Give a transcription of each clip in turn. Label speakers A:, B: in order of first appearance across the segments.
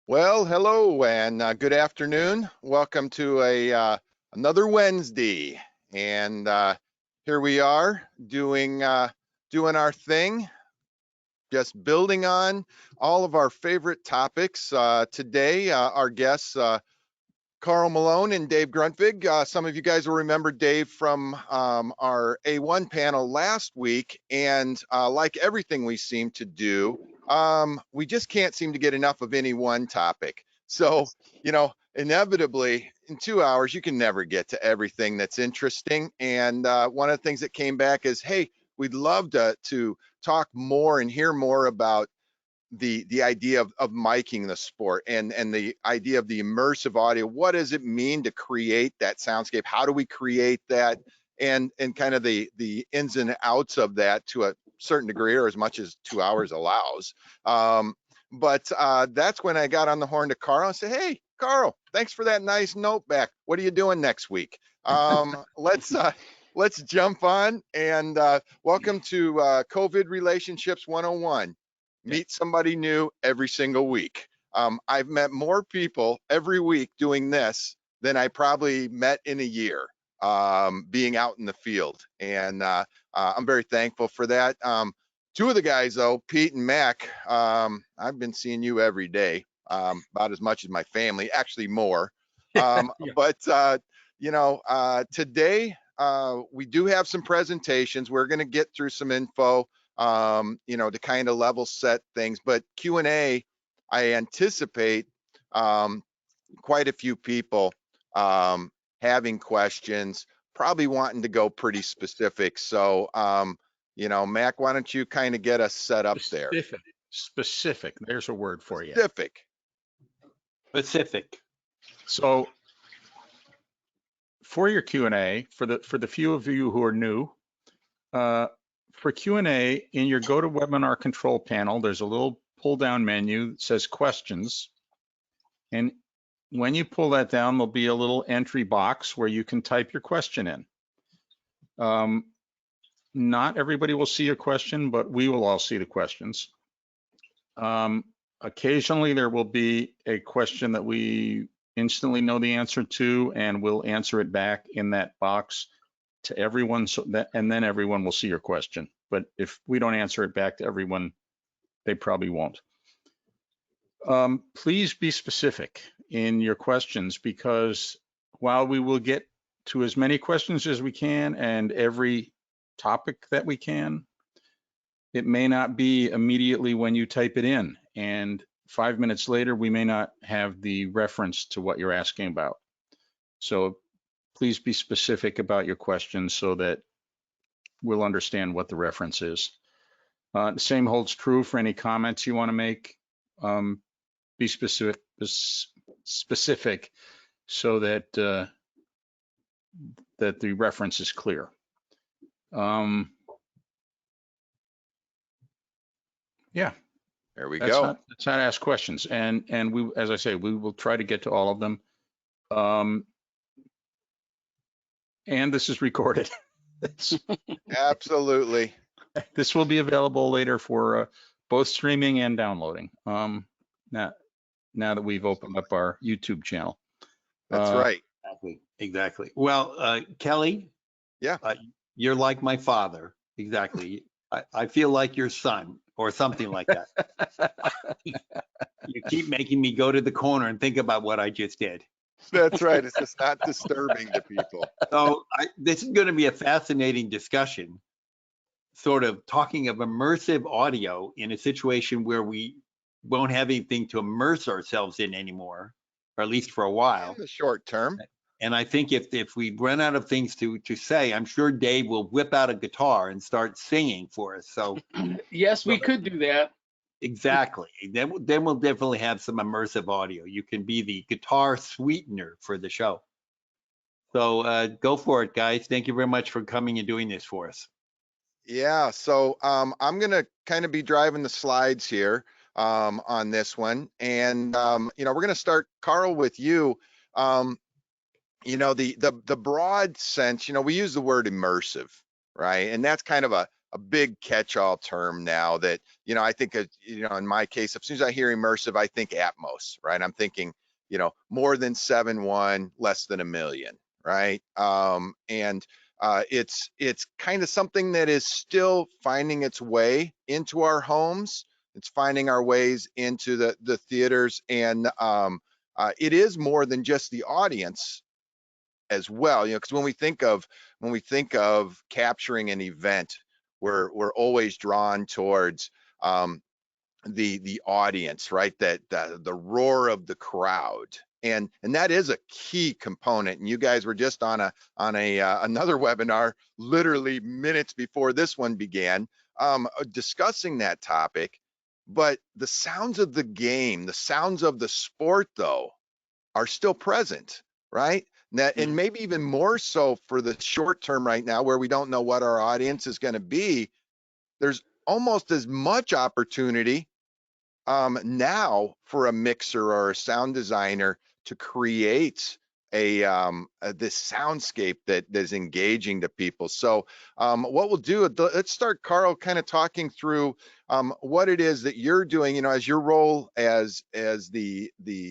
A: Well, hello and good afternoon. Welcome to another Wednesday, and here we are doing our thing, just building on all of our favorite topics. Today, our guests Karl Malone and Dave Grundtvig. Some of you guys will remember Dave from our A1 panel last week, and like everything we seem to do, we just can't seem to get enough of any one topic. So, inevitably in 2 hours, you can never get to everything that's interesting. And one of the things that came back is, hey, we'd love to talk more and hear more about the idea of miking the sport and the idea of the immersive audio. What does it mean to create that soundscape? How do we create that? And kind of the ins and outs of that to a certain degree, or as much as 2 hours allows. But that's when I got on the horn to Karl and said, hey, Karl, thanks for that nice note back. What are you doing next week? Let's jump on and welcome to COVID Relationships 101. Meet somebody new every single week. I've met more people every week doing this than I probably met in a year, being out in the field. And I'm very thankful for that. Two of the guys though, Pete and Mac, I've been seeing you every day, about as much as my family, actually more.
B: Yeah.
A: But today we do have some presentations. We're going to get through some info, to kind of level set things. But Q&A, I anticipate quite a few people having questions, probably wanting to go pretty specific. So, Mac, why don't you kind of get us set up there?
B: Specific. There's a word for you.
C: Specific.
B: So for your Q&A, for the few of you who are new, for Q&A in your GoToWebinar control panel, there's a little pull down menu that says questions. And when you pull that down, there'll be a little entry box where you can type your question in. Not everybody will see your question, but we will all see the questions. Occasionally there will be a question that we instantly know the answer to, and we'll answer it back in that box to everyone, and then everyone will see your question. But if we don't answer it back to everyone, they probably won't. Please be specific in your questions, because while we will get to as many questions as we can and every topic that we can, it may not be immediately when you type it in, and 5 minutes later we may not have the reference to what you're asking about. So please be specific about your questions so that we'll understand what the reference is. The same holds true for any comments you want to make. Be specific so that that the reference is clear. Yeah.
A: There we go.
B: That's how to ask questions, and we, as I say, we will try to get to all of them. And this is recorded.
A: Absolutely.
B: This will be available later for both streaming and downloading. Now that we've opened up our YouTube channel.
A: That's right.
C: Exactly. Well, Kelly.
A: Yeah.
C: You're like my father. Exactly. I feel like your son or something like that. You keep making me go to the corner and think about what I just did.
A: That's right. It's just not disturbing to people.
C: So this is going to be a fascinating discussion, sort of talking of immersive audio in a situation where we won't have anything to immerse ourselves in anymore, or at least for a while.
A: In the short term.
C: And I think if we run out of things to say, I'm sure Dave will whip out a guitar and start singing for us. So
D: yes, we could do that.
C: Exactly. Then we'll definitely have some immersive audio. You can be the guitar sweetener for the show. So go for it, guys. Thank you very much for coming and doing this for us.
A: Yeah. So I'm going to kind of be driving the slides here on this one. And, we're going to start, Karl, with you. The broad sense, we use the word immersive, right? And that's kind of a big catch-all term now that, you know, I think, you know, in my case, as soon as I hear immersive, I think Atmos, right? I'm thinking, you know, more than 7.1, less than 1 million, right? It's kind of something that is still finding its way into our homes. It's finding our ways into the theaters, and it is more than just the audience as well, you know, because when we think of capturing an event, we're always drawn towards the audience, right? That the roar of the crowd, and that is a key component. And you guys were just on another webinar literally minutes before this one began, discussing that topic. But the sounds of the game, the sounds of the sport, though, are still present, right? And maybe even more so for the short term right now, where we don't know what our audience is going to be. There's almost as much opportunity now for a mixer or a sound designer to create this soundscape that is engaging to people. So what we'll do, let's start, Karl, kind of talking through what it is that you're doing, you know, as your role as the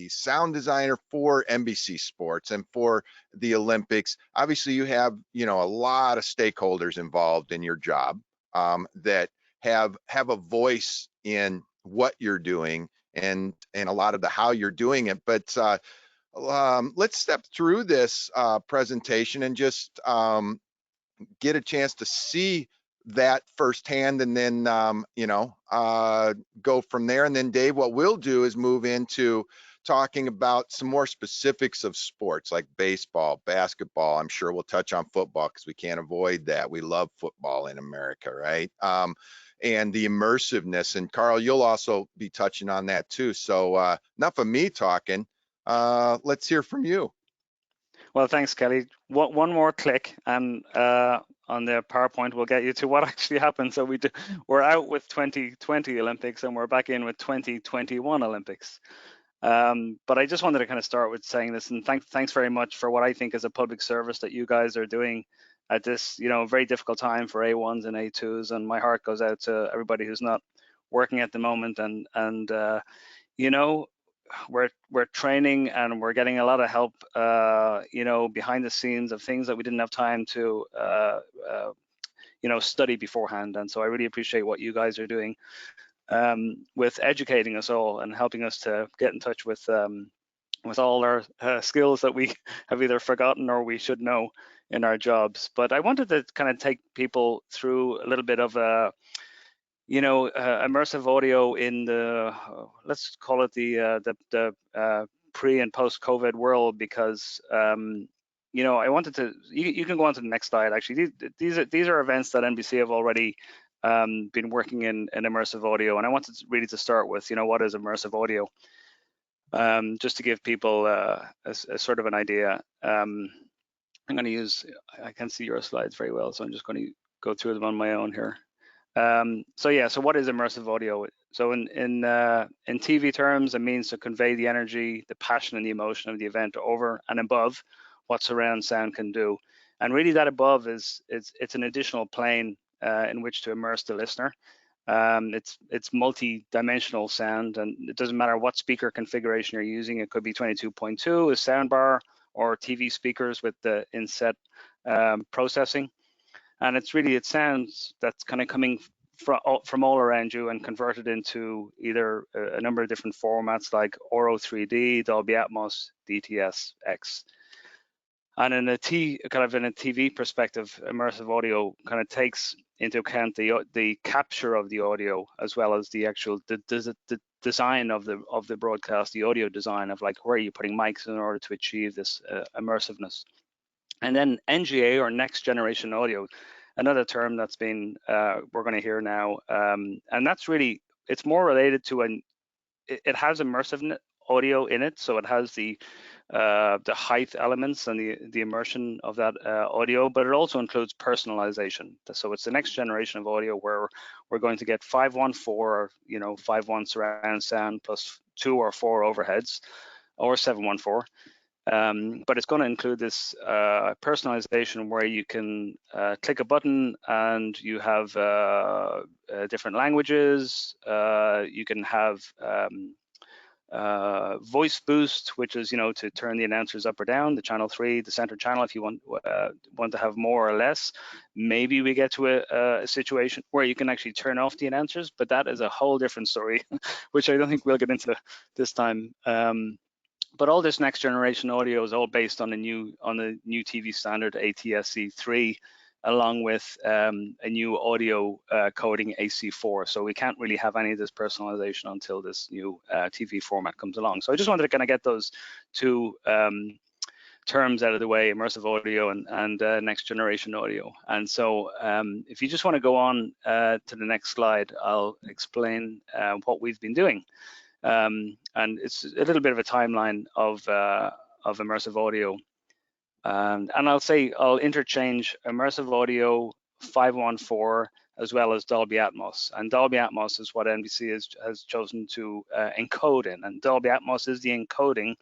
A: sound designer for NBC Sports and for the Olympics. Obviously, you have, you know, a lot of stakeholders involved in your job that have a voice in what you're doing and a lot of the how you're doing it. But let's step through this presentation and just get a chance to see that firsthand, and then you know, go from there. And then Dave, what we'll do is move into talking about some more specifics of sports like baseball, basketball. I'm sure we'll touch on football because we can't avoid that. We love football in America, right? And the immersiveness. And Karl, you'll also be touching on that too. So enough of me talking. Let's hear from you.
E: Well, thanks, Kelly. One more click, and on the PowerPoint will get you to what actually happened. So we're out with 2020 Olympics, and we're back in with 2021 Olympics. But I just wanted to kind of start with saying this, and thanks very much for what I think is a public service that you guys are doing at this, you know, very difficult time for A1s and A2s. And my heart goes out to everybody who's not working at the moment, and you know, we're training and we're getting a lot of help, you know, behind the scenes of things that we didn't have time to, you know, study beforehand. And so I really appreciate what you guys are doing with educating us all and helping us to get in touch with all our skills that we have either forgotten or we should know in our jobs. But I wanted to kind of take people through a little bit of you know, immersive audio in the, let's call it the pre and post COVID world, because you know, I wanted to, you can go on to the next slide. Actually, these are events that NBC have already been working in immersive audio, and I wanted really to start with, you know, what is immersive audio, just to give people a sort of an idea. I'm going to use, I can't see your slides very well, so I'm just going to go through them on my own here. So yeah, so what is immersive audio? So in TV terms, it means to convey the energy, the passion, and the emotion of the event over and above what surround sound can do. And really, that above it's an additional plane in which to immerse the listener. It's multi-dimensional sound, and it doesn't matter what speaker configuration you're using. It could be 22.2, a soundbar, or TV speakers with the inset processing. And it's sounds that's kind of coming from all around you and converted into either a number of different formats like Auro 3D, Dolby Atmos, DTS-X. And in a TV perspective, immersive audio kind of takes into account the capture of the audio, as well as the actual the design of the broadcast, the audio design of like where are you putting mics in order to achieve this immersiveness. And then NGA, or next generation audio, another term that's been we're going to hear now, and that's really, it's more related to it has immersive audio in it, so it has the height elements and the immersion of that audio, but it also includes personalization. So it's the next generation of audio where we're going to get 514, you know, 5.1 surround sound plus 2 or 4 overheads, or 714. But it's going to include this personalization where you can click a button and you have different languages. You can have voice boost, which is, to turn the announcers up or down, the channel 3, the center channel, if you want to have more or less. Maybe we get to a situation where you can actually turn off the announcers, but that is a whole different story, which I don't think we'll get into this time. But all this next generation audio is all based on the new TV standard ATSC3, along with a new audio coding AC4. So we can't really have any of this personalization until this new TV format comes along. So I just wanted to kind of get those two terms out of the way: immersive audio and next generation audio. And so if you just want to go on to the next slide, I'll explain what we've been doing. And it's a little bit of a timeline of immersive audio. And I'll interchange immersive audio 514 as well as Dolby Atmos. And Dolby Atmos is what NBC has chosen to encode in. And Dolby Atmos is the encoding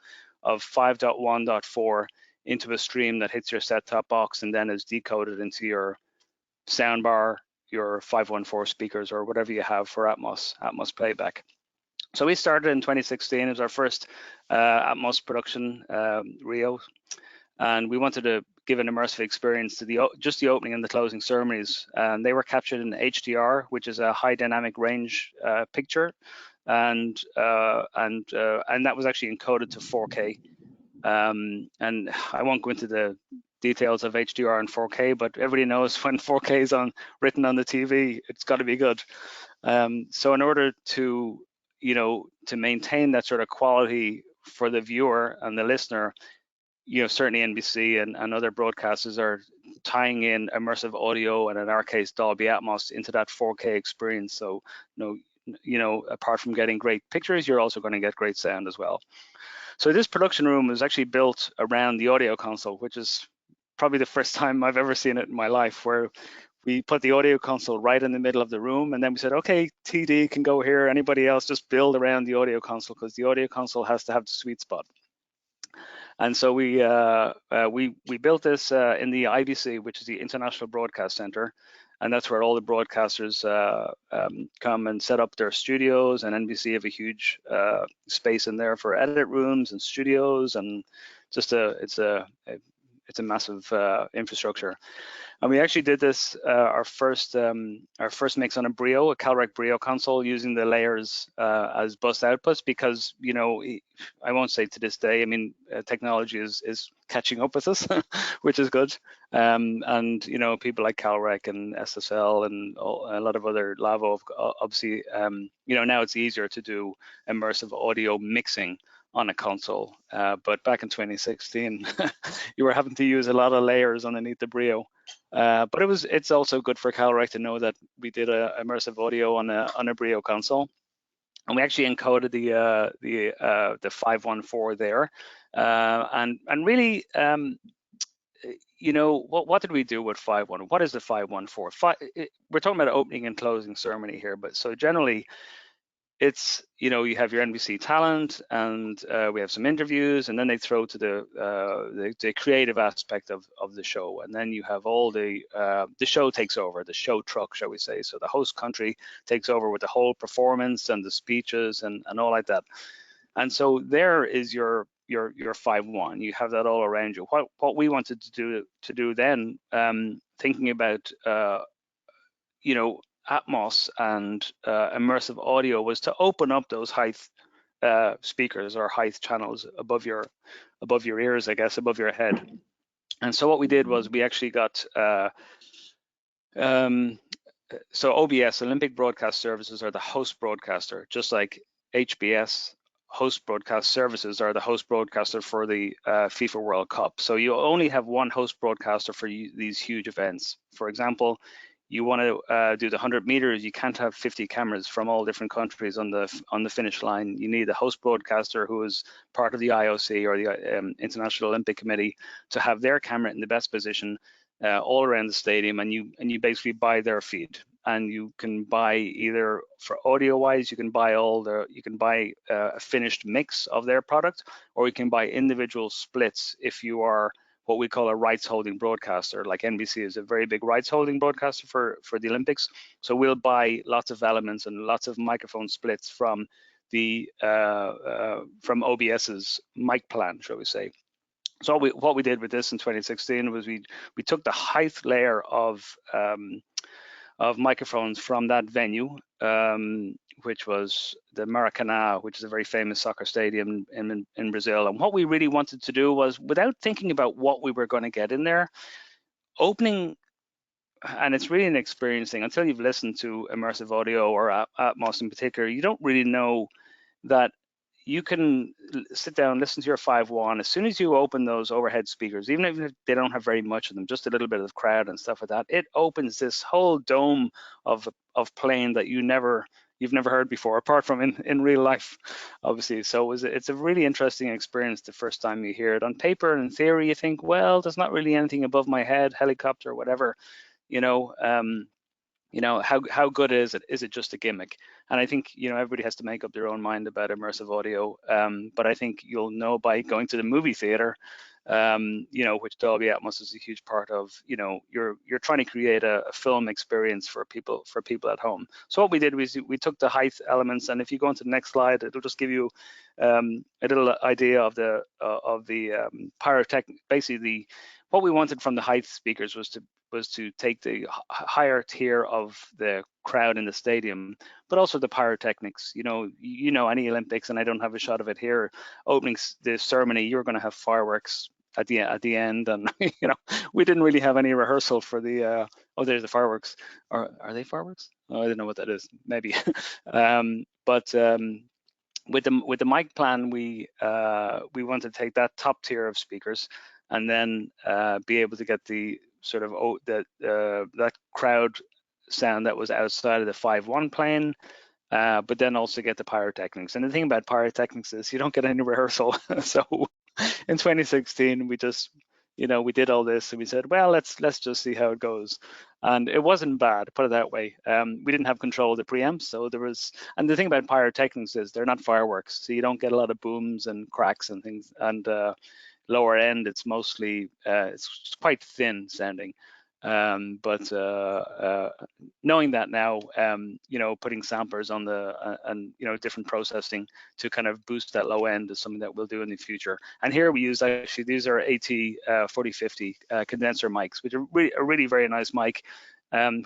E: of 5.1.4 into a stream that hits your set-top box and then is decoded into your soundbar, your 514 speakers, or whatever you have for Atmos playback. So we started in 2016. It was our first Atmos production, Rio, and we wanted to give an immersive experience to just the opening and the closing ceremonies. And they were captured in HDR, which is a high dynamic range picture, and that was actually encoded to 4K. And I won't go into the details of HDR and 4K, but everybody knows when 4K is written on the TV, it's got to be good. So in order to to maintain that sort of quality for the viewer and the listener, certainly NBC and other broadcasters are tying in immersive audio, and in our case Dolby Atmos, into that 4K experience. So apart from getting great pictures, you're also going to get great sound as well. So this production room was actually built around the audio console, which is probably the first time I've ever seen it in my life, where we put the audio console right in the middle of the room, and then we said, okay, TD can go here, anybody else just build around the audio console, because the audio console has to have the sweet spot. And so we built this in the IBC, which is the International Broadcast Center, and that's where all the broadcasters come and set up their studios. And NBC have a huge space in there for edit rooms and studios, and just it's a massive infrastructure. And we actually did this our first mix on a Brio, a CalRec Brio console, using the layers as bus outputs, because I won't say to this day, I mean, technology is catching up with us, which is good. And people like CalRec and SSL and a lot of other Lavo, obviously, now it's easier to do immersive audio mixing on a console, but back in 2016 you were having to use a lot of layers underneath the Brio, but it's also good for CalRec to know that we did a immersive audio on a Brio console, and we actually encoded the 514 there, and really what did we do with 514? What is the 514? We're talking about opening and closing ceremony here, but so generally it's, you have your NBC talent, and we have some interviews, and then they throw to the creative aspect of the show, and then you have all the show takes over, the show truck, shall we say. So the host country takes over with the whole performance and the speeches and all like that. And so there is your 5-1. You have that all around you. What we wanted to do then, thinking about Atmos and immersive audio, was to open up those height speakers or height channels above your ears, I guess, above your head. And so what we did was we actually got so OBS, Olympic Broadcast Services, are the host broadcaster, just like HBS, host broadcast services, are the host broadcaster for the FIFA World Cup. So you only have one host broadcaster for these huge events. For example, you want to do the 100 meters, you can't have 50 cameras from all different countries on the finish line. You need a host broadcaster who is part of the IOC or the International Olympic Committee to have their camera in the best position all around the stadium, and you basically buy their feed. and you can buy either for audio wise, you can buy a finished mix of their product, or you can buy individual splits if you are what we call a rights holding broadcaster. Like NBC is a very big rights holding broadcaster for the Olympics. So we'll buy lots of elements and lots of microphone splits from the from OBS's mic plan, shall we say. So what we did with this in 2016 was we took the height layer of microphones from that venue, which was the Maracanã, which is a very famous soccer stadium in Brazil. And what we really wanted to do was, without thinking about what we were going to get in there, opening, and it's really an experience thing. Until you've listened to immersive audio or Atmos in particular, you don't really know that you can sit down, listen to your 5.1. As soon as you open those overhead speakers, even if they don't have very much of them, just a little bit of crowd and stuff like that, it opens this whole dome of playing that you've never heard before, apart from in real life, obviously. So it's a really interesting experience the first time you hear it. On paper and in theory, you think, well, there's not really anything above my head, helicopter, whatever, how good is it? Is it just a gimmick? And I think, everybody has to make up their own mind about immersive audio. But I think you'll know by going to the movie theater, which Dolby Atmos is a huge part of, you're trying to create a film experience for people at home. So what we did was we took the height elements, and if you go on to the next slide, it'll just give you a little idea of the pyrotechnics. Basically, what we wanted from the height speakers was to take the higher tier of the crowd in the stadium, but also the pyrotechnics. Any Olympics, and I don't have a shot of it here, opening the ceremony, you're going to have fireworks at the end, and we didn't really have any rehearsal for the there's the fireworks. Are they fireworks? Oh, I don't know what that is. Maybe. But with the mic plan, we wanted to take that top tier of speakers and then be able to get the sort of that crowd sound that was outside of the 5.1 plane, but then also get the pyrotechnics. And the thing about pyrotechnics is you don't get any rehearsal. So in 2016, we just, we did all this and we said, well, let's just see how it goes. And it wasn't bad, put it that way. We didn't have control of the preamps, so there was, and the thing about pyrotechnics is they're not fireworks, so you don't get a lot of booms and cracks and things. And lower end, it's mostly it's quite thin sounding, but knowing that now, putting samplers on the and different processing to kind of boost that low end is something that we'll do in the future. And here we use, actually, these are AT 4050 condenser mics, which are really very nice mic,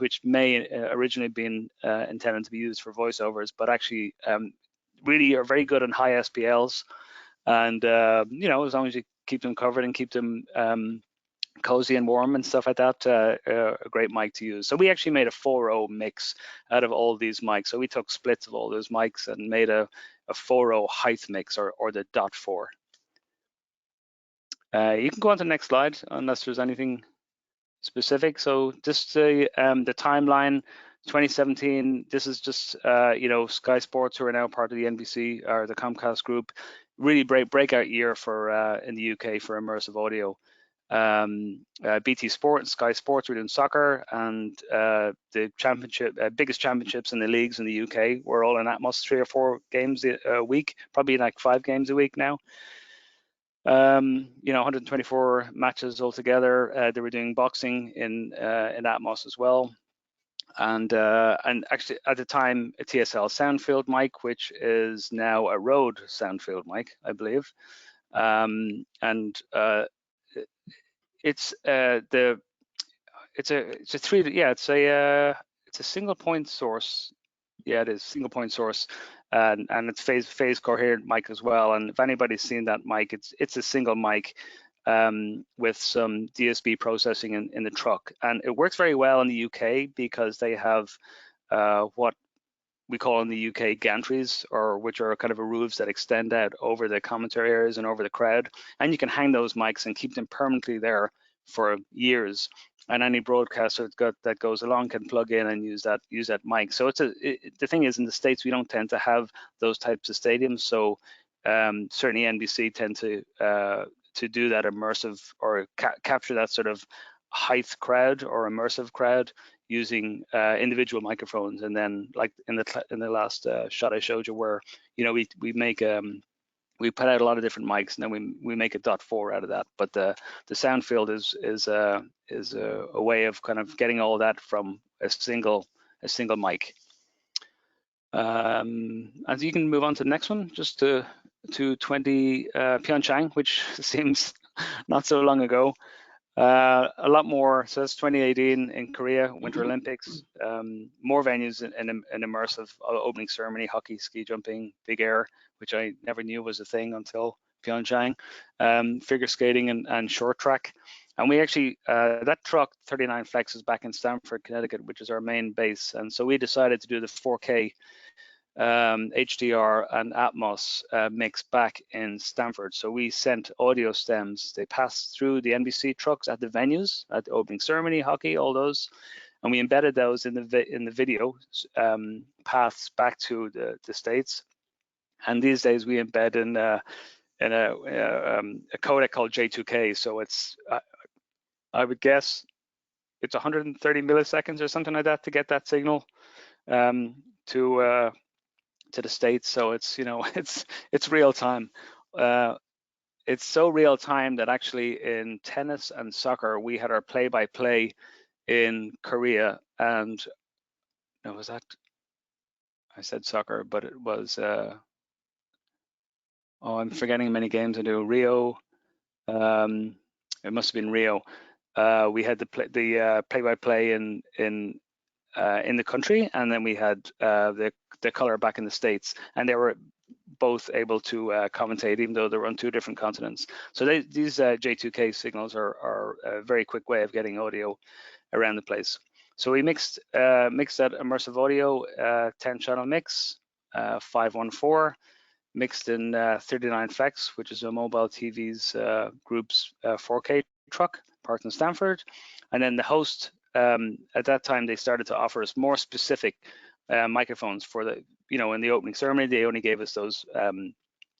E: which may originally been intended to be used for voiceovers, but actually really are very good on high SPLs. And as long as you keep them covered and keep them cozy and warm and stuff like that, a great mic to use. So we actually made a 4.0 mix out of all these mics. So we took splits of all those mics and made a 4.0 height mix, or the .4. You can go on to the next slide unless there's anything specific. So just the timeline. 2017, this is just Sky Sports, who are now part of the NBC or the Comcast group. Really breakout year for in the UK for immersive audio. BT Sport and Sky Sports were doing soccer, and the biggest championships in the leagues in the UK were all in Atmos, 3 or 4 games a week, probably like 5 games a week now. 124 matches altogether. They were doing boxing in Atmos as well. And actually at the time, a TSL Soundfield mic, which is now a Rode Soundfield mic, I believe. It's a single point source. Yeah, it is single point source, and it's phase coherent mic as well. And if anybody's seen that mic, it's a single mic with some DSP processing in the truck, and it works very well in the UK because they have what we call in the UK gantries, or which are kind of roofs that extend out over the commentary areas and over the crowd, and you can hang those mics and keep them permanently there for years. And any broadcaster that goes along can plug in and use that mic. So the thing is, in the States, we don't tend to have those types of stadiums. So certainly NBC tend to do that immersive or capture that sort of height crowd or immersive crowd using individual microphones, and then like in the last shot I showed you, where we put out a lot of different mics, and then we make a .4 out of that. But the sound field is a way of kind of getting all that from a single mic. As you can move on to the next one, just to Pyeongchang, which seems not so long ago. A lot more. So that's 2018 in Korea, Winter Olympics. More venues in immersive, opening ceremony, hockey, ski jumping, big air, which I never knew was a thing until Pyeongchang. Figure skating and short track. And we actually, that truck 39 Flex is back in Stamford, Connecticut, which is our main base. And so we decided to do the 4K HDR and Atmos mix back in Stamford. So we sent audio stems. They passed through the NBC trucks at the venues, at the opening ceremony, hockey, all those, and we embedded those in the video paths back to the States. And these days we embed in a codec called J2K. So it's I would guess it's 130 milliseconds or something like that to get that signal to the States. So it's, you know, it's real time. It's so real time that actually in tennis and soccer, we had our play-by-play in Korea. And no, was that, I said soccer, but it was, oh, I'm forgetting many games I do. Rio, it must have been Rio. We had the play-by-play in the country, and then we had the color back in the States, and they were both able to commentate, even though they were on two different continents. So these J2K signals are a very quick way of getting audio around the place. So we mixed that immersive audio 10-channel mix, 514, mixed in 39 Flex, which is a mobile TV's group's 4K truck, parked in Stamford, and then the host. At that time, they started to offer us more specific microphones for the, you know, in the opening ceremony, they only gave us those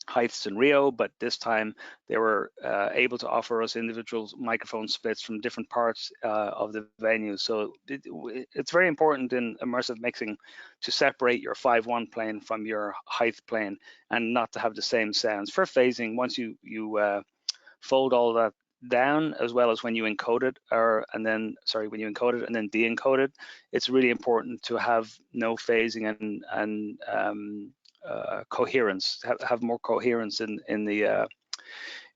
E: heights in Rio, but this time they were able to offer us individual microphone splits from different parts of the venue. So it's very important in immersive mixing to separate your 5.1 plane from your height plane and not to have the same sounds. For phasing, once you fold all that down, as well as when you encode it, when you encode it and then de-encode it, it's really important to have no phasing and coherence, have more coherence in the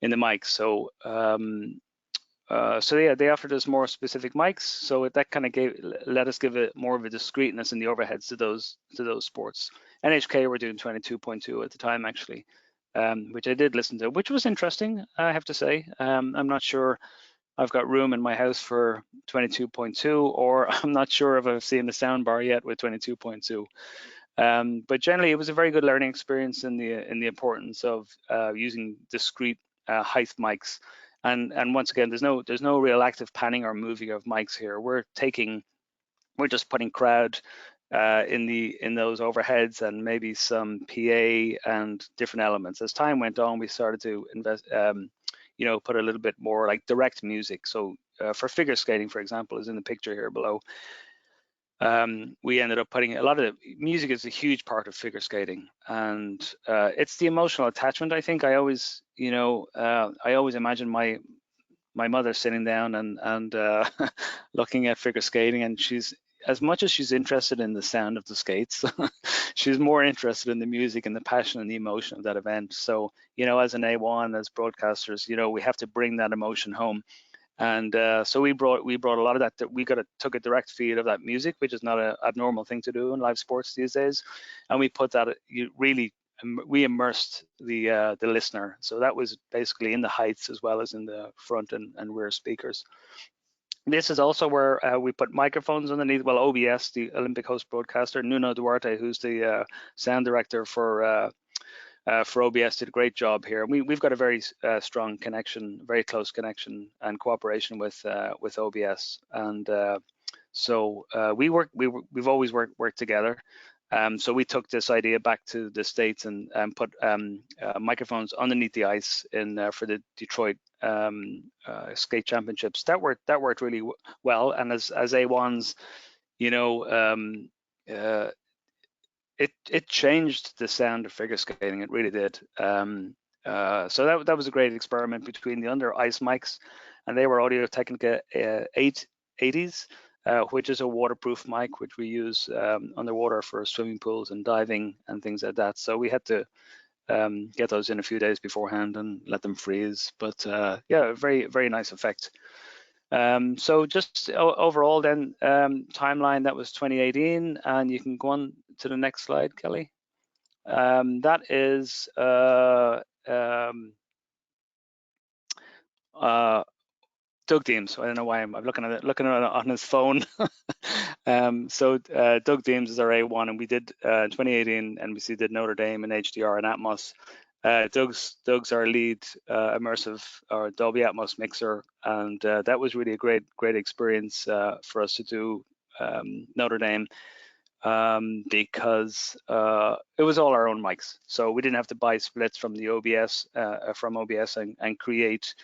E: mic. So so yeah, they offered us more specific mics, so that kind of let us give it more of a discreteness in the overheads to those sports. NHK were doing 22.2 at the time, actually. Which I did listen to, which was interesting, I have to say. I'm not sure I've got room in my house for 22.2, or I'm not sure if I've seen the soundbar yet with 22.2. But generally, it was a very good learning experience in the importance of using discrete height mics. And once again, there's no real active panning or moving of mics here. We're just putting crowd in those overheads and maybe some PA and different elements. As time went on, we started to invest, put a little bit more like direct music. So for figure skating, for example, is in the picture here below. We ended up putting a lot of music is a huge part of figure skating, and it's the emotional attachment. I think I always imagine my mother sitting down and looking at figure skating, and as much as she's interested in the sound of the skates, she's more interested in the music and the passion and the emotion of that event. So, as an A1, as broadcasters, we have to bring that emotion home. And so we brought a lot of that. Took a direct feed of that music, which is not an abnormal thing to do in live sports these days. And we put that, we immersed the listener. So that was basically in the heights as well as in the front and rear speakers. This is also where we put microphones underneath. Well, OBS, the Olympic host broadcaster, Nuno Duarte, who's the sound director for OBS, did a great job here. We've got a very strong connection, very close connection and cooperation with OBS, and so we've always worked together. So we took this idea back to the States and put microphones underneath the ice for the Detroit skate championships. That worked really well. And as A1s, you know, it changed the sound of figure skating. It really did. So that was a great experiment between the under ice mics, and they were Audio-Technica 880s, which is a waterproof mic, which we use underwater for swimming pools and diving and things like that. So we had to get those in a few days beforehand and let them freeze. But yeah, very, very nice effect. So just overall then, timeline, that was 2018, and you can go on to the next slide, Kelly. That is Doug Deems. I don't know why I'm looking at it on his phone. So Doug Deems is our A1, and we did 2018 NBC did Notre Dame in HDR and Atmos. Doug's our lead immersive or Dolby Atmos mixer, and that was really a great experience for us to do Notre Dame, because it was all our own mics, so we didn't have to buy splits from the OBS and create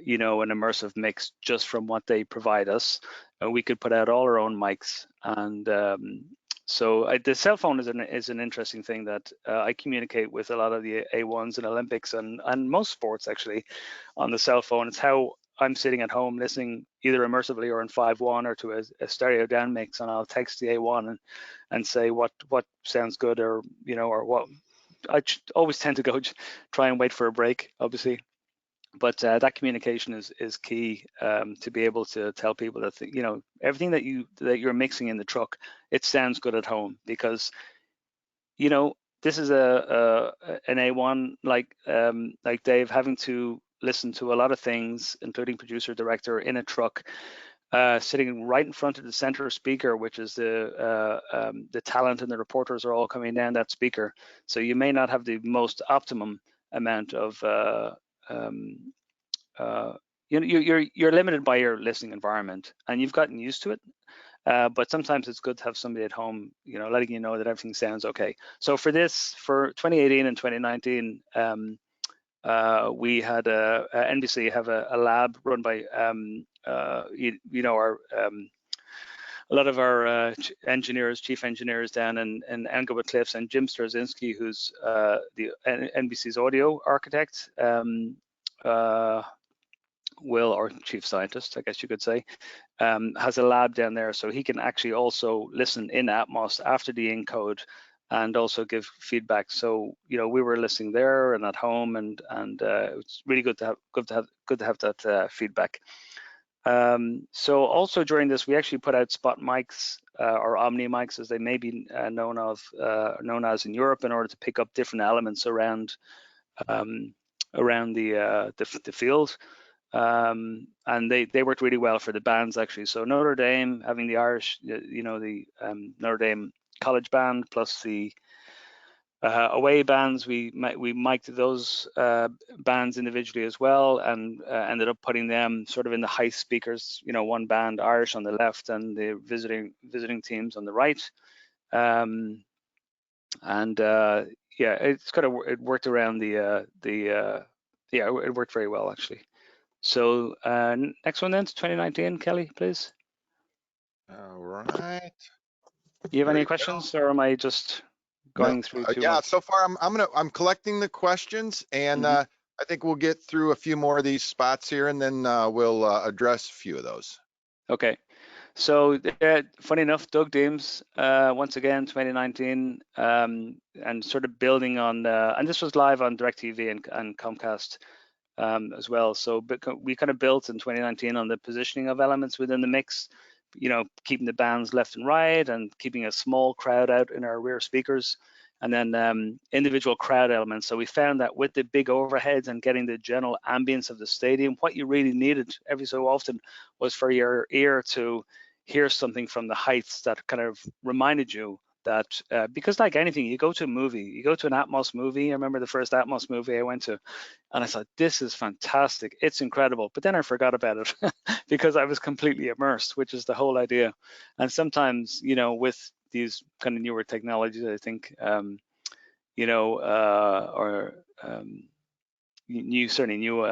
E: you know, an immersive mix just from what they provide us. We could put out all our own mics, and so the cell phone is an interesting thing that I communicate with a lot of the A1s and Olympics and most sports actually on the cell phone. It's how I'm sitting at home listening either immersively or in 5.1 or to a stereo down mix, and I'll text the A1 and say what sounds good, or you know, or what. I always tend to go try and wait for a break, obviously. But that communication is key, to be able to tell people that you know, everything that you're mixing in the truck, it sounds good at home, because you know, this is an A1 like Dave, having to listen to a lot of things, including producer director, in a truck, sitting right in front of the center speaker, which is the talent and the reporters are all coming down that speaker. So you may not have the most optimum amount of you're limited by your listening environment, and you've gotten used to it. But sometimes it's good to have somebody at home, you know, letting you know that everything sounds okay. So for 2018 and 2019, we had NBC have a lab run by you know, our a lot of our chief engineers down in Englewood Cliffs, and Jim Straczynski, who's the NBC's audio architect, Will, or chief scientist, I guess you could say, has a lab down there, so he can actually also listen in Atmos after the encode and also give feedback. So you know, we were listening there and at home, and it's really good to have that feedback. So also during this, we actually put out spot mics, or Omni Mics, as they may be known as in Europe, in order to pick up different elements around the field. And they worked really well for the bands actually. So Notre Dame, having the Irish, you know, the Notre Dame college band plus the away bands, we mic'd those bands individually as well, and ended up putting them sort of in the high speakers, you know, one band Irish on the left and the visiting teams on the right. Yeah, it worked around yeah, it worked very well actually. So next one then to 2019, Kelly, please.
A: All right.
E: You have
A: Here
E: any
A: we
E: questions, or am I just going through too
A: yeah,
E: much?
A: so far I'm collecting the questions, and I think we'll get through a few more of these spots here, and then we'll address a few of those.
E: Okay. So funny enough, Doug Deems, once again, 2019, and sort of building on, and this was live on DirecTV and Comcast as well. So we kind of built in 2019 on the positioning of elements within the mix, you know, keeping the bands left and right and keeping a small crowd out in our rear speakers, and then individual crowd elements. So we found that with the big overheads and getting the general ambience of the stadium, what you really needed every so often was for your ear to hear something from the heights that kind of reminded you that, because like anything, you go to a movie, you go to an Atmos movie. I remember the first Atmos movie I went to, and I thought, this is fantastic, it's incredible. But then I forgot about it because I was completely immersed, which is the whole idea. And sometimes, you know, with these kind of newer technologies, I think, you know, or certainly new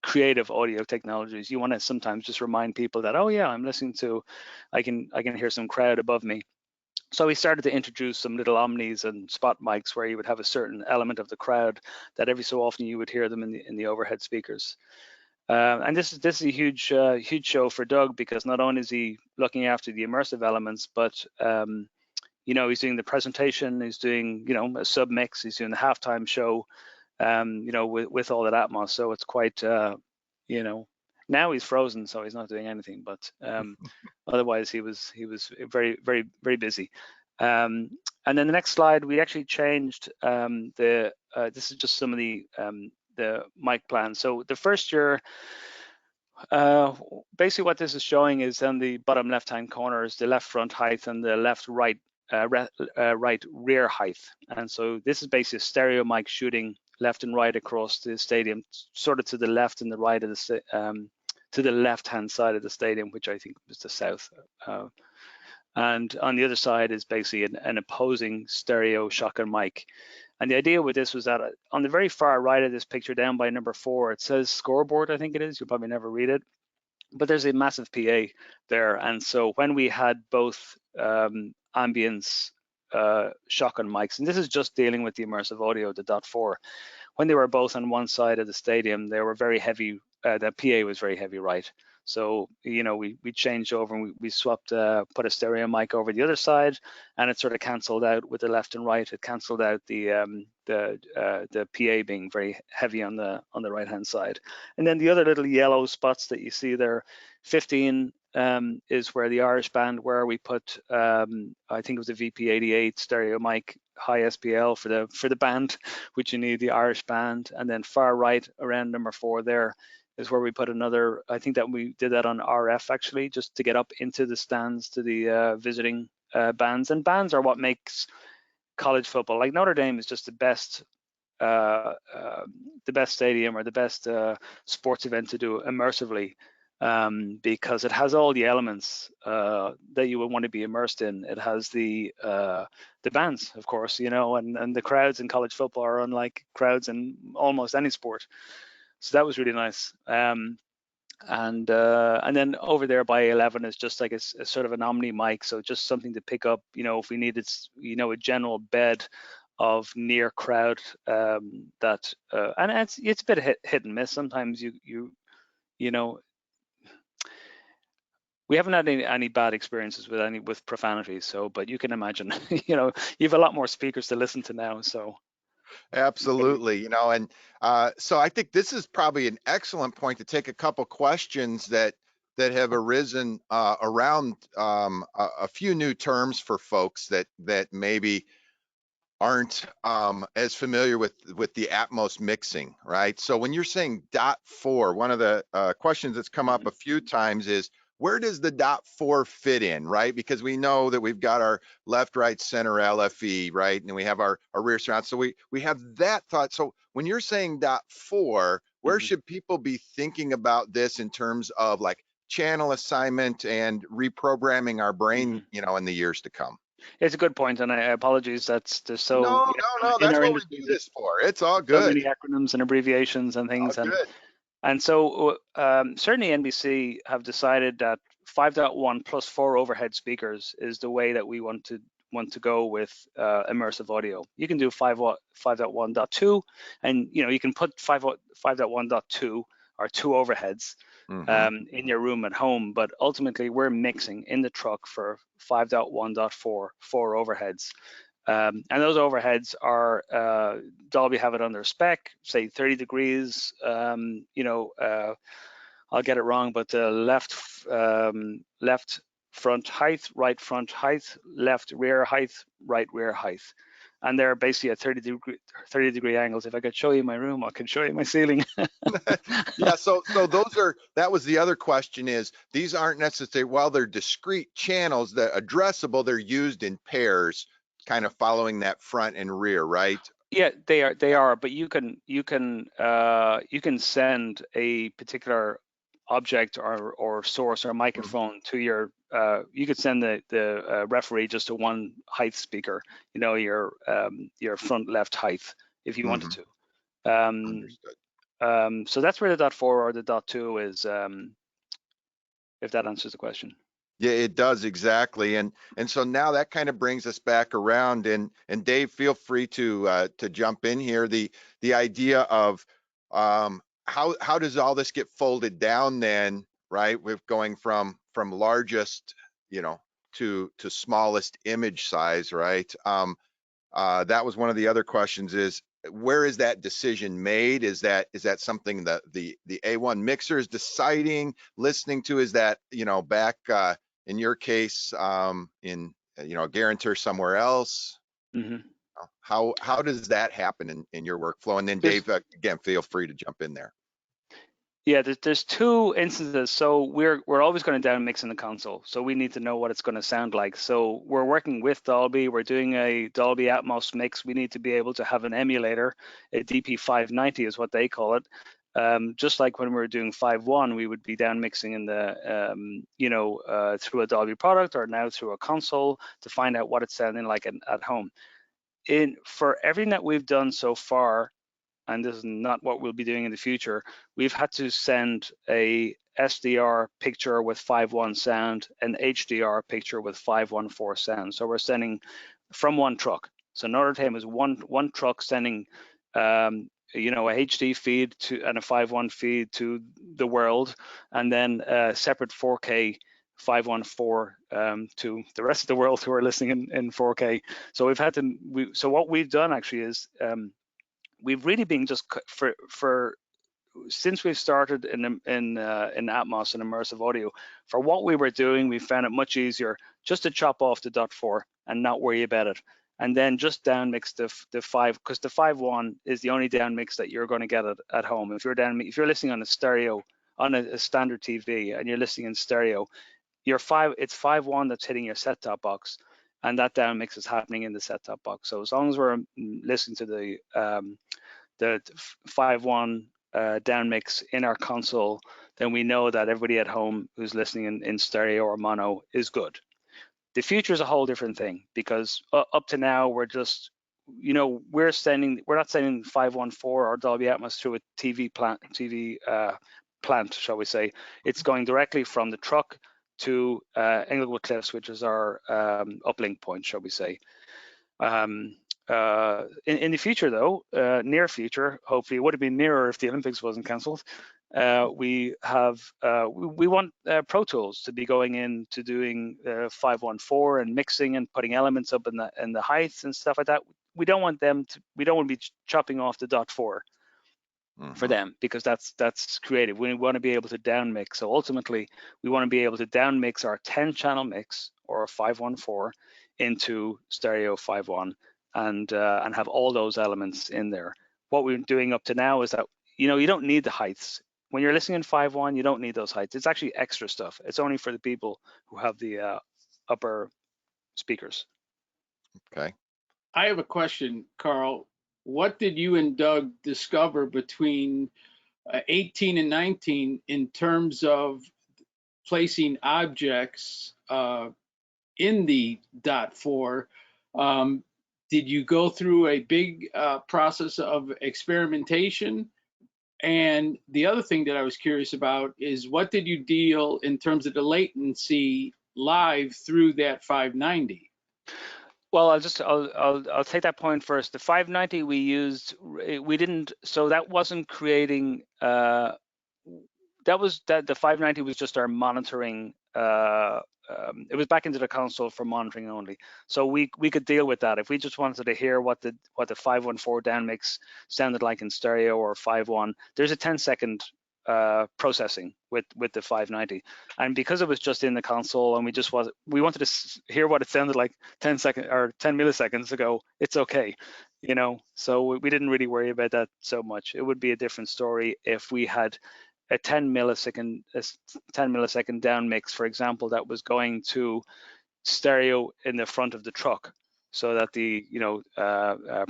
E: creative audio technologies. You want to sometimes just remind people that, oh yeah, I'm listening to, I can hear some crowd above me. So we started to introduce some little omnis and spot mics where you would have a certain element of the crowd that every so often you would hear them in the overhead speakers. And this is a huge show for Doug, because not only is he looking after the immersive elements, but you know, he's doing the presentation, he's doing, you know, a sub mix, he's doing the halftime show, you know, with all that Atmos. So it's quite, you know, now he's frozen, so he's not doing anything. But otherwise, he was very busy. And then the next slide, we actually changed this is just some of the mic plans. So the first year, basically what this is showing is on the bottom left-hand corner is the left front height and the left right rear height. And so this is basically a stereo mic shooting left and right across the stadium, sort of to the left and the right of the to the left-hand side of the stadium, which I think is the south. And on the other side is basically an opposing stereo shotgun mic. And the idea with this was that on the very far right of this picture, down by number 4, it says scoreboard, I think it is. You'll probably never read it, but there's a massive PA there. And so when we had both ambience shotgun mics, and this is just dealing with the immersive audio, the .4, when they were both on one side of the stadium, they were very heavy. The PA was very heavy right. So, you know, we changed over and we swapped, put a stereo mic over the other side, and it sort of canceled out with the left and right. It canceled out the PA being very heavy on the right hand side. And then the other little yellow spots that you see there, 15 is where the Irish band, where we put, I think it was a VP88 stereo mic, high SPL for the band, which you need the Irish band. And then far right around number 4 there is where we put another, I think that we did that on RF actually, just to get up into the stands to the visiting bands. And bands are what makes college football. Like Notre Dame is just the best stadium or the best sports event to do immersively, because it has all the elements that you would want to be immersed in. It has the bands, of course, you know, and the crowds in college football are unlike crowds in almost any sport. So that was really nice. And then over there by 11 is just like a sort of an Omni mic, so just something to pick up, you know, if we needed, you know, a general bed of near crowd that and it's a bit hit and miss. Sometimes you know, we haven't had any bad experiences with profanity, so, but you can imagine, you know, you have a lot more speakers to listen to now, so.
A: Absolutely, you know, and so I think this is probably an excellent point to take a couple questions that have arisen around a few new terms for folks that maybe aren't as familiar with the Atmos mixing, right? So when you're saying .4, one of the questions that's come up a few times is, where does the .4 fit in, right? Because we know that we've got our left, right, center LFE, right? And we have our rear surround. So we have that thought. So when you're saying .4, where should people be thinking about this in terms of like channel assignment and reprogramming our brain, you know, in the years to come?
E: It's a good point, and I apologize. There's so
A: no. That's what we do this for. It's all good.
E: So many acronyms and abbreviations and things, and so certainly NBC have decided that 5.1 plus 4 overhead speakers is the way that we want to go with immersive audio. You can do 5.1.2, and you know, you can put 5.1.2 or 2 overheads in your room at home, but ultimately we're mixing in the truck for 5.1.4, 4 overheads. And those overheads are, Dolby have it on their spec, say 30 degrees, you know, I'll get it wrong, but left front height, right front height, left rear height, right rear height. And they're basically at 30 degree angles. If I could show you my room, I could show you my ceiling.
A: Yeah, so that was the other question, is these aren't necessarily, while they're discrete channels that addressable, they're used in pairs, kind of following that front and rear, right?
E: Yeah, they are, but you can send a particular object or source or microphone to your, you could send the referee just to one height speaker, you know, your front left height, if you wanted to.
A: Understood.
E: So that's where the .4 or the .2 is, if that answers the question.
A: Yeah, it does exactly. And so now that kind of brings us back around, and Dave, feel free to jump in here. The idea of how does all this get folded down then, right? With going from largest, to smallest image size, right? That was one of the other questions, is where is that decision made? Is that something that the A1 mixer is deciding, listening to? Is that, back in your case, in a guarantor somewhere else?
E: Mm-hmm.
A: How does that happen in your workflow? And then Dave, again, feel free to jump in there.
E: Yeah, there's two instances. So we're always going to down mix in the console. So we need to know what it's going to sound like. So we're working with Dolby. We're doing a Dolby Atmos mix. We need to be able to have an emulator, a DP590 is what they call it. Just like when we were doing 5.1, we would be down mixing in the, through a Dolby product, or now through a console, to find out what it's sounding like at home. For everything that we've done so far, and this is not what we'll be doing in the future, we've had to send a SDR picture with 5.1 sound, an HDR picture with 5.14 sound. So we're sending from one truck. So Notre Dame is one truck sending a HD feed and a 5.1 feed to the world, and then a separate 4K 5.14 to the rest of the world who are listening in 4K. So we've had to. So what we've done actually is, we've really been just for since we've started in Atmos and immersive audio, for what we were doing, we found it much easier just to chop off the .4 and not worry about it, and then just down mix the 5, because the 5.1 is the only down mix that you're going to get at home. If you're listening on a stereo, on a standard TV, and you're listening in stereo, it's 5.1 that's hitting your set-top box, and that down mix is happening in the set-top box. So as long as we're listening to the 5.1 down mix in our console, then we know that everybody at home who's listening in stereo or mono is good. The future is a whole different thing, because up to now we're just, we're not sending 5.14 or Dolby Atmos through a TV plant, shall we say. It's going directly from the truck to Englewood Cliffs, which is our uplink point, shall we say. In the future, though, near future, hopefully, it would have been nearer if the Olympics wasn't cancelled. We want Pro Tools to be going into doing 5.14 and mixing and putting elements up in the heights and stuff like that. We don't want to be chopping off the .4 for them, because that's creative. We want to be able to down mix. So ultimately, we want to be able to down mix our 10-channel mix or a 5.14 into stereo 5.1 and have all those elements in there. What we're doing up to now is that you don't need the heights. When you're listening in 5.1, you don't need those heights. It's actually extra stuff. It's only for the people who have the upper speakers.
A: Okay.
D: I have a question, Karl. What did you and Doug discover between 18 and 19 in terms of placing objects in the .4? Did you go through a big process of experimentation? And the other thing that I was curious about is, what did you deal in terms of the latency live through that 590?
E: Well, I'll take that point first. The 590 we used, so that wasn't creating. The 590 was just our monitoring. It was back into the console for monitoring only. So we could deal with that if we just wanted to hear what the 5.14 down mix sounded like in stereo or 5.1. There's a 10-second processing with the 590, and because it was just in the console and we wanted to hear what it sounded like 10 milliseconds ago, it's okay, so we didn't really worry about that so much. It would be a different story if we had a 10 millisecond down mix, for example, that was going to stereo in the front of the truck, so that the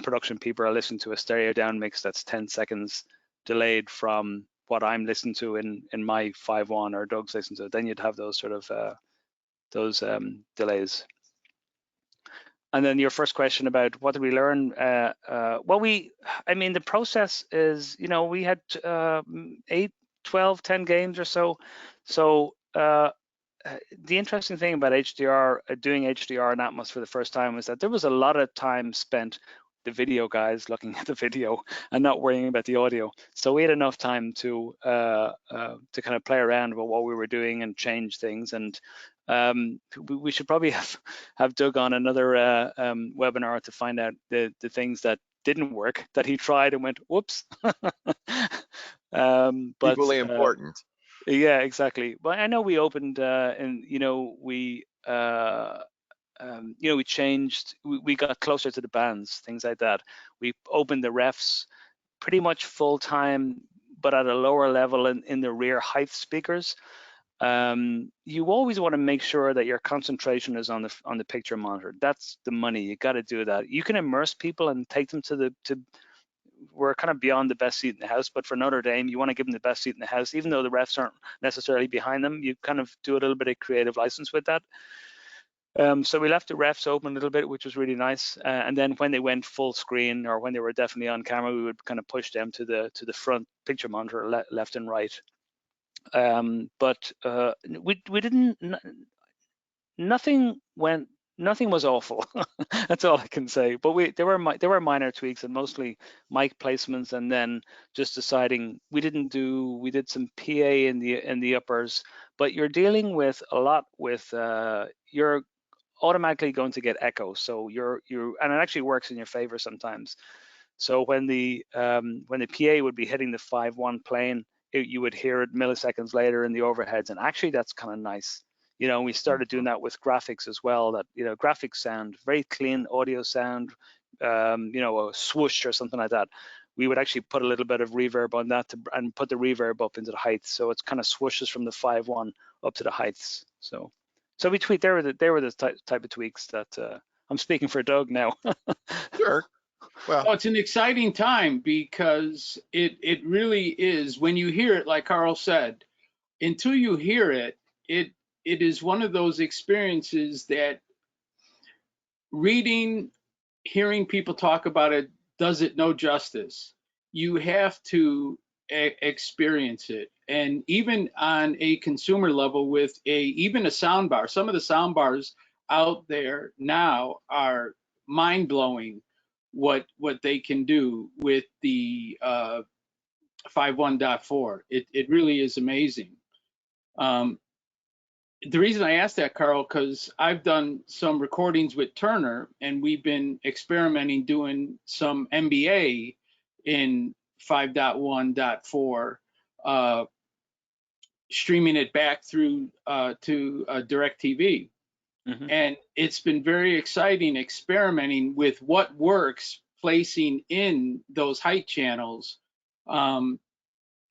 E: production people are listening to a stereo down mix that's 10 seconds delayed from what I'm listening to in my 5.1 or Doug's listening to. Then you'd have those sort of delays. And then your first question about what did we learn? Well, I mean, the process is, you know, we had 8, 12, 10 games or so. So the interesting thing about HDR, doing HDR and Atmos for the first time, was that there was a lot of time spent, the video guys looking at the video and not worrying about the audio. So we had enough time to kind of play around with what we were doing and change things. And we should probably have Doug on another webinar to find out the things that didn't work, that he tried and went, whoops. But
A: Equally important.
E: Yeah, exactly. But I know we opened and you know we we changed. We got closer to the bands, things like that. We opened the refs pretty much full time, but at a lower level in the rear height speakers. You always want to make sure that your concentration is on the picture monitor. That's the money. You got to do that. You can immerse people and take them to we're kind of beyond the best seat in the house, but for Notre Dame, you want to give them the best seat in the house, even though the refs aren't necessarily behind them. You kind of do a little bit of creative license with that. So we left the refs open a little bit, which was really nice. And then when they went full screen, or when they were definitely on camera, we would kind of push them to the front picture monitor, left and right. But we didn't. Nothing was awful. That's all I can say. But there were minor tweaks, and mostly mic placements, and then just deciding we did some PA in the uppers. But you're dealing with a lot with you're automatically going to get echo. So and it actually works in your favor sometimes. So when the PA would be hitting the 5.1 plane, you would hear it milliseconds later in the overheads, and actually that's kind of nice. You know, we started doing that with graphics as well. That, you know, graphics sound very clean, audio sound, you know, a swoosh or something like that. We would actually put a little bit of reverb on that and put the reverb up into the heights, so it's kind of swooshes from the 5.1 up to the heights. So we tweaked. There were the type of tweaks that I'm speaking for Doug now.
A: Sure. Well,
D: it's an exciting time, because it really is. When you hear it, like Karl said, until you hear it, it is one of those experiences that hearing people talk about it does it no justice. You have to experience it. And even on a consumer level, with even a sound bar, some of the sound bars out there now are mind-blowing what they can do with the 5.1.4. It really is amazing. The reason I asked that, Karl, because I've done some recordings with Turner, and we've been experimenting doing some MBA in 5.1.4, streaming it back through to DirecTV. Mm-hmm. And it's been very exciting experimenting with what works, placing in those height channels,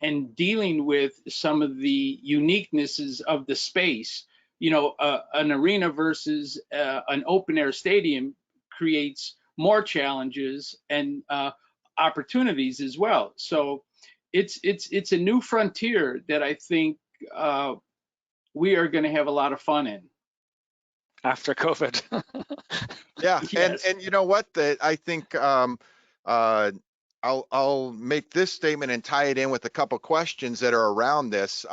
D: and dealing with some of the uniquenesses of the space. You know, an arena versus an open air stadium creates more challenges and opportunities as well. So it's a new frontier that I think we are going to have a lot of fun in
E: after COVID.
A: Yeah,
D: yes.
A: and you know what? I think I'll make this statement and tie it in with a couple questions that are around this.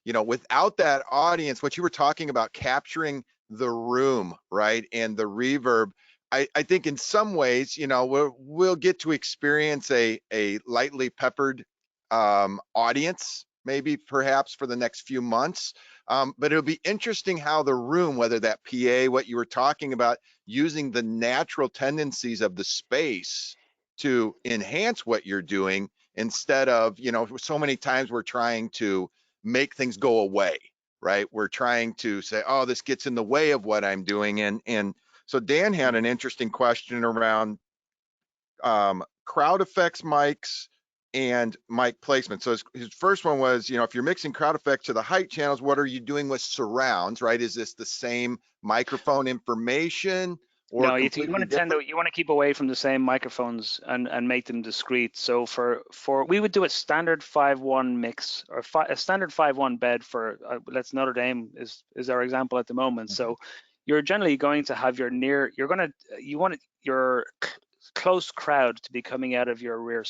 A: You know, without that audience, what you were talking about, capturing the room, right, and the reverb, I think in some ways, you know, we'll get to experience a lightly peppered audience, maybe perhaps for the next few months. But it'll be interesting how the room, whether that PA, what you were talking about, using the natural tendencies of the space to enhance what you're doing, instead of, you know, so many times we're trying to make things go away, right? We're trying to say, oh, this gets in the way of what I'm doing. And so Dan had an interesting question around crowd effects mics and mic placement. So his first one was, you know, if you're mixing crowd effects to the height channels, what are you doing with surrounds, right? Is this the same microphone information? Or
E: no, you want to keep away from the same microphones and make them discrete. So for we would do a standard 5.1 mix, or a standard 5.1 bed for let's Notre Dame is our example at the moment. So you're generally going to have your you want your close crowd to be coming out of your rear.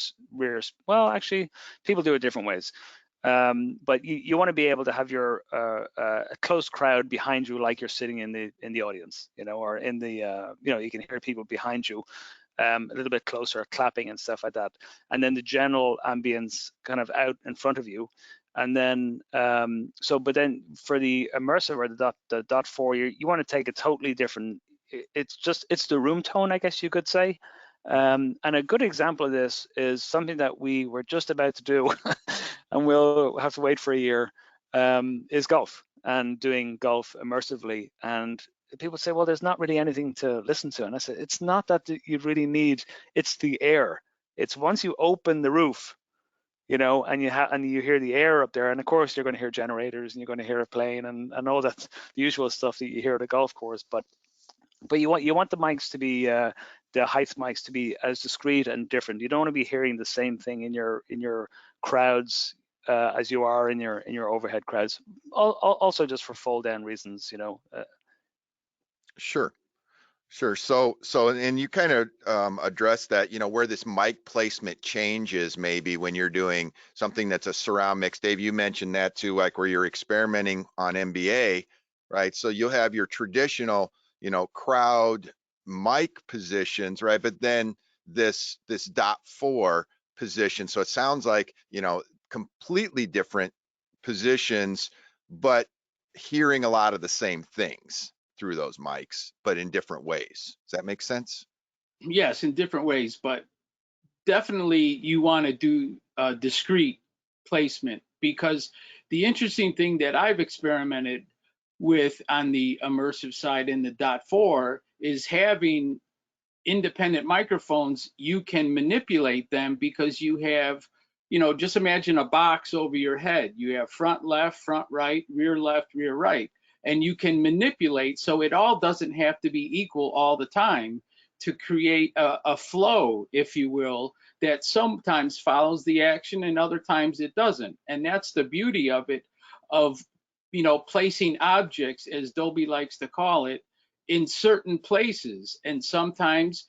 E: Well, actually, people do it different ways. But you want to be able to have your a close crowd behind you, like you're sitting in the audience, or in the you can hear people behind you a little bit closer, clapping and stuff like that. And then the general ambience kind of out in front of you. And then but then for the immersive or the dot 4, you want to take a totally different. It's the room tone, I guess you could say. And a good example of this is something that we were just about to do, and we'll have to wait for a year, is golf, and doing golf immersively. And people say, well, there's not really anything to listen to. And I said, it's not that you really need, it's the air. It's once you open the roof, and you hear the air up there, and of course you're going to hear generators, and you're going to hear a plane, and all that, the usual stuff that you hear at a golf course. But you want the mics to be the height mics to be as discreet and different. You don't want to be hearing the same thing in your crowds as you are in your overhead crowds. Also, just for fold down reasons,
A: Sure. So, and you kind of addressed that, where this mic placement changes maybe when you're doing something that's a surround mix. Dave, you mentioned that too, like where you're experimenting on MBA, right? So you'll have your traditional, crowd mic positions, right? But then this dot 4 position. So it sounds like, completely different positions, but hearing a lot of the same things through those mics, but in different ways. Does that make sense?
D: Yes, in different ways, but definitely you want to do discrete placement, because the interesting thing that I've experimented with on the immersive side in the dot 4 is having independent microphones. You can manipulate them because you have, just imagine a box over your head. You have front left, front right, rear left, rear right, and you can manipulate so it all doesn't have to be equal all the time, to create a flow, if you will, that sometimes follows the action and other times it doesn't. And that's the beauty of it, of placing objects, as Dolby likes to call it, in certain places. And sometimes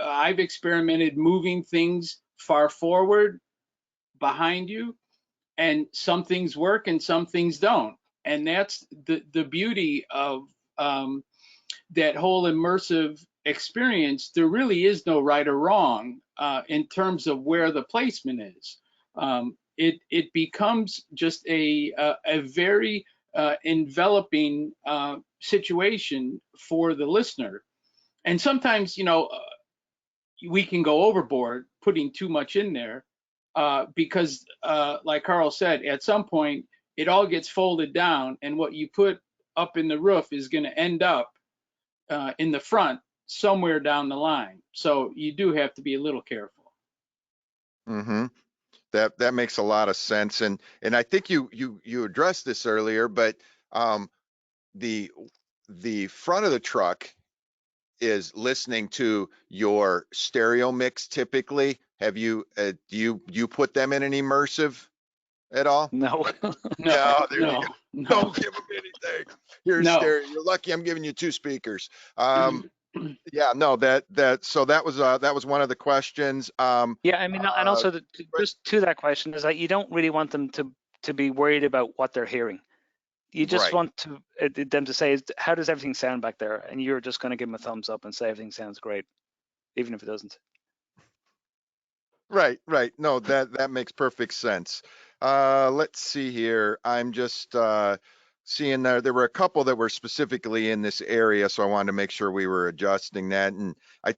D: I've experimented moving things far forward behind you, and some things work and some things don't. And that's the beauty of that whole immersive experience. There really is no right or wrong in terms of where the placement is. It becomes just a very enveloping situation for the listener. And sometimes, we can go overboard putting too much in there because, like Karl said, at some point it all gets folded down, and what you put up in the roof is going to end up in the front somewhere down the line. So you do have to be a little careful.
A: Mm-hmm. That makes a lot of sense, and I think you addressed this earlier, but the front of the truck is listening to your stereo mix typically. Have you do you put them in an immersive at all?
E: no.
A: No, there you go.
D: No.
A: Don't give them anything. Here's
D: No.
A: stereo. You're lucky I'm giving you 2 speakers. Yeah, no, so that was one of the questions.
E: Yeah, I mean, and also just to that question is that you don't really want them to be worried about what they're hearing. You just
A: Right.
E: want them to say, how does everything sound back there? And you're just going to give them a thumbs up and say everything sounds great, even if it doesn't.
A: Right. No, that makes perfect sense. Let's see here. I'm just seeing there were a couple that were specifically in this area, so I wanted to make sure we were adjusting that. And I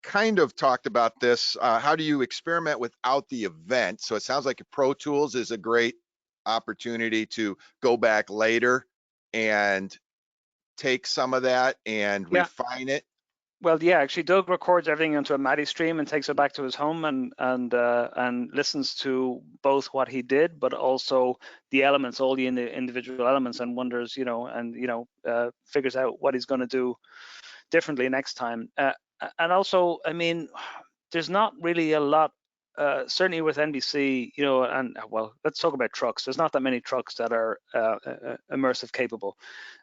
A: kind of talked about this. How do you experiment without the event? So it sounds like Pro Tools is a great opportunity to go back later and take some of that and refine it.
E: Well, yeah, actually, Doug records everything onto a MADI stream and takes it back to his home and listens to both what he did, but also the elements, all the individual elements, and wonders, figures out what he's going to do differently next time. And also, I mean, there's not really a lot certainly with NBC, you know, and well, let's talk about trucks. There's not that many trucks that are immersive capable.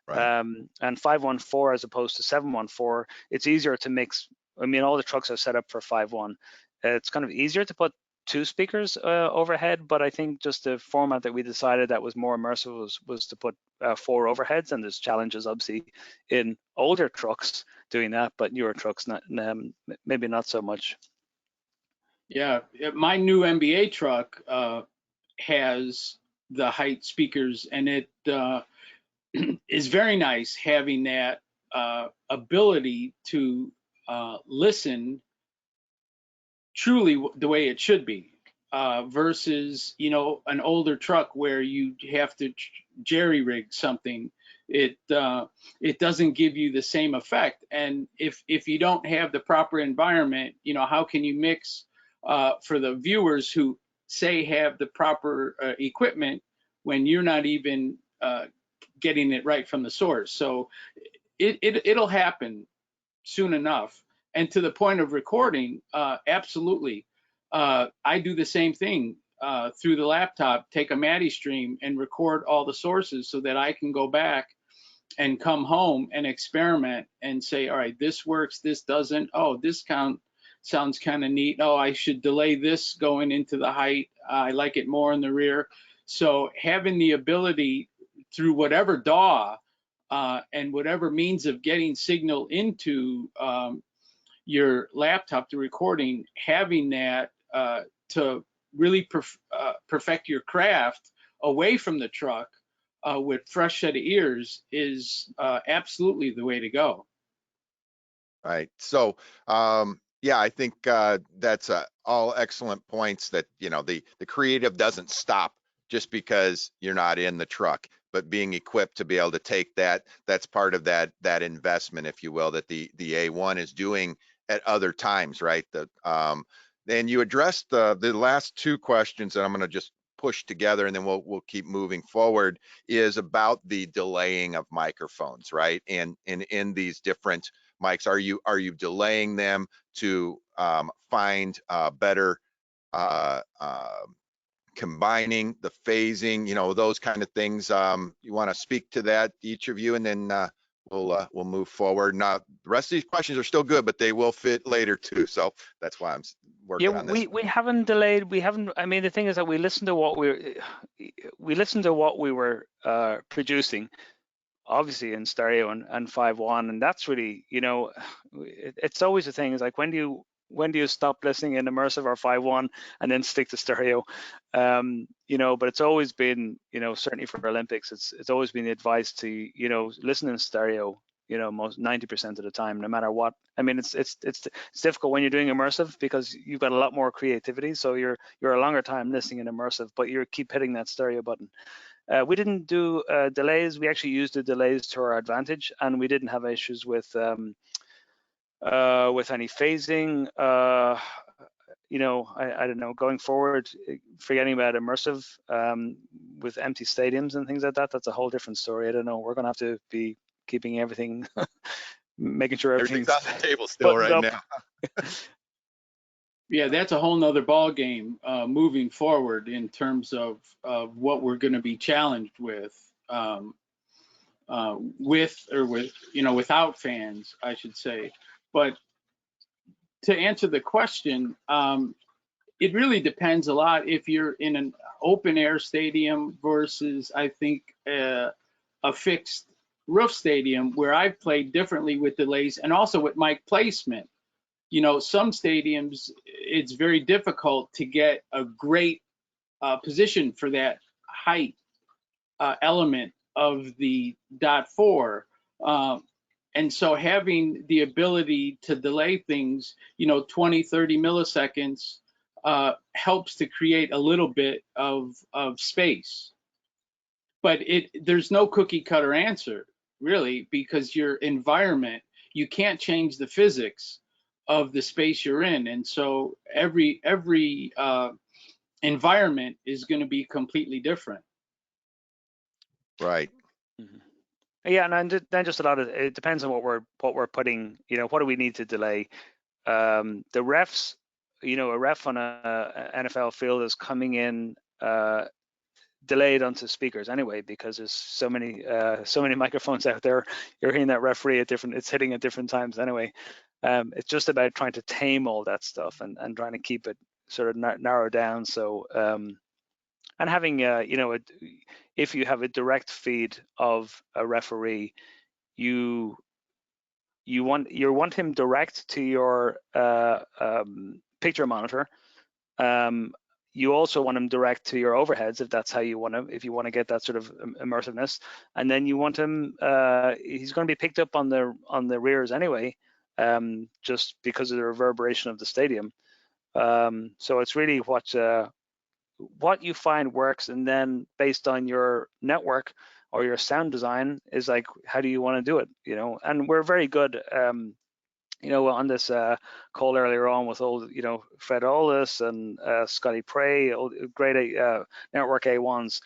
A: Right.
E: And 514 as opposed to 714, it's easier to mix. I mean, all the trucks are set up for 5.1. It's kind of easier to put 2 speakers overhead, but I think just the format that we decided that was more immersive was to put 4 overheads, and there's challenges obviously in older trucks doing that, but newer trucks maybe not so much.
D: Yeah, my new MBA truck has the height speakers, and it is very nice having that ability to listen truly the way it should be, versus, you know, an older truck where you have to jerry rig something. It doesn't give you the same effect. And if you don't have the proper environment, you know, how can you mix for the viewers who say have the proper equipment when you're not even getting it right from the source? So it'll happen soon enough. And to the point of recording, absolutely. I do the same thing through the laptop, take a MADI stream and record all the sources so that I can go back and come home and experiment and say, all right, this works, this doesn't. Oh, this sounds kind of neat. Oh, I should delay this going into the height. I like it more in the rear. So having the ability through whatever DAW and whatever means of getting signal into your laptop, the recording, having that to really perfect your craft away from the truck with fresh set of ears is absolutely the way to go.
A: Right. So, yeah, I think that's all excellent points that, you know, the creative doesn't stop just because you're not in the truck, but being equipped to be able to take that, that's part of that investment, if you will, that the A1 is doing at other times, right? And you addressed the last 2 questions that I'm going to just push together, and then we'll keep moving forward, is about the delaying of microphones, right? And in these different mics, are you delaying them to find better combining the phasing, you know, those kind of things? You want to speak to that, each of you, and then we'll move forward. Now, the rest of these questions are still good, but they will fit later too. So that's why I'm working on this.
E: We haven't delayed. We haven't. I mean, the thing is that we listened to what we were producing, obviously in stereo and 5.1, and that's really, you know, it's always the thing is like, when do you stop listening in immersive or 5.1 and then stick to stereo? You know, but it's always been, you know, certainly for Olympics, it's always been the advice to, you know, listen in stereo, you know, most 90% of the time, no matter what. I mean, it's difficult when you're doing immersive because you've got a lot more creativity, so you're a longer time listening in immersive, but you keep hitting that stereo button. We didn't do delays. We actually used the delays to our advantage, and we didn't have issues with any phasing. You know, I don't know, going forward, forgetting about immersive with empty stadiums and things like that, that's a whole different story. I don't know. We're going to have to be keeping everything, making sure everything's
A: on the table still right now.
D: Yeah, that's a whole nother ball game moving forward in terms of what we're going to be challenged with you know, without fans, I should say. But to answer the question, it really depends a lot if you're in an open air stadium versus, I think, a fixed roof stadium, where I've played differently with delays and also with mic placement. You know, some stadiums, it's very difficult to get a great position for that height element of the .4. And so having the ability to delay things, you know, 20, 30 milliseconds helps to create a little bit of space. But there's no cookie cutter answer, really, because your environment, you can't change the physics of the space you're in. And so every environment is going to be completely different.
A: Right.
E: Mm-hmm. Yeah, and then just a lot of it depends on what we're putting. You know, what do we need to delay? The refs, a ref on a NFL field is coming in delayed onto speakers anyway, because there's so many microphones out there. You're hearing that referee it's hitting at different times anyway. It's just about trying to tame all that stuff and trying to keep it sort of narrow down. So and having if you have a direct feed of a referee, you want him direct to your picture monitor. You also want him direct to your overheads if that's how you want him, if you want to get that sort of immersiveness. And then you want him, he's going to be picked up on the rears anyway, just because of the reverberation of the stadium. So it's really what you find works, and then based on your network or your sound design is like, how do you want to do it? And we're very good. On this call earlier on with Fred Aldis and Scotty Prey, great network A1s,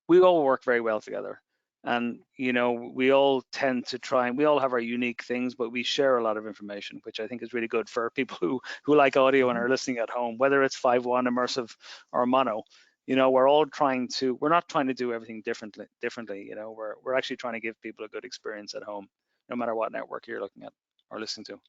E: we all work very well together. And, we all tend to try, and we all have our unique things, but we share a lot of information, which I think is really good for people who like audio and are listening at home, whether it's 5.1, immersive, or mono. We're not trying to do everything differently. We're actually trying to give people a good experience at home, no matter what network you're looking at or listening to.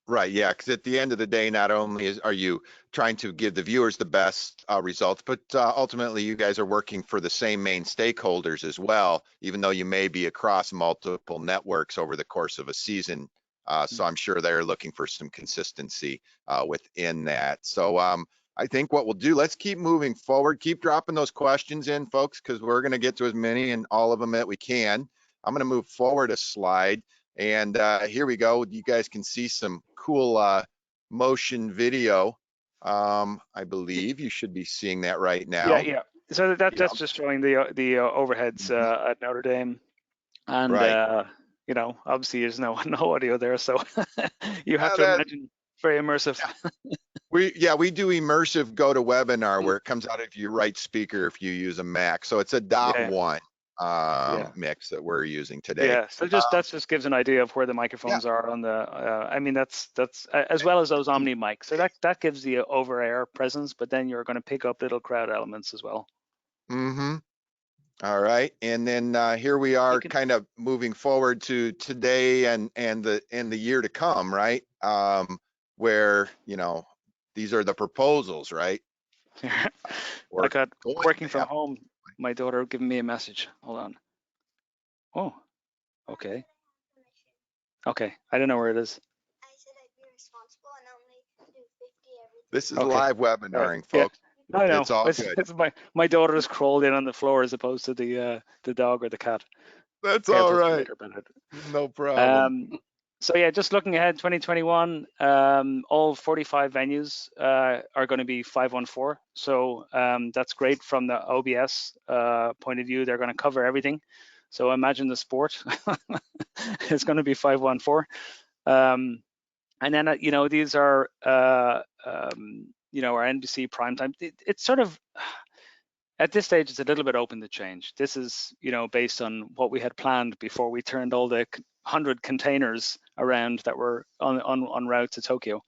A: Right, yeah, because at the end of the day, not only are you trying to give the viewers the best results, but ultimately you guys are working for the same main stakeholders as well, even though you may be across multiple networks over the course of a season. So I'm sure they're looking for some consistency within that. So I think what we'll do, let's keep moving forward, keep dropping those questions in, folks, because we're going to get to as many and all of them that we can. I'm going to move forward a slide. And here we go. You guys can see some cool motion video. I believe you should be seeing that right now.
E: Yeah. So that's just showing the overheads at Notre Dame, and
A: right.
E: Obviously there's no audio there, so you have to imagine very immersive.
A: Yeah. We do immersive go to webinar where it comes out of your right speaker if you use a Mac. So it's a .1 mix that we're using today.
E: Yeah, so that just gives an idea of where the microphones are on the. I mean, that's as well as those Omni Mics. So that gives the over air presence, but then you're going to pick up little crowd elements as well.
A: All right, and then here we are, kind of moving forward to today and the year to come, right? Where these are the proposals, right?
E: I got working from home. My daughter giving me a message. Hold on. Oh, okay. Okay, I don't know where it is.
F: I said I'd be responsible and only do 50 every.
A: This is live webinaring, folks.
E: Yeah. I know.
A: It's all good.
E: It's my daughter has crawled in on the floor as opposed to the dog or the cat.
A: That's all right. No problem.
E: So yeah, just looking ahead, 2021, all 45 venues are going to be 514. So that's great from the OBS point of view. They're going to cover everything. So imagine the sport. It's going to be 514. And then these are our NBC primetime. It's sort of at this stage, it's a little bit open to change. This is based on what we had planned before we turned all the 100 containers around that were on route to Tokyo.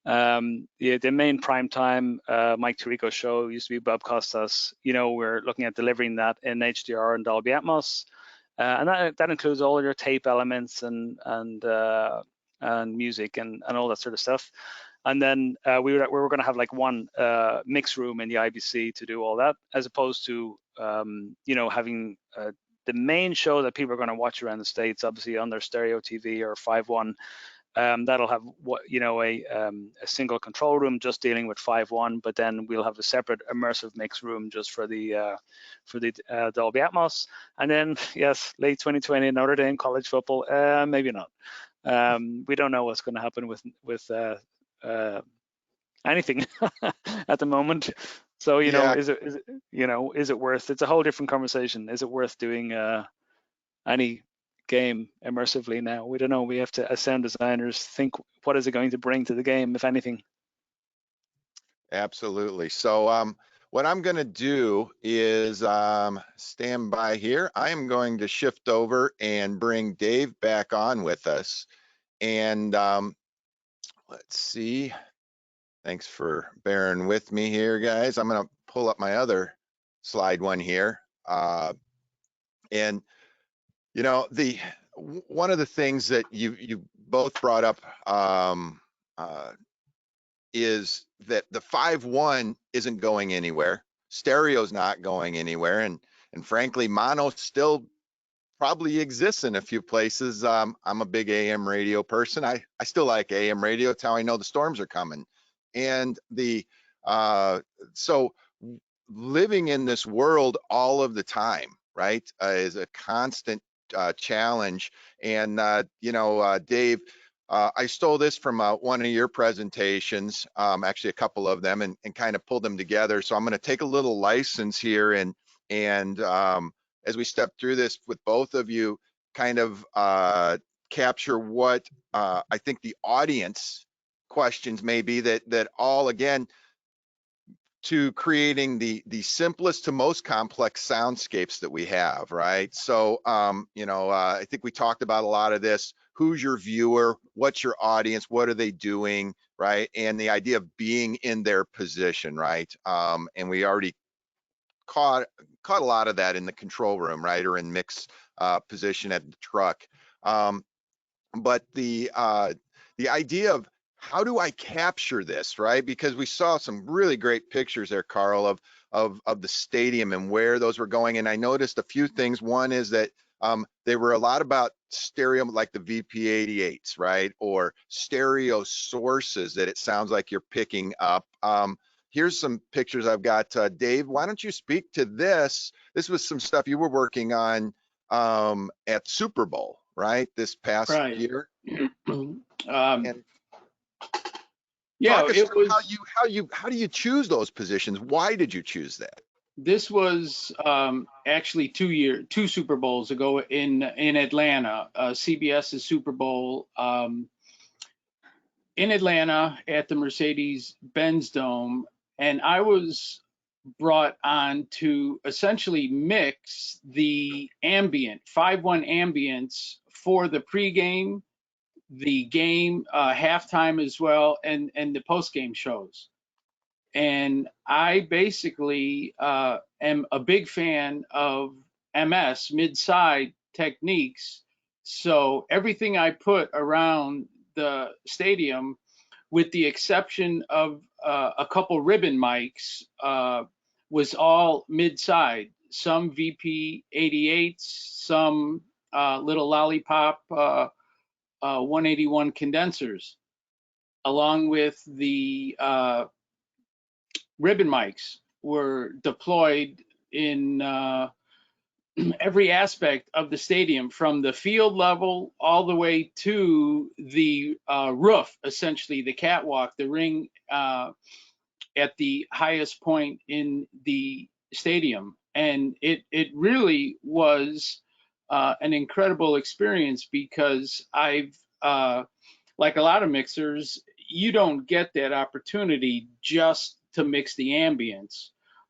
E: The main primetime Mike Tirico show used to be Bob Costas. We're looking at delivering that in HDR and Dolby Atmos, and that includes all your tape elements and music and all that sort of stuff. And then we were going to have like one mix room in the IBC to do all that, as opposed to having the main show that people are going to watch around the States, obviously on their stereo TV or 5.1. That'll have a single control room just dealing with 5.1, but then we'll have a separate immersive mix room just for the Dolby Atmos. And then yes, late 2020 Notre Dame college football, maybe not. We don't know what's going to happen with anything at the moment. So is it worth? It's a whole different conversation. Is it worth doing any game immersively now? We don't know. We have to, as sound designers, think what is it going to bring to the game, if anything.
A: Absolutely. So what I'm going to do is stand by here. I am going to shift over and bring Dave back on with us. And let's see. Thanks for bearing with me here, guys. I'm going to pull up my other slide one here. And you know, one of the things that you both brought up is that the 5.1 isn't going anywhere. Stereo's not going anywhere, and frankly, mono still probably exists in a few places. I'm a big AM radio person. I still like AM radio. It's how I know the storms are coming. And so living in this world all of the time, right, is a constant challenge. And Dave, I stole this from one of your presentations, actually a couple of them, and kind of pulled them together. So I'm going to take a little license here and as we step through this with both of you, kind of capture what I think the audience questions may be that all, again, to creating the simplest to most complex soundscapes that we have, right? So, I think we talked about a lot of this. Who's your viewer? What's your audience? What are they doing, right? And the idea of being in their position, right? And we already caught a lot of that in the control room, right, or in mix position at the truck. But the idea of how do I capture this, right? Because we saw some really great pictures there, Karl, of the stadium and where those were going. And I noticed a few things. One is that they were a lot about stereo, like the VP88s, right? Or stereo sources that it sounds like you're picking up. Here's some pictures I've got. Dave, why don't you speak to this? This was some stuff you were working on at Super Bowl, right? This past year. And
D: yeah,
A: talk us
D: it
A: through
D: was
A: how do you choose those positions? Why did you choose that?
D: this was actually 2 Super Bowls ago in Atlanta, CBS's Super Bowl in Atlanta at the Mercedes-Benz Dome, and I was brought on to essentially mix the ambient 5.1 ambience for the pregame, the game, halftime as well, and the postgame shows. And I basically am a big fan of MS, mid-side techniques. So everything I put around the stadium, with the exception of a couple ribbon mics, was all mid-side. Some VP88s, some little lollipop 181 condensers, along with the ribbon mics were deployed in every aspect of the stadium, from the field level all the way to the roof, essentially the catwalk, the ring at the highest point in the stadium. And it really was an incredible experience, because I've, like a lot of mixers, you don't get that opportunity just to mix the ambience.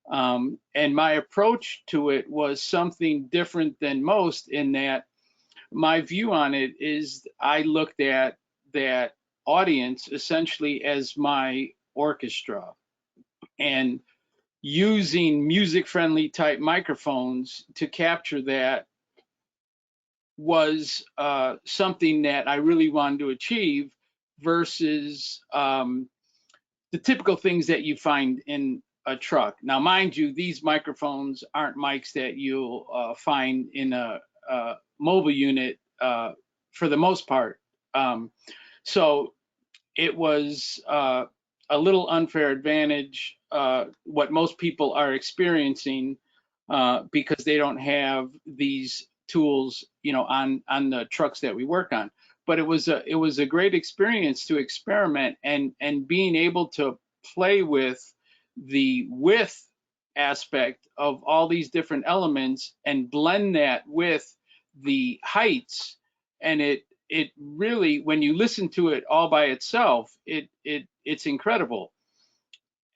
D: And my approach to it was something different than most, in that my view on it is I looked at that audience essentially as my orchestra, and using music-friendly type microphones to capture that was something that I really wanted to achieve, versus the typical things that you find in a truck. Now, mind you, these microphones aren't mics that you'll find in a mobile unit for the most part. So it was a little unfair advantage, what most people are experiencing, because they don't have these tools, on the trucks that we work on. But it was a great experience to experiment and being able to play with the width aspect of all these different elements and blend that with the heights. And it really, when you listen to it all by itself, it's incredible.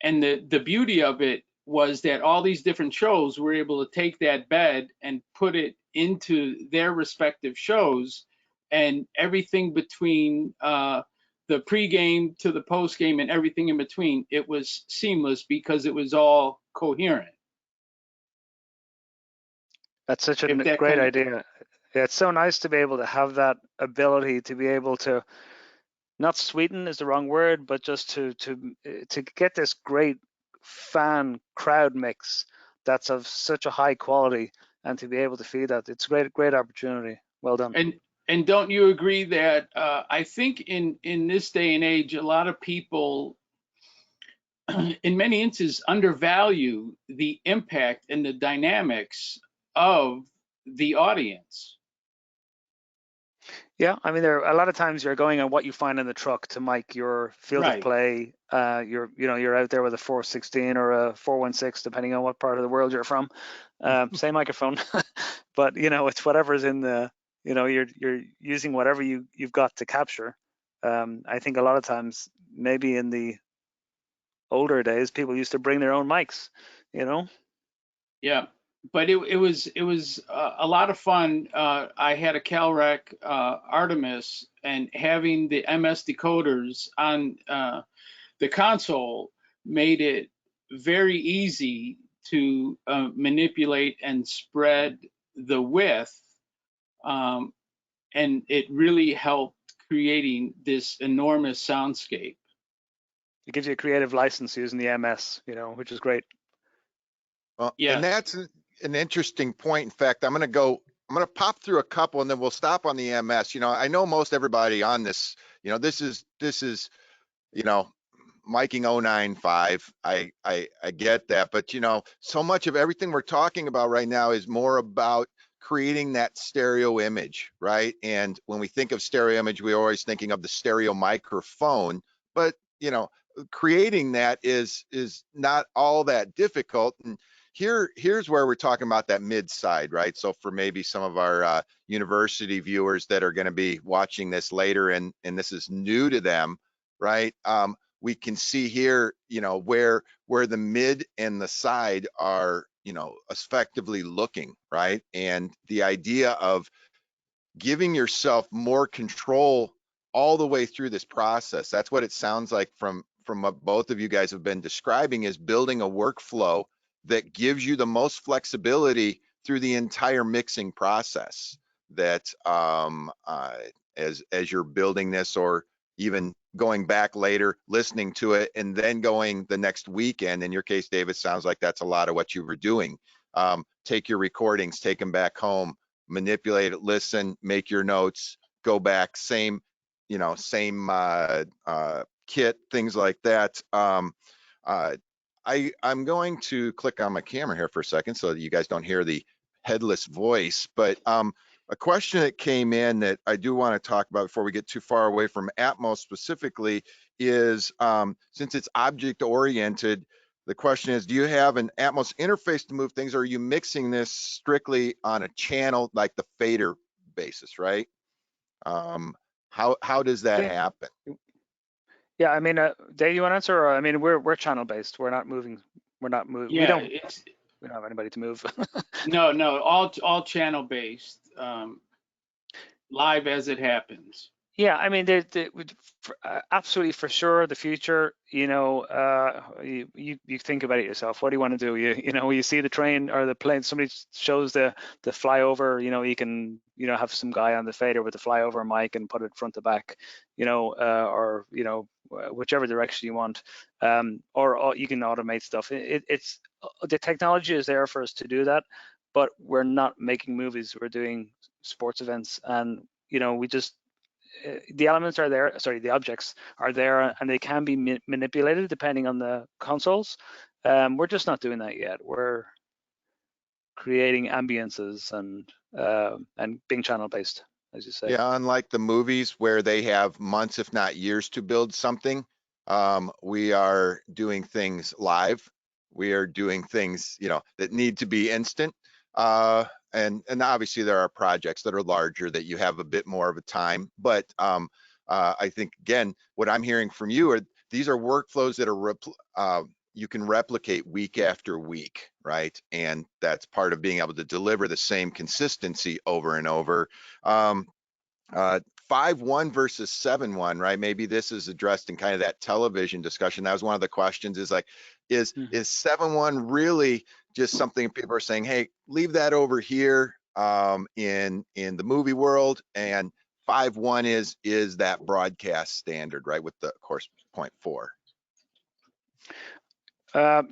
D: And the beauty of it was that all these different shows were able to take that bed and put it into their respective shows, and everything between the pregame to the postgame and everything in between, it was seamless because it was all coherent.
E: That's such a
D: If that
E: great
D: kind of-
E: idea. Yeah, it's so nice to be able to have that ability to be able to, not sweeten is the wrong word, but just to get this great fan crowd mix that's of such a high quality, and to be able to feed that. It's a great opportunity. Well done.
D: And don't you agree that I think in this day and age, a lot of people, in many instances, undervalue the impact and the dynamics of the audience.
E: Yeah, I mean, there are a lot of times you're going on what you find in the truck to mic your field of
D: Right.
E: play. You're out there with a 416 or a 416, depending on what part of the world you're from. Same microphone, but it's whatever's in the. You're using whatever you've got to capture. I think a lot of times, maybe in the older days, people used to bring their own mics.
D: Yeah, but it was a lot of fun. I had a Calrec Artemis, and having the MS decoders on the console made it very easy to manipulate and spread the width, and it really helped creating this enormous soundscape.
E: It gives you a creative license using the MS, which is great.
A: Well,
D: Yes.
A: and that's an interesting point. In fact, I'm going to pop through a couple and then we'll stop on the MS. I know most everybody on this, this is, miking 095. I get that, but so much of everything we're talking about right now is more about creating that stereo image, right? And when we think of stereo image, we're always thinking of the stereo microphone, but creating that is not all that difficult. And here's where we're talking about that mid side, right? So for maybe some of our university viewers that are going to be watching this later, and this is new to them, right? We can see here, where the mid and the side are, effectively looking, right? And the idea of giving yourself more control all the way through this process. That's what it sounds like from what both of you guys have been describing, is building a workflow that gives you the most flexibility through the entire mixing process. That as you're building this, or even going back later, listening to it, and then going the next weekend. In your case, David, sounds like that's a lot of what you were doing. Take your recordings, take them back home, manipulate it, listen, make your notes, go back, same kit, things like that. I'm going to click on my camera here for a second so that you guys don't hear the headless voice, but a question that came in that I do want to talk about before we get too far away from Atmos specifically is, since it's object oriented, the question is, do you have an Atmos interface to move things, or are you mixing this strictly on a channel like the fader basis, right? How does that happen?
E: Yeah, I mean, Dave, you want to answer? Or, I mean, we're channel based. We're not moving.
D: Yeah,
E: we don't have anybody to move.
D: no, all channel based, live as it happens.
E: Yeah, I mean, absolutely for sure. The future, you think about it yourself. What do you want to do? You see the train or the plane. Somebody shows the flyover. You can have some guy on the fader with the flyover mic and put it front to back. Or whichever direction you want. Or you can automate stuff. It's the technology is there for us to do that, but we're not making movies. We're doing sports events, and we just. The elements are there, the objects are there, and they can be manipulated depending on the consoles. We're just not doing that yet. We're creating ambiences and being channel based, as you say.
A: Yeah, unlike the movies where they have months, if not years, to build something, we are doing things live. We are doing things, that need to be instant. And obviously there are projects that are larger that you have a bit more of a time, but I think, again, what I'm hearing from you are these are workflows that are you can replicate week after week, right? And that's part of being able to deliver the same consistency over and over. 5.1 versus 7.1, right? Maybe this is addressed in kind of that television discussion. That was one of the questions, is like, is 7.1 really just something people are saying, hey, leave that over here in the movie world, and 5.1 is that broadcast standard, right? With the, of course, 0.4.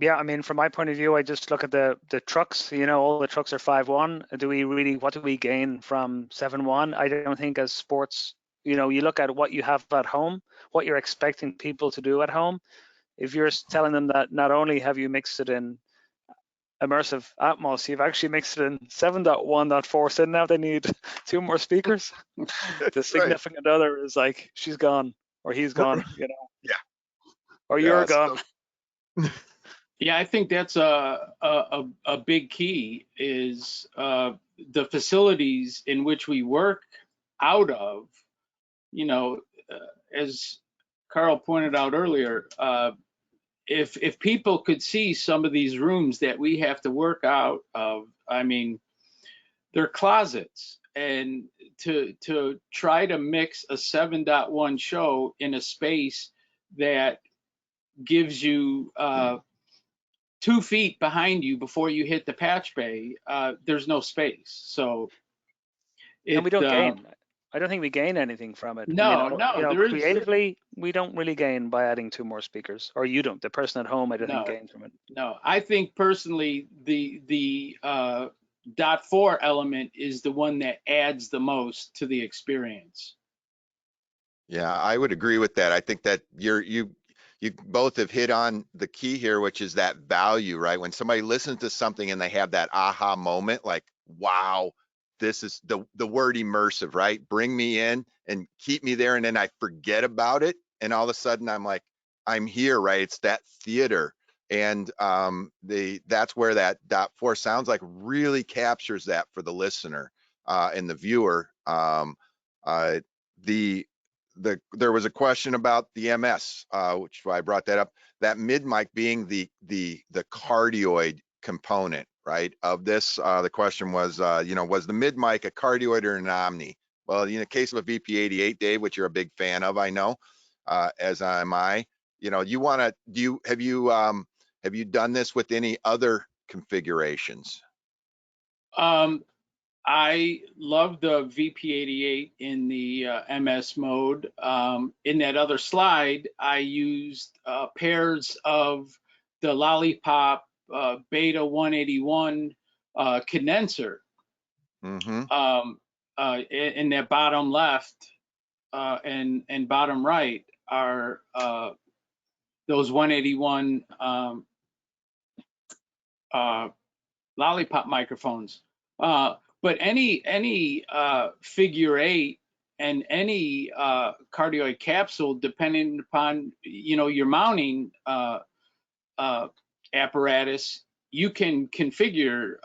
E: Yeah, I mean, from my point of view, I just look at the trucks. You know, all the trucks are 5.1. What do we gain from 7.1? I don't think as sports, you know, you look at what you have at home, what you're expecting people to do at home. If you're telling them that not only have you mixed it in Immersive Atmos, you've actually mixed it in 7.1.4, so now they need 2 more speakers. The significant other is like, she's gone or he's gone, you know.
A: Yeah.
E: Or you're gone.
D: Yeah, I think that's a big key is the facilities in which we work out of. You know, as Karl pointed out earlier, if people could see some of these rooms that we have to work out of, I mean, they're closets, and to try to mix a 7.1 show in a space that gives you 2 feet behind you before you hit the patch bay, there's no space. So
E: and we don't gain. I don't think we gain anything from it.
D: No,
E: I mean,
D: no,
E: you know,
D: there is
E: creatively, we don't really gain by adding 2 more speakers, or you don't. The person at home, I don't think
D: no,
E: gains from it.
D: no. I think personally, the .4 element is the one that adds the most to the experience.
A: Yeah, I would agree with that. I think that you both have hit on the key here, which is that value, right? When somebody listens to something and they have that aha moment, like, wow, this is the word immersive, right? Bring me in and keep me there, and then I forget about it, and all of a sudden I'm like, I'm here, right? It's that theater. And that's where that .4 sounds like really captures that for the listener and the viewer. There was a question about the MS, which I brought that up. That mid mic being the cardioid component, right, of this. The question was, was the mid mic a cardioid or an Omni? Well, in the case of a VP88, Dave, which you're a big fan of, I know, as am I. You want to have you done this with any other configurations?
D: I love the VP88 in the MS mode. In that other slide, I used pairs of the Lollipop Beta 181 condenser.
A: Mm-hmm.
D: In that bottom left and bottom right are those 181 Lollipop microphones. But any figure 8 and any cardioid capsule, depending upon your mounting apparatus, you can configure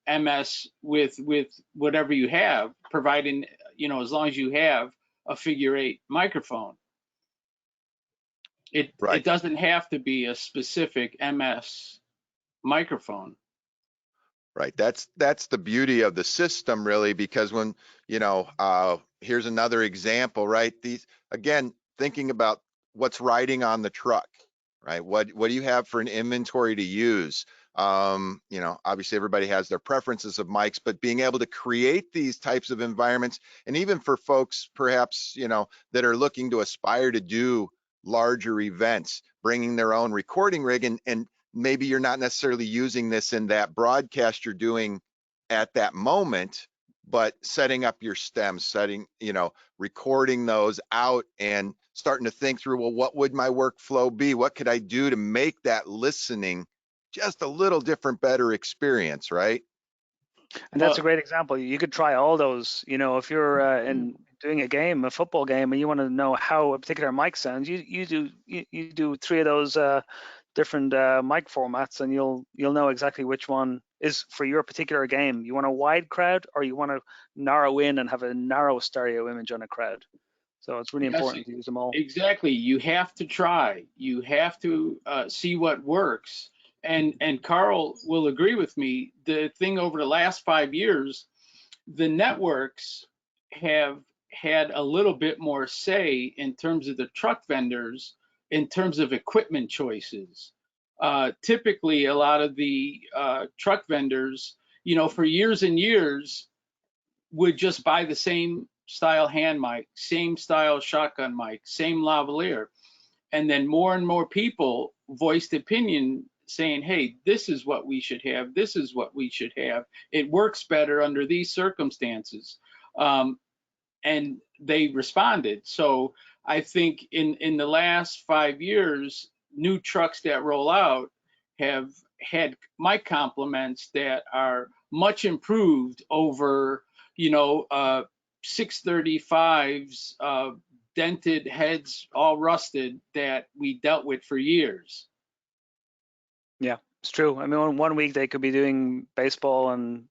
D: MS with whatever you have, providing as long as you have a figure 8 microphone. It doesn't have to be a specific MS microphone.
A: Right. That's the beauty of the system, really, because when, here's another example, right? These, again, thinking about what's riding on the truck, right? What do you have for an inventory to use? Obviously everybody has their preferences of mics, but being able to create these types of environments, and even for folks perhaps, that are looking to aspire to do larger events, bringing their own recording rig, and maybe you're not necessarily using this in that broadcast you're doing at that moment, but setting up your stems, recording those out and starting to think through, well, what would my workflow be? What could I do to make that listening just a little different, better experience, right?
E: And that's a great example. You could try all those. If you're doing a football game, and you want to know how a particular mic sounds, you do 3 of those different mic formats, and you'll know exactly which one is for your particular game. You want a wide crowd, or you want to narrow in and have a narrow stereo image on a crowd. So it's really important to use them all.
D: Exactly. You have to try. You have to see what works. And Karl will agree with me. The thing over the last 5 years, the networks have had a little bit more say in terms of the truck vendors, in terms of equipment choices. Typically, a lot of the truck vendors, you know, for years and years, would just buy the same style hand mic, same style shotgun mic, same lavalier. And then more and more people voiced opinion saying, hey, this is what we should have. This is what we should have. It works better under these circumstances. And they responded. So I think in the last 5 years, new trucks that roll out have had mic complements that are much improved over, you know, 635s, dented heads, all rusted, that we dealt with for years.
E: Yeah, it's true. I mean, one week they could be doing baseball, and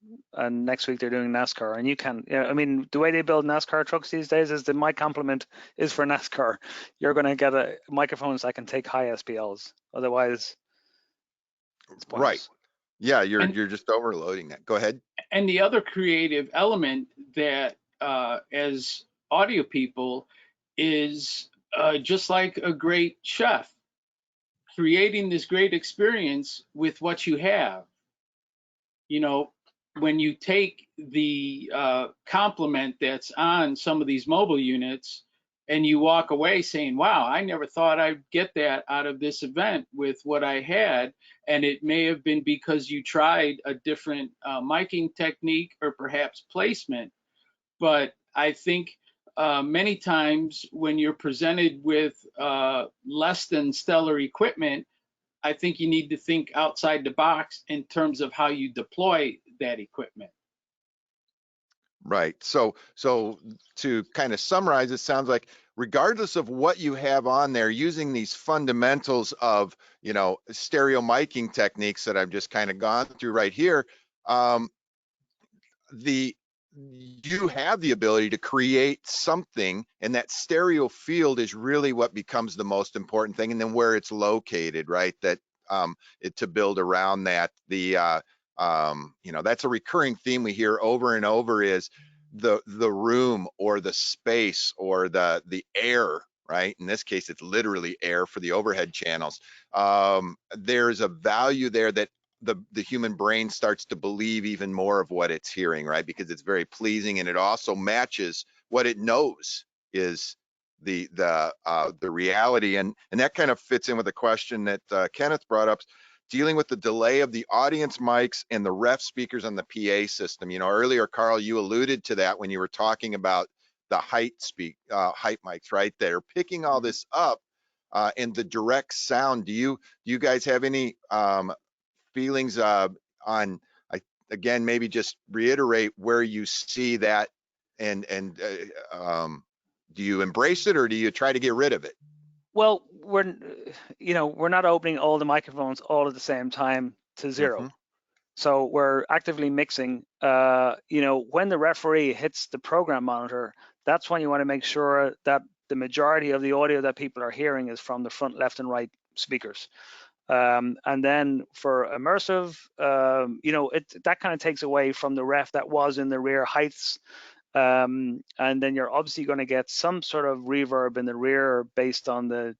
E: next week they're doing NASCAR. And you can, you know, I mean, the way they build NASCAR trucks these days is the mic complement is for NASCAR. You're going to get microphones that can take high SPLs. Otherwise, it's pointless.
A: Right. Yeah, you're just overloading that. Go ahead.
D: And the other creative element that as audio people is just like a great chef, creating this great experience with what you have. You know, when you take the complement that's on some of these mobile units and you walk away saying, wow, I never thought I'd get that out of this event with what I had. And it may have been because you tried a different miking technique or perhaps placement. But I think many times when you're presented with less than stellar equipment, I think you need to think outside the box in terms of how you deploy that equipment.
A: Right. So to kind of summarize, it sounds like regardless of what you have on there, using these fundamentals of, you know, stereo miking techniques that I've just kind of gone through right here, you have the ability to create something, and that stereo field is really what becomes the most important thing, and then where it's located, right? That to build around that. You know, that's a recurring theme we hear over and over is the room or the space or the air, right? In this case, it's literally air for the overhead channels. There's a value there that the human brain starts to believe even more of what it's hearing, right? Because it's very pleasing, and it also matches what it knows is the reality, and that kind of fits in with the question that Kenneth brought up, dealing with the delay of the audience mics and the ref speakers on the PA system. You know, earlier, Karl, you alluded to that when you were talking about the height mics, right? They're picking all this up and the direct sound. Do you guys have any feelings on, again, maybe just reiterate where you see that, and do you embrace it or do you try to get rid of it?
E: Well, we're not opening all the microphones all at the same time to zero.
A: Mm-hmm.
E: So we're actively mixing. When the referee hits the program monitor, that's when you want to make sure that the majority of the audio that people are hearing is from the front, left, and right speakers. And then for immersive, that kind of takes away from the ref that was in the rear heights. And then you're obviously going to get some sort of reverb in the rear based on the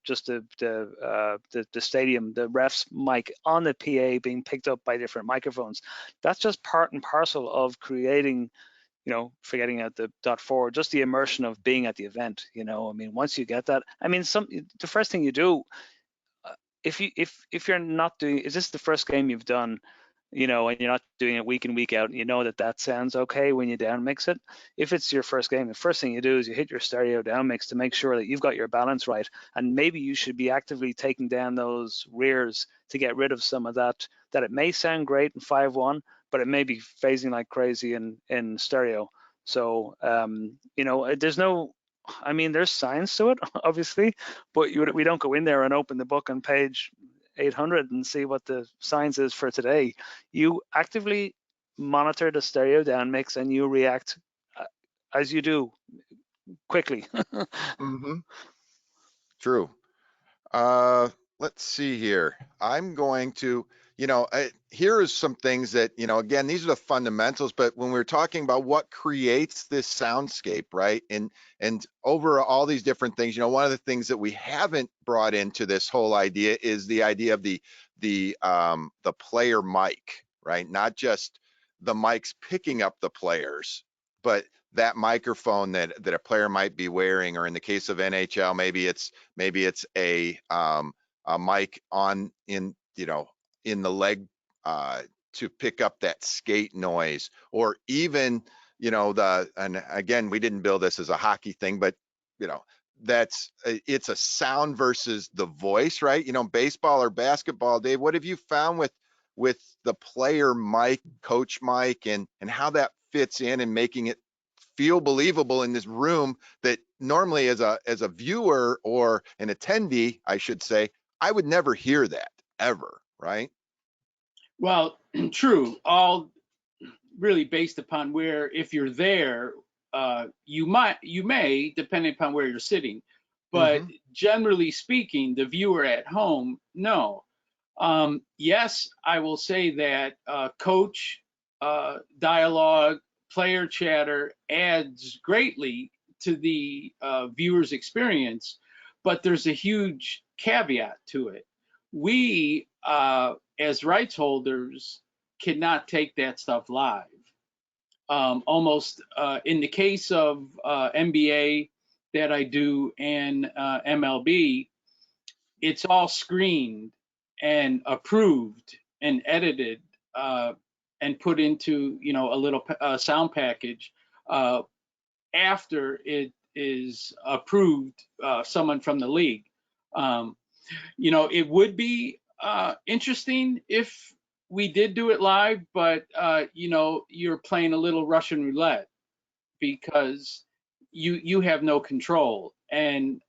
E: stadium, the ref's mic on the PA being picked up by different microphones. That's just part and parcel of creating, forgetting at the .4, just the immersion of being at the event. I mean, once you get that, I mean, the first thing you do, if you're not doing, is this the first game you've done, and you're not doing it week in, week out, and you know that sounds okay when you down mix it. If it's your first game, the first thing you do is you hit your stereo down mix to make sure that you've got your balance right. And maybe you should be actively taking down those rears to get rid of some of that it may sound great in 5.1, but it may be phasing like crazy in stereo. So, there's no, I mean, there's science to it, obviously, but we don't go in there and open the book on page 800 and see what the science is for today. You actively monitor the stereo down mix and you react as you do quickly.
A: Mm-hmm. True. let's see here. I'm going to, here is some things that, again, these are the fundamentals, but when we're talking about what creates this soundscape, right? And over all these different things, one of the things that we haven't brought into this whole idea is the idea of the player mic, right? Not just the mics picking up the players, but that microphone that a player might be wearing, or in the case of NHL, maybe it's a mic on in the leg to pick up that skate noise, or even and again, we didn't build this as a hockey thing, but it's a sound versus the voice, right? Baseball or basketball, Dave, what have you found with the player mic, coach mic, and how that fits in and making it feel believable in this room that normally as a viewer or an attendee, I should say, I would never hear that ever, right?
D: Well, true. All really based upon where, if you're there, you may, depending upon where you're sitting, but generally speaking, the viewer at home, no. Yes, I will say that coach dialogue, player chatter adds greatly to the viewer's experience, but there's a huge caveat to it. We, as rights holders, cannot take that stuff live. Almost in the case of NBA that I do and MLB, it's all screened and approved and edited and put into a little sound package after it is approved, someone from the league. It would be interesting if we did do it live, but you're playing a little Russian roulette because you have no control. And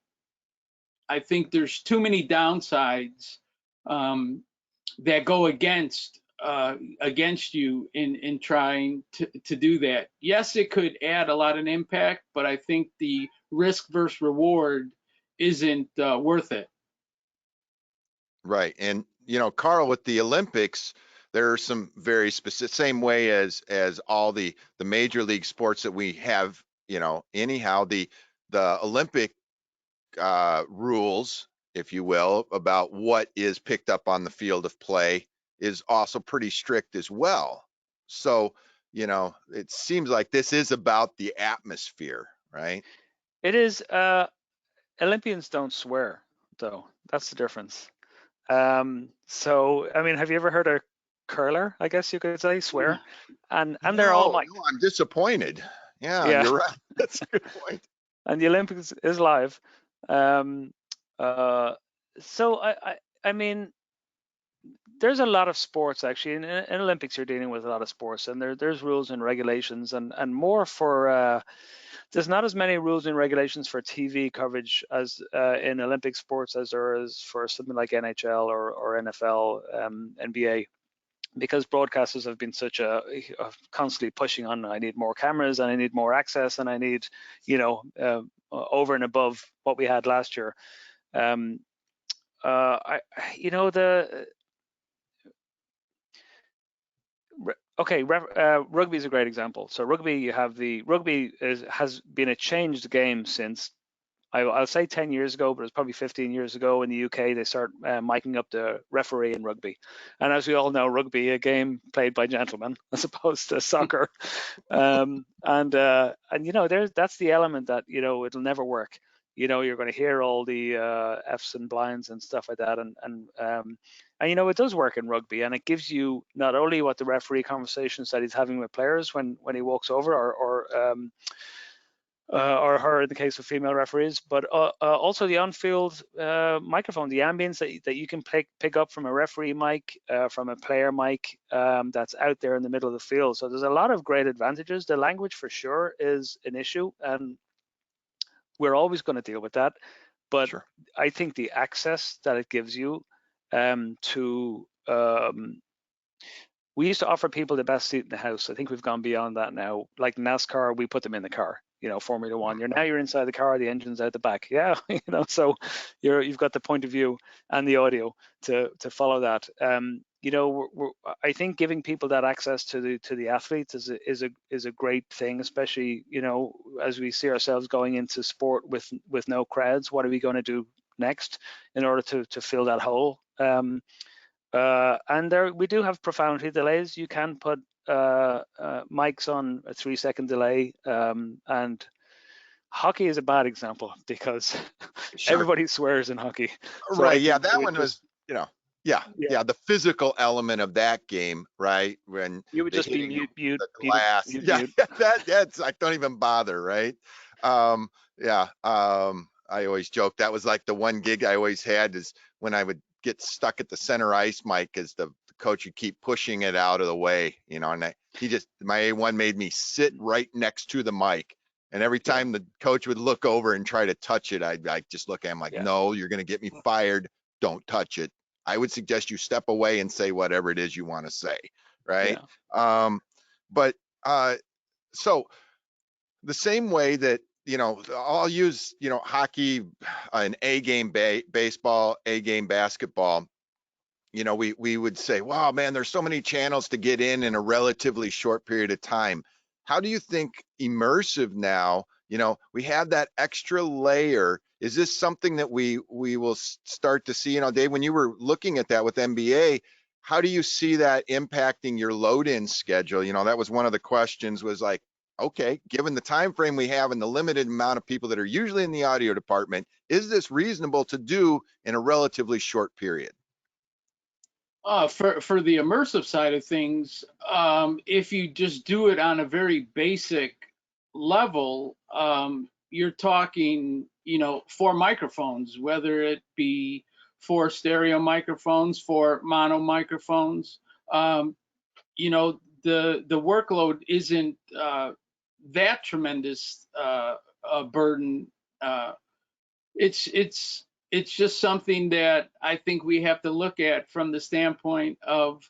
D: I think there's too many downsides that go against you in trying to do that. Yes, it could add a lot of impact, but I think the risk versus reward isn't worth it.
A: Right. And Karl, with the Olympics, there are some very specific, same way as all the major league sports that we have, anyhow, the Olympic rules, if you will, about what is picked up on the field of play is also pretty strict as well. So, it seems like this is about the atmosphere, right?
E: It is. Olympians don't swear, though. That's the difference. So, I mean, have you ever heard a curler, I guess you could say, swear? And they're all mic'd.
A: No, I'm disappointed. Yeah, you're right. That's a good point.
E: And the Olympics is live. So I mean, there's a lot of sports actually. In Olympics, you're dealing with a lot of sports, and there's rules and regulations, and more for. There's not as many rules and regulations for TV coverage as in Olympic sports as there is for something like NHL or NFL, NBA, because broadcasters have been such constantly pushing on. I need more cameras, and I need more access, and I need, over and above what we had last year. Rugby is a great example. So rugby, has been a changed game since I'll say 10 years ago, but it's probably 15 years ago in the UK. They start miking up the referee in rugby, and as we all know, rugby, a game played by gentlemen as opposed to soccer, and that's the element that it'll never work. You're going to hear all the F's and blinds and stuff like that, and it does work in rugby, and it gives you not only what the referee conversations that he's having with players when he walks over, or her in the case of female referees, but also the on-field microphone, the ambience that you can pick up from a referee mic, from a player mic that's out there in the middle of the field. So there's a lot of great advantages. The language for sure is an issue, and we're always going to deal with that. But sure, I think the access that it gives you to we used to offer people the best seat in the house. I think we've gone beyond that now. Like NASCAR, we put them in the car. Formula One. You're inside the car, the engine's out the back. Yeah, so you've got the point of view and the audio to follow that. I think giving people that access to the athletes is a great thing, especially as we see ourselves going into sport with no crowds. What are we going to do next in order to fill that hole? And there we do have profanity delays. You can put mics on a 3-second delay, and hockey is a bad example because
A: Sure.
E: everybody swears in hockey. So
A: Right. Yeah, that one was, yeah, the physical element of that game, right? When
E: you would
A: they
E: just be
A: hitting
E: mute,
A: the glass.
E: mute.
A: That's I don't even bother, right? I always joke that was like the one gig I always had is when I would get stuck at the center ice mic as the coach would keep pushing it out of the way, and my A1 made me sit right next to the mic. And every time the coach would look over and try to touch it, I'd just look at him like, no, you're going to get me fired. Don't touch it. I would suggest you step away and say whatever it is you want to say. Right.
E: Yeah.
A: So the same way that, I'll use, hockey, an A game baseball, A game basketball. We would say, wow, man, there's so many channels to get in a relatively short period of time. How do you think immersive now, we have that extra layer? Is this something that we will start to see? Dave, when you were looking at that with NBA, how do you see that impacting your load-in schedule? That was one of the questions, was like, okay, given the time frame we have and the limited amount of people that are usually in the audio department, is this reasonable to do in a relatively short period?
D: For the immersive side of things, if you just do it on a very basic level, you're talking, 4 microphones, whether it be 4 stereo microphones, 4 mono microphones. The workload isn't that tremendous a burden. It's just something that I think we have to look at from the standpoint of,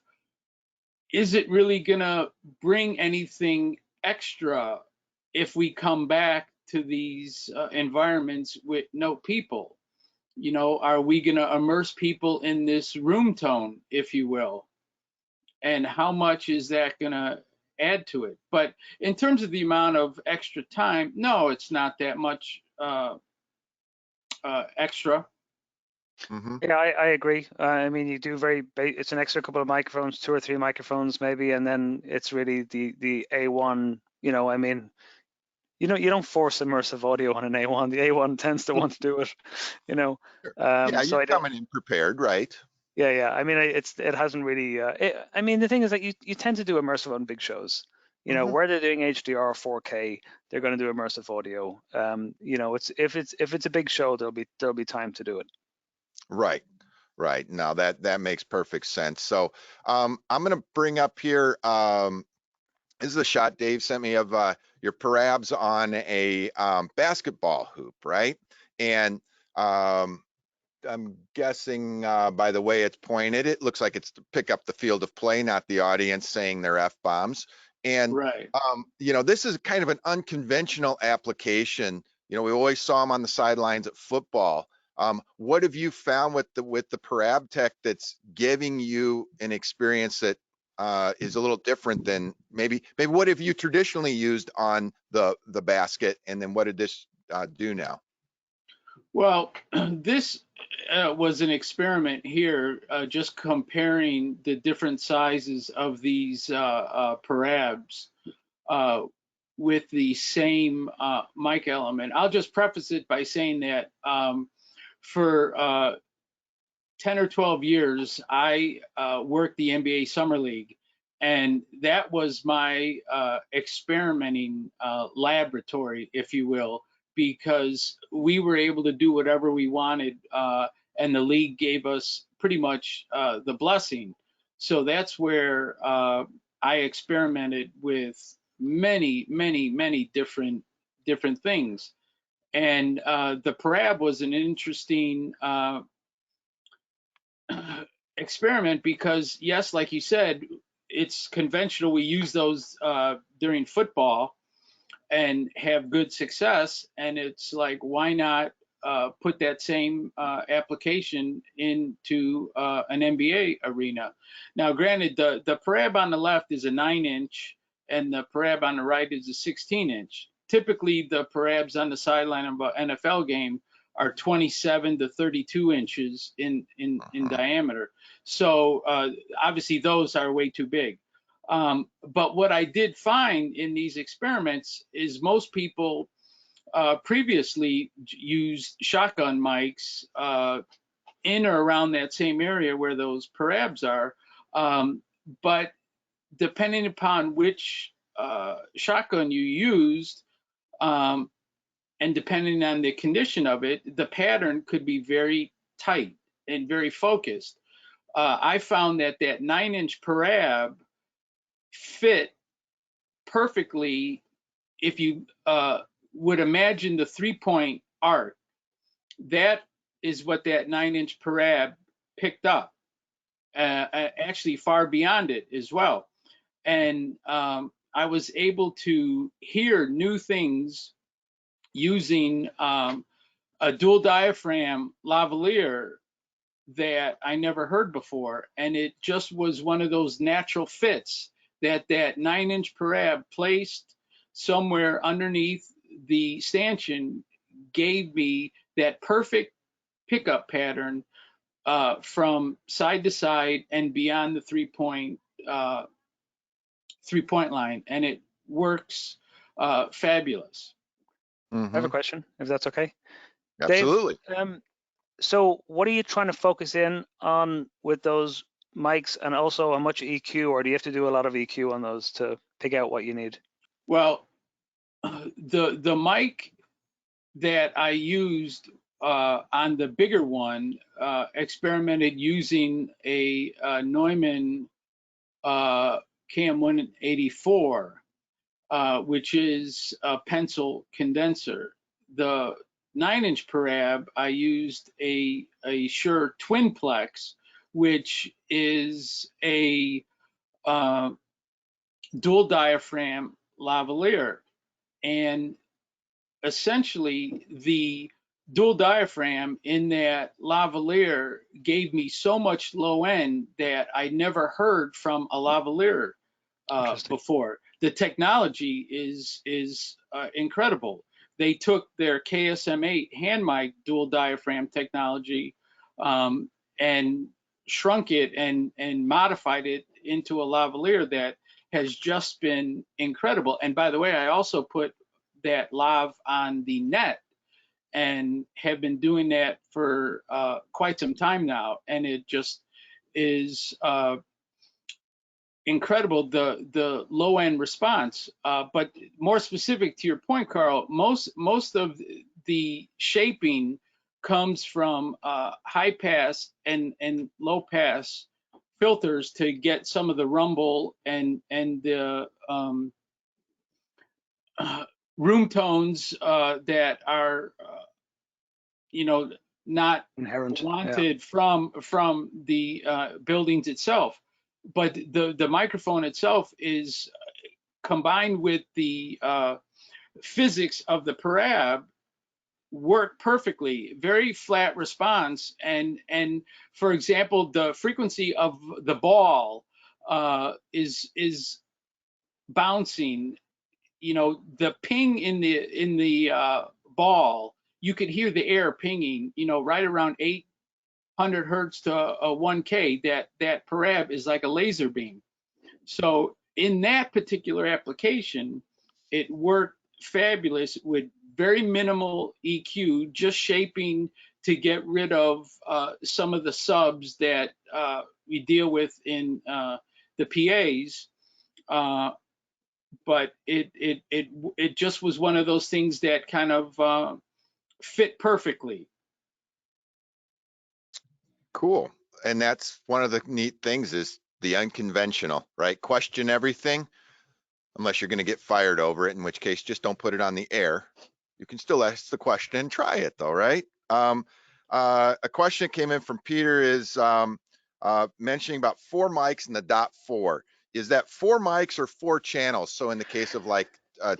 D: is it really gonna bring anything extra if we come back to these environments with no people? Are we gonna immerse people in this room tone, if you will? And how much is that gonna add to it? But in terms of the amount of extra time, no, it's not that much extra.
A: Mm-hmm.
E: Yeah, I agree. I mean, you do it's an extra couple of microphones, 2 or 3 microphones maybe, and then it's really the A1. I mean, you don't force immersive audio on an A1. The A1 tends to want to do it.
A: Yeah,
E: So
A: you're coming in prepared, right?
E: Yeah. I mean, it hasn't really. I mean, the thing is that you tend to do immersive on big shows. Where they're doing HDR or 4K, they're going to do immersive audio. It's if it's a big show, there'll be time to do it.
A: Right. Now that makes perfect sense. So I'm going to bring up here. This is a shot Dave sent me of your parabs on a basketball hoop, right? And I'm guessing by the way it's pointed, it looks like it's to pick up the field of play, not the audience saying their F-bombs. And
D: right.
A: This is kind of an unconventional application. We always saw them on the sidelines at football. What have you found with the Parab tech that's giving you an experience that is a little different than maybe what have you traditionally used on the basket, and then what did this do now?
D: Well, this was an experiment here, just comparing the different sizes of these parabs with the same mic element. I'll just preface it by saying that for 10 or 12 years, I worked the NBA Summer League, and that was my experimenting laboratory, if you will, because we were able to do whatever we wanted, and the league gave us pretty much the blessing. So that's where I experimented with many different things. And the Parab was an interesting experiment because, yes, like you said, it's conventional. We use those during football, and have good success. And it's like, why not put that same application into an NBA arena? Now, granted, the Parab on the left is a 9-inch and the Parab on the right is a 16-inch. Typically, the Parabs on the sideline of an NFL game are 27 to 32 inches in diameter. So obviously, those are way too big. But what I did find in these experiments is most people previously used shotgun mics in or around that same area where those Parabs are. But depending upon which shotgun you used, and depending on the condition of it, the pattern could be very tight and very focused. I found that 9-inch Parab fit perfectly if you would imagine the 3-point arc. That is what that 9-inch Parab picked up, actually far beyond it as well. And I was able to hear new things using a dual diaphragm lavalier that I never heard before. And it just was one of those natural fits that 9-inch Parab placed somewhere underneath the stanchion gave me that perfect pickup pattern from side to side and beyond the 3-point line, and it works fabulous.
E: I have a question, if that's okay.
A: Absolutely.
E: Dave, so what are you trying to focus in on with those mics, and also how much EQ, or do you have to do a lot of EQ on those to pick out what you need?
D: Well, the mic that I used on the bigger one experimented using a Neumann KM184, which is a pencil condenser. The 9-inch Parab, I used a Shure Twinplex, which is a dual diaphragm lavalier. And essentially, the dual diaphragm in that lavalier gave me so much low end that I never heard from a lavalier before. The technology is incredible. They took their KSM8 hand mic dual diaphragm technology and shrunk it and modified it into a lavalier that has just been incredible. And by the way, I also put that lav on the net and have been doing that for quite some time now, and it just is incredible, the low end response. But more specific to your point, Karl, most of the shaping comes from high pass and low pass filters to get some of the rumble and the room tones that are not
E: Inherent.
D: wanted from the buildings itself. But the microphone itself is combined with the physics of the Parab work perfectly. Very flat response, and for example, the frequency of the ball is bouncing. The ping in the ball, you could hear the air pinging, right around 800 hertz to 1K. That Parab is like a laser beam. So in that particular application, it worked fabulous with very minimal EQ, just shaping to get rid of some of the subs that we deal with in the PAs. But it just was one of those things that kind of fit perfectly.
A: Cool. And that's one of the neat things is the unconventional, right? Question everything, unless you're going to get fired over it, in which case just don't put it on the air. You can still ask the question and try it though, right? A question that came in from Peter is mentioning about 4 mics in the .4. Is that 4 mics or 4 channels? So in the case of like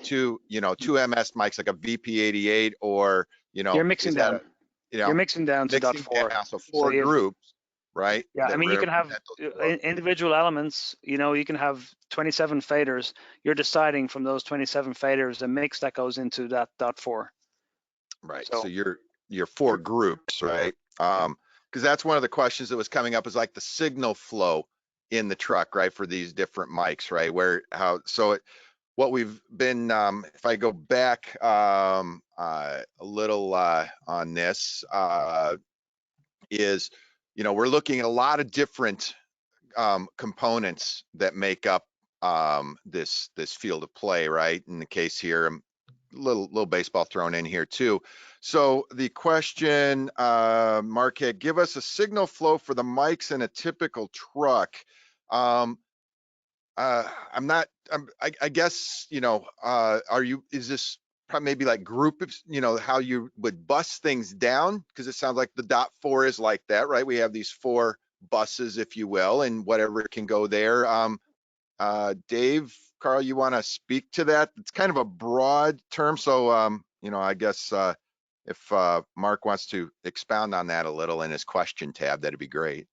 A: two MS mics like a VP88 or,
E: You're mixing
A: is that
E: down.
A: a,
E: You're mixing down to
A: mixing
E: .4.
A: down, so
E: So
A: 4
E: you have,
A: groups, right?
E: yeah, I
A: that
E: mean, you can have
A: represent those 4.
E: individual elements. You can have 27 faders. You're deciding from those 27 faders a mix that goes into that .4.
A: Right.
E: So
A: So your 4 groups, right? Because that's one of the questions that was coming up, is like the signal flow in the truck, right, for these different mics, right? What we've been, if I go back a little on this, is, we're looking at a lot of different components that make up this field of play, right? In the case here, little baseball thrown in here too. So the question, Mark had, give us a signal flow for the mics in a typical truck. I guess, is this probably maybe like group of, how you would bus things down? Because it sounds like the .4 is like that, right? We have these 4 buses, if you will, and whatever can go there. Dave, Karl, you want to speak to that? It's kind of a broad term, so I guess if Mark wants to expound on that a little in his question tab, that'd be great.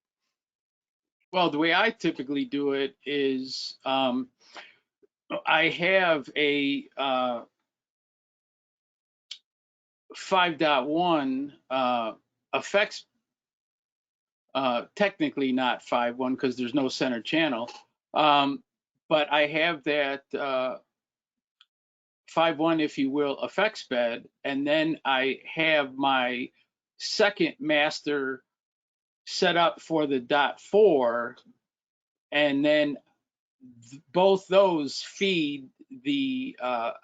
D: Well, the way I typically do it is I have a 5.1 effects, technically not 5.1 because there's no center channel, but I have that 5.1, if you will, effects bed, and then I have my second master set up for the .4, and then both those feed the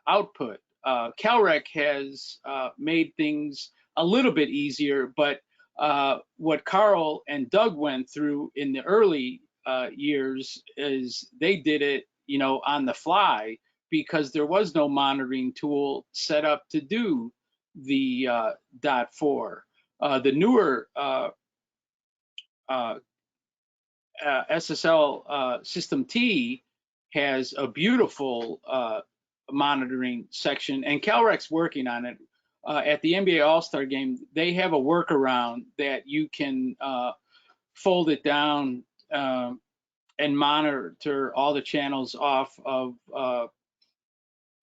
D: output. Calrec has made things a little bit easier, but what Karl and Doug went through in the early years is they did it, on the fly, because there was no monitoring tool set up to do the .4. The newer SSL System T has a beautiful monitoring section, and Calrec's working on it. At the NBA All-Star game, they have a workaround that you can fold it down and monitor all the channels off of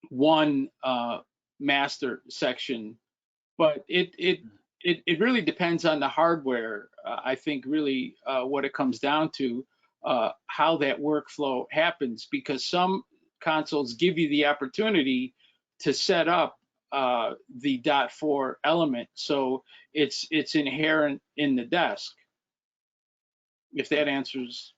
D: one master section. But it really depends on the hardware. I think really what it comes down to, how that workflow happens, because some consoles give you the opportunity to set up the .4 element, so it's inherent in the desk. If that answers.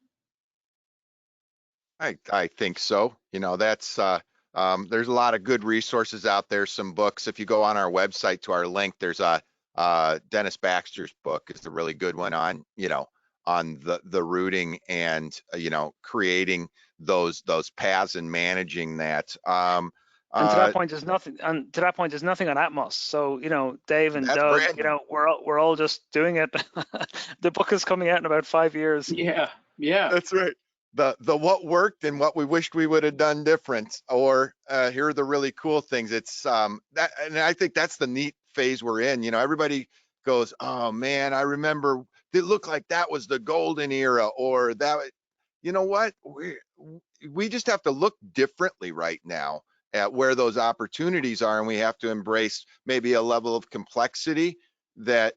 A: I think so. That's there's a lot of good resources out there, some books. If you go on our website to our link, there's a Dennis Baxter's book is the really good one on, on the routing and, creating those paths and managing that.
E: And to that point, there's nothing. And to that point, there's nothing on Atmos. So Dave and Doug, we're all just doing it. The book is coming out in about 5 years.
D: Yeah.
A: That's right. The what worked and what we wished we would have done different, or here are the really cool things. It's that, and I think that's the neat phase we're in. Everybody goes, oh man, I remember it looked like that was the golden era, or that. You know what? We just have to look differently right now at where those opportunities are, and we have to embrace maybe a level of complexity that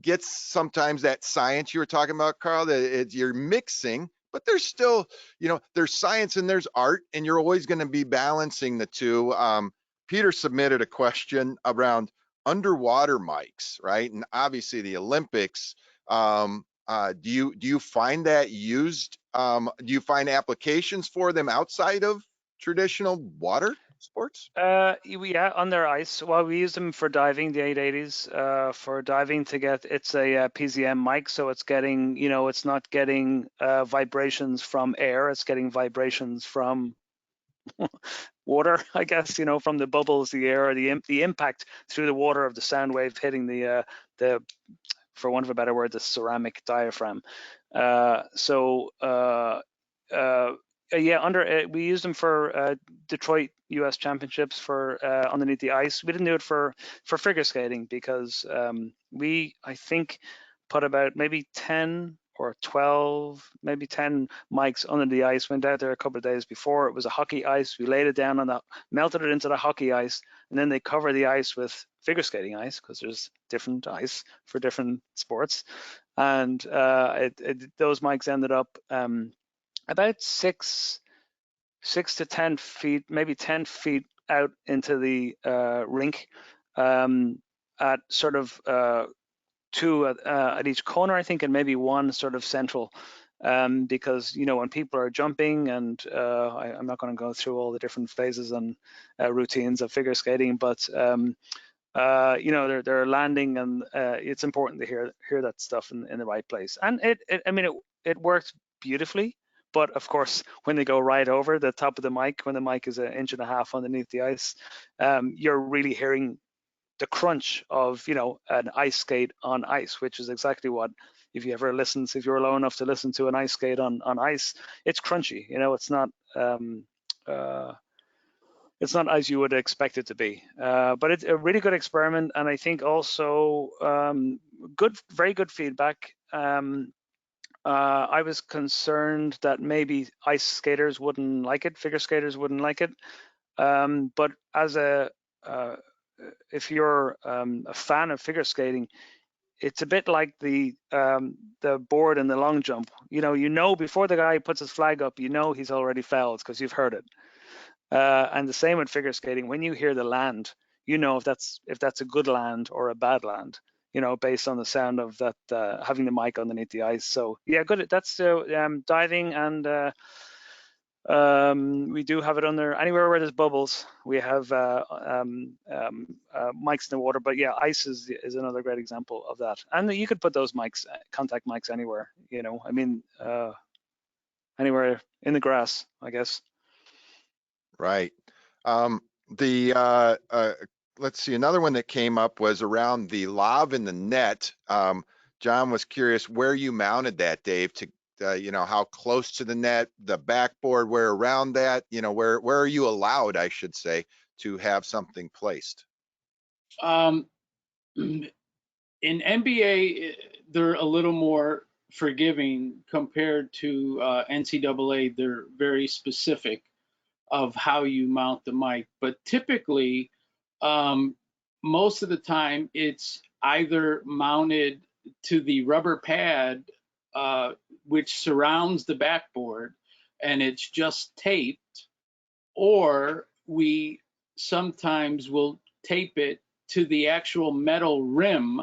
A: gets sometimes that science you were talking about, Karl, that you're mixing, but there's still, there's science and there's art, and you're always going to be balancing the two. Peter submitted a question around underwater mics, right? And obviously the Olympics, do you find that used? Do you find applications for them outside of traditional water sports?
E: Yeah, under ice. Well, we use them for diving, the 880s, for diving to get, it's a PZM mic, so it's getting, it's not getting vibrations from air, it's getting vibrations from water, I guess, from the bubbles, the air, the impact through the water of the sound wave hitting the for want of a better word, the ceramic diaphragm. yeah, we used them for Detroit U.S. Championships for underneath the ice. We didn't do it for figure skating because I think put about maybe 10 or 12, maybe 10 mics under the ice. Went out there a couple of days before. It was a hockey ice. We laid it down on melted it into the hockey ice, and then they cover the ice with figure skating ice because there's different ice for different sports. And those mics ended up about 6 to 10 feet, maybe 10 feet out into the rink, at sort of two at each corner, I think, and maybe one sort of central, because when people are jumping, and I'm not going to go through all the different phases and routines of figure skating, but they're landing, and it's important to hear that stuff in the right place. And it worked beautifully. But of course, when they go right over the top of the mic, when the mic is 1.5 inches underneath the ice, you're really hearing the crunch of an ice skate on ice, which is exactly what, if you're low enough to listen to an ice skate on ice, it's crunchy. It's not as you would expect it to be. But it's a really good experiment, and I think also very good feedback. I was concerned that maybe ice skaters wouldn't like it, figure skaters wouldn't like it. But if you're a fan of figure skating, it's a bit like the board in the long jump. Before the guy puts his flag up, he's already fouled because you've heard it. And the same with figure skating. When you hear the land, if that's a good land or a bad land, based on the sound of that, having the mic underneath the ice. So yeah, good. That's diving, and we do have it under anywhere where there's bubbles. We have mics in the water, but yeah, ice is another great example of that. And you could put those mics, contact mics, anywhere. Anywhere in the grass, I guess.
A: Right. Let's see, another one that came up was around the lav in the net. John was curious where you mounted that, Dave, to how close to the net, the backboard, where around that, where are you allowed, I should say, to have something placed?
D: In NBA, they're a little more forgiving compared to NCAA. They're very specific of how you mount the mic, but typically most of the time it's either mounted to the rubber pad which surrounds the backboard, and it's just taped, or we sometimes will tape it to the actual metal rim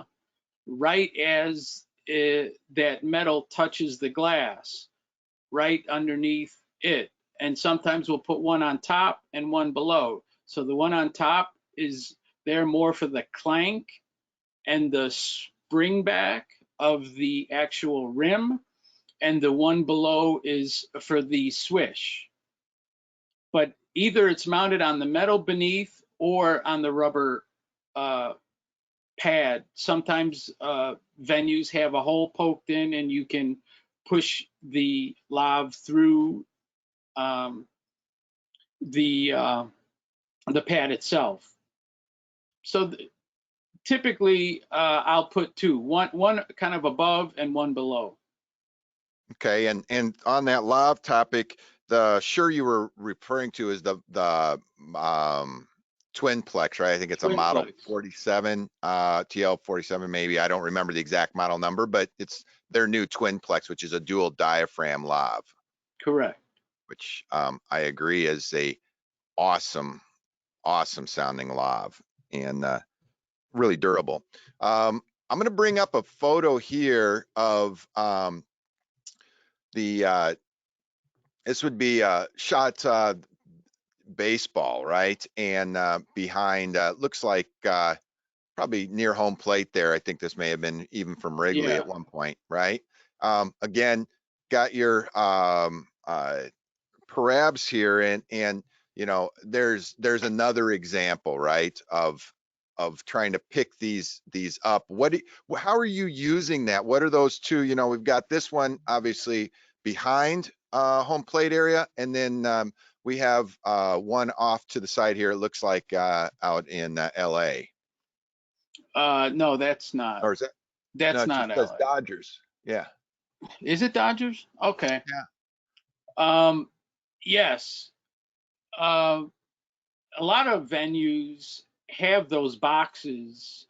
D: right as that metal touches the glass, right underneath it. And sometimes we'll put one on top and one below. So the one on top is there more for the clank and the spring back of the actual rim, and the one below is for the swish. But either it's mounted on the metal beneath or on the rubber pad. Sometimes venues have a hole poked in, and you can push the lav through the pad itself. So typically I'll put two, one kind of above and one below.
A: Okay, and on that lav topic, the you were referring to is the twin plex, right? I think it's a model 47, TL 47 maybe. I don't remember the exact model number, but it's their new twin plex, which is a dual diaphragm lav.
D: Correct.
A: Which I agree is a awesome sounding lav, and really durable. I'm going to bring up a photo here of this would be shot baseball, right? And behind looks like probably near home plate there. I think this may have been even from Wrigley at one point, right? Again, got your parabs here, and there's another example, right, of trying to pick these up. How are you using that? What are those two? We've got this one obviously behind home plate area, and then we have one off to the side here. It looks like out in LA.
D: No, that's not.
A: Or is that?
D: That's
A: No, it
D: not
A: just says
D: LA.
A: Dodgers. Yeah.
D: Is it Dodgers? Okay.
A: Yeah.
D: Yes. A lot of venues have those boxes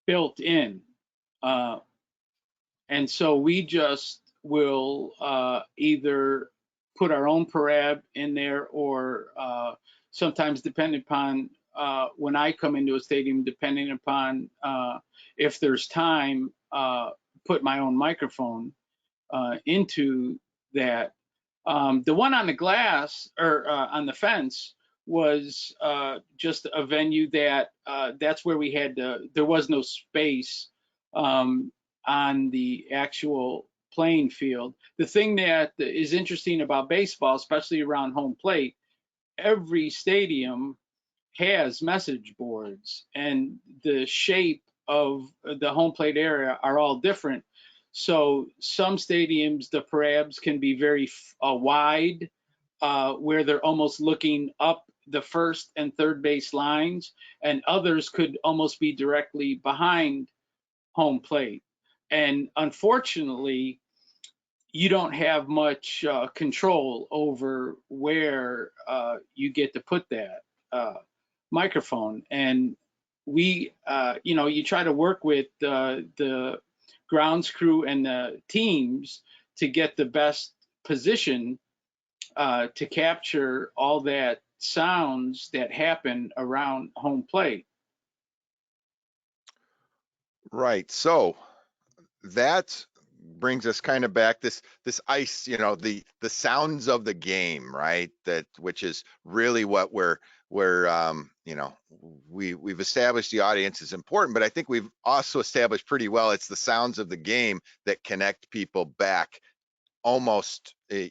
D: built in. And so we just will either put our own parab in there, or sometimes depending upon when I come into a stadium, depending upon if there's time, put my own microphone into that. The one on the glass or on the fence was just a venue that that's where we had there was no space on the actual playing field. The thing that is interesting about baseball, especially around home plate, every stadium has message boards, and the shape of the home plate area are all different. So some stadiums, the parabs can be very wide, where they're almost looking up the first and third base lines, and others could almost be directly behind home plate. And unfortunately, you don't have much control over where you get to put that microphone. And we, you try to work with the grounds crew and the teams to get the best position to capture all that sounds that happen around home plate.
A: Right. So that brings us kind of back this ice, the sounds of the game, right? That which is really what we've established the audience is important, but I think we've also established pretty well it's the sounds of the game that connect people back almost, to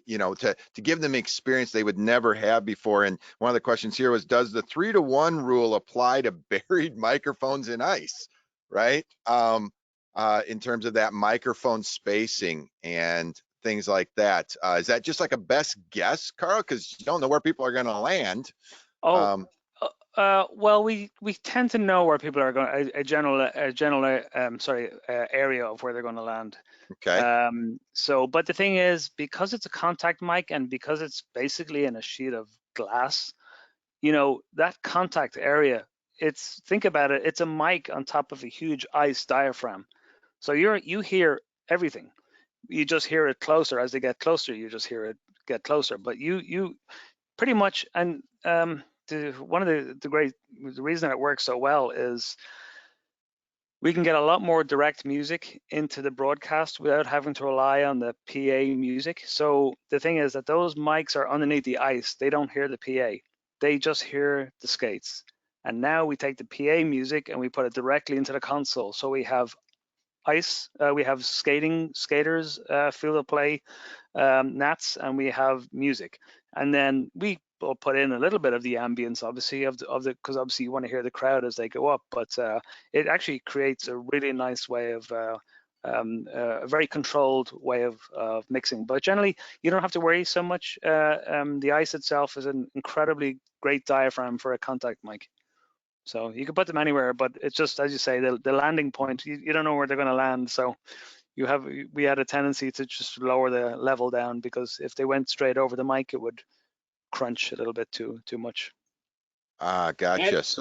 A: give them experience they would never have before. And one of the questions here was, does the 3-to-1 rule apply to buried microphones in ice, right? In terms of that microphone spacing and things like that. Is that just like a best guess, Karl? Because you don't know where people are going to land.
E: Well, we tend to know where people are going, a general area of where they're going to land.
A: Okay.
E: But the thing is, because it's a contact mic and because it's basically in a sheet of glass, that contact area, think about it, it's a mic on top of a huge ice diaphragm. So you hear everything. You just hear it closer. As they get closer, you just hear it get closer. But you pretty much, and one of the reason it works so well is we can get a lot more direct music into the broadcast without having to rely on the PA music. So the thing is that those mics are underneath the ice. They don't hear the PA. They just hear the skates. And now we take the PA music and we put it directly into the console. So we have ice, we have skaters, field of play, nats, and we have music. And then we will put in a little bit of the ambience, obviously, because obviously you want to hear the crowd as they go up. But it actually creates a really nice way of a very controlled way of mixing. But generally, you don't have to worry so much. The ice itself is an incredibly great diaphragm for a contact mic. So you can put them anywhere, but it's just, as you say, the landing point, you don't know where they're going to land. So we had a tendency to just lower the level down, because if they went straight over the mic, it would crunch a little bit too much.
A: Gotcha.
D: That's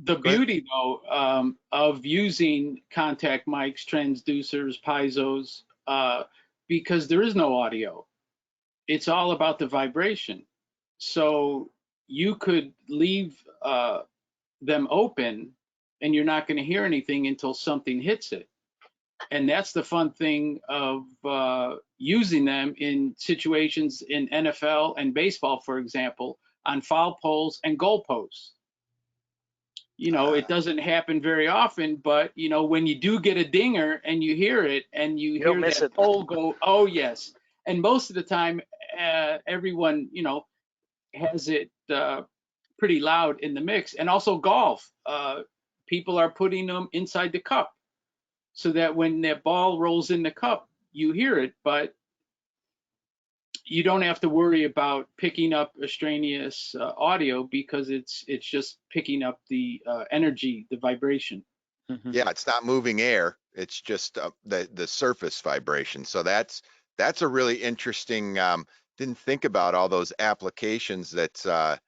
D: the beauty, though, of using contact mics, transducers, piezos, because there is no audio. It's all about the vibration. So you could leave them open and you're not going to hear anything until something hits it. And that's the fun thing of using them in situations in NFL and baseball, for example, on foul poles and goal posts. It doesn't happen very often, but when you do get a dinger and you hear it and you hear that pole go, oh yes. And most of the time, everyone, has it pretty loud in the mix. And also golf, people are putting them inside the cup so that when that ball rolls in the cup, you hear it, but you don't have to worry about picking up extraneous audio because it's just picking up the energy, the vibration.
A: Yeah, it's not moving air. It's just the surface vibration. So that's a really interesting. Didn't think about all those applications that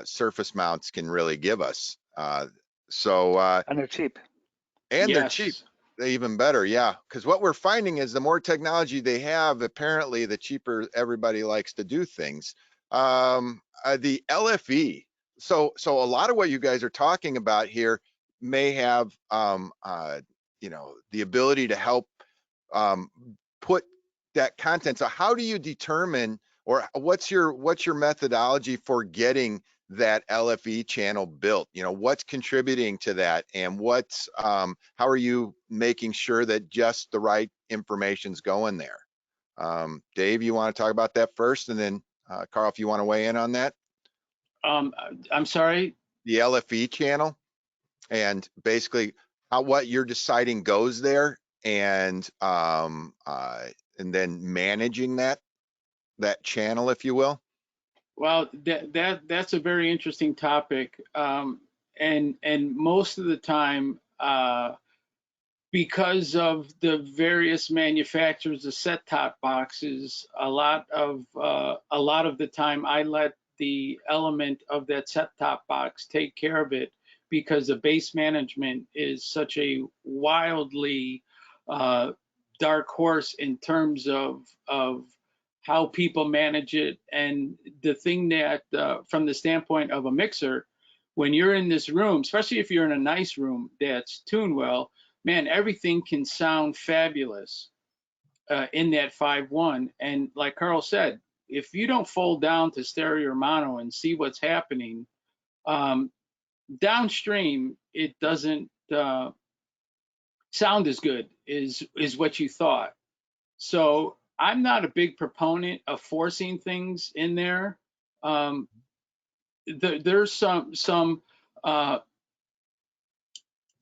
A: surface mounts can really give us.
E: And they're cheap.
A: And they're
D: Yes.
A: cheap. They're even better, yeah. Because what we're finding is the more technology they have, apparently, the cheaper everybody likes to do things. The LFE. So a lot of what you guys are talking about here may have, the ability to help put that content. So how do you determine, or what's your methodology for getting that LFE channel built? What's contributing to that, and what's how are you making sure that just the right information's going there? Dave, you want to talk about that first, and then Karl, if you want to weigh in on that.
D: I'm sorry.
A: The LFE channel, and basically what you're deciding goes there, and then managing that channel, if you will.
D: Well, that's a very interesting topic, and most of the time, because of the various manufacturers of set-top boxes, a lot of the time I let the element of that set-top box take care of it, because the base management is such a wildly dark horse in terms of how people manage it. And the thing that from the standpoint of a mixer, when you're in this room, especially if you're in a nice room that's tuned well, man, everything can sound fabulous in that 5.1. And like Karl said, if you don't fold down to stereo or mono and see what's happening, downstream, it doesn't sound as good is what you thought. So I'm not a big proponent of forcing things in there. There's some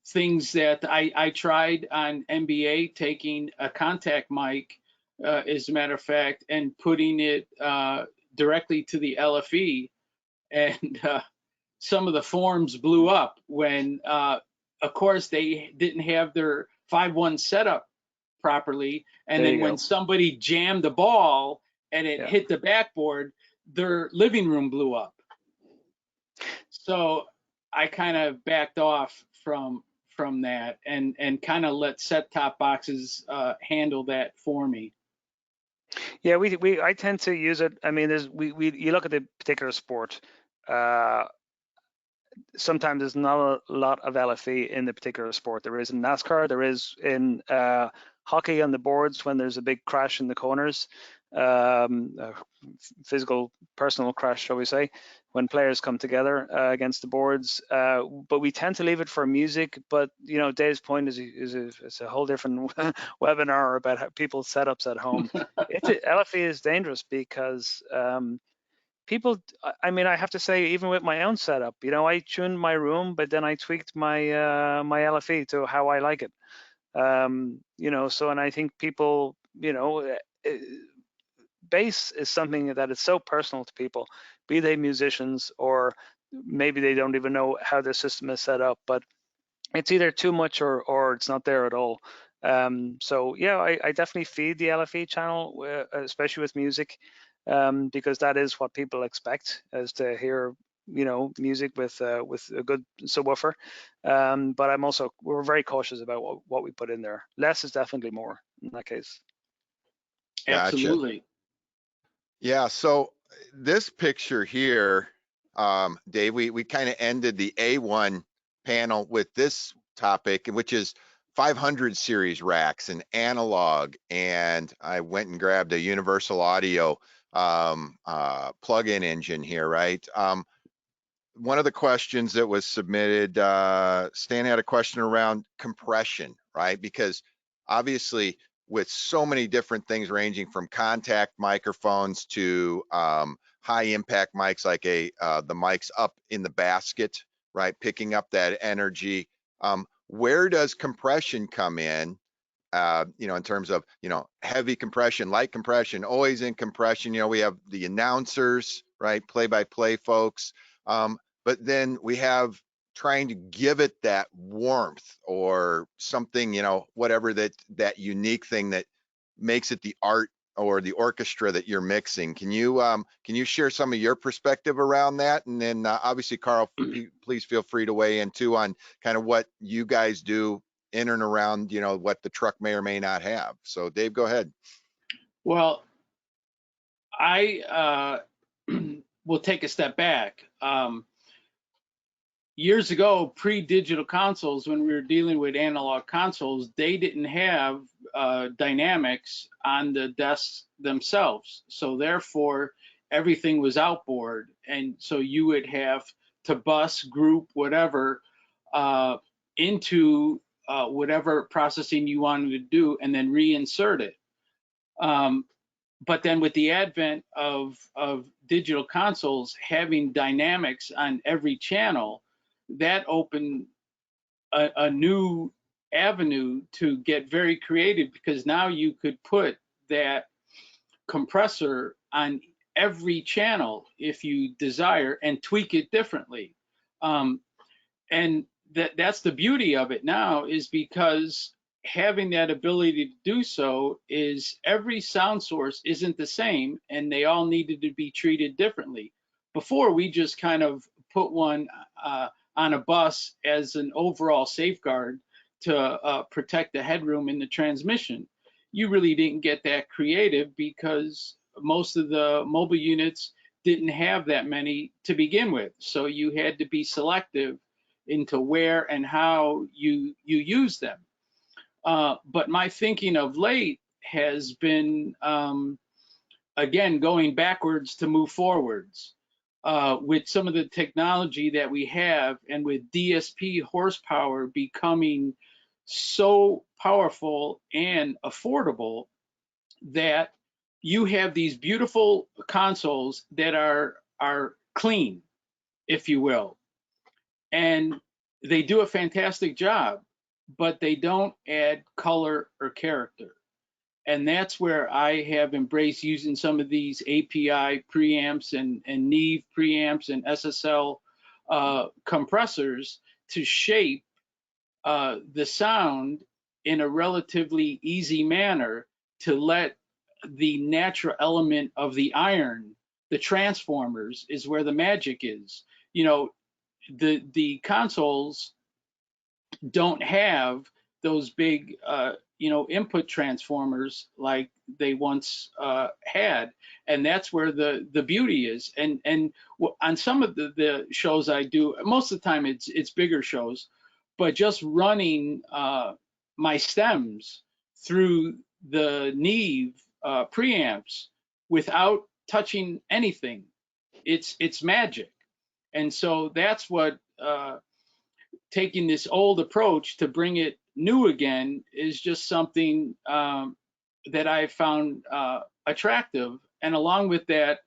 D: things that I tried on NBA, taking a contact mic, as a matter of fact, and putting it directly to the LFE, and some of the forms blew up when, of course, they didn't have their 5.1 setup properly, and then when somebody jammed the ball and it hit the backboard, their living room blew up. So I kind of backed off from that and kind of let set-top boxes handle that for me.
E: Yeah, I tend to use it. I mean, you look at the particular sport. Sometimes there's not a lot of LFE in the particular sport. There is in NASCAR. There is in hockey on the boards when there's a big crash in the corners, physical, personal crash, shall we say, when players come together against the boards. But we tend to leave it for music. But Dave's point is a whole different webinar about how people's setups at home. LFE is dangerous because people, I mean, I have to say, even with my own setup, I tuned my room, but then I tweaked my my LFE to how I like it. So, and I think people, bass is something that is so personal to people, be they musicians or maybe they don't even know how their system is set up, but it's either too much or it's not there at all. So yeah, I definitely feed the LFE channel, especially with music, because that is what people expect, is to hear music with a good subwoofer. But we're very cautious about what we put in there. Less is definitely more in that case.
D: Absolutely.
A: Gotcha. Yeah, so this picture here, Dave, we kind of ended the A1 panel with this topic, which is 500 series racks and analog, and I went and grabbed a universal audio plug-in engine here, right? One of the questions that was submitted, Stan had a question around compression, right? Because obviously with so many different things ranging from contact microphones to high impact mics, like the mics up in the basket, right? Picking up that energy. Where does compression come in? in terms of, heavy compression, light compression, always in compression. We have the announcers, right? Play-by-play folks. But then we have trying to give it that warmth or something, whatever that unique thing that makes it the art or the orchestra that you're mixing. Can you share some of your perspective around that? And then obviously, Karl, please feel free to weigh in too on kind of what you guys do in and around, what the truck may or may not have. So Dave, go ahead.
D: Well, I will take a step back. Years ago, pre-digital consoles, when we were dealing with analog consoles, they didn't have dynamics on the desks themselves. So therefore, everything was outboard. And so you would have to bus, group, whatever, into whatever processing you wanted to do and then reinsert it. But then with the advent of digital consoles having dynamics on every channel, that opened a new avenue to get very creative, because now you could put that compressor on every channel if you desire and tweak it differently. And that's the beauty of it now, is because having that ability to do so is every sound source isn't the same and they all needed to be treated differently. Before, we just kind of put one on a bus as an overall safeguard to protect the headroom in the transmission. You really didn't get that creative because most of the mobile units didn't have that many to begin with. So you had to be selective into where and how you use them. But my thinking of late has been, again, going backwards to move forwards. With some of the technology that we have, and with DSP horsepower becoming so powerful and affordable, that you have these beautiful consoles that are clean, if you will, and they do a fantastic job, but they don't add color or character. And that's where I have embraced using some of these API preamps and Neve preamps and SSL compressors to shape the sound in a relatively easy manner, to let the natural element of the iron, the transformers, is where the magic is. The consoles don't have those big input transformers like they once had, and that's where the beauty is. And on some of the shows I do, most of the time it's bigger shows, but just running my stems through the Neve preamps without touching anything, it's magic. And so that's what taking this old approach to bring it new again is just something that I found attractive. And along with that,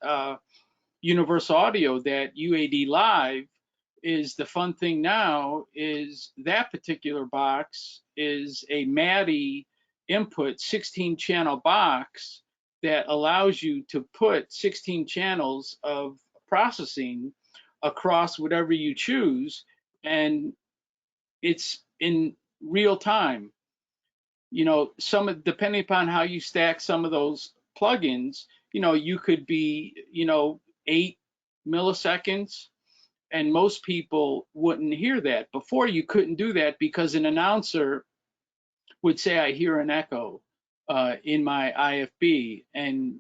D: universal audio, that UAD Live, is the fun thing now is that particular box is a MADI input 16 channel box that allows you to put 16 channels of processing across whatever you choose, and it's in real time. Depending upon how you stack some of those plugins, you could be 8 milliseconds, and most people wouldn't hear that. Before, you couldn't do that because an announcer would say, I hear an echo in my IFB, and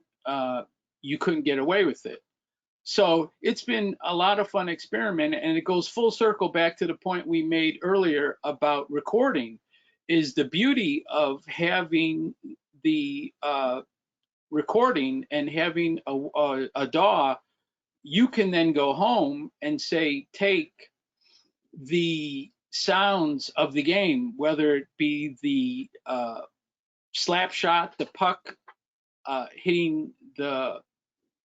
D: you couldn't get away with it. So it's been a lot of fun experimenting, and it goes full circle back to the point we made earlier about recording. Is the beauty of having the recording and having a DAW, you can then go home and say, take the sounds of the game, whether it be the slap shot, the puck hitting the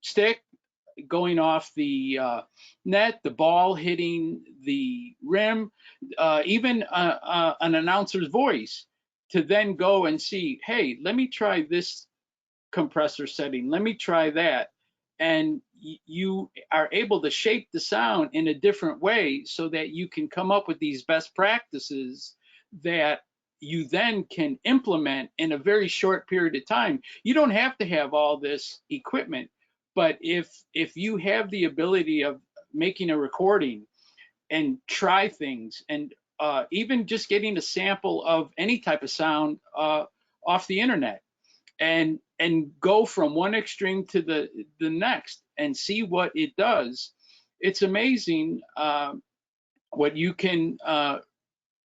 D: stick, going off the net, the ball hitting the rim, even an announcer's voice. to then go and see, hey, let me try this compressor setting, let me try that. And you are able to shape the sound in a different way so that you can come up with these best practices that you then can implement in a very short period of time. You don't have to have all this equipment, but if you have the ability of making a recording and try things, and even just getting a sample of any type of sound off the internet, and go from one extreme to the next and see what it does. It's amazing what you can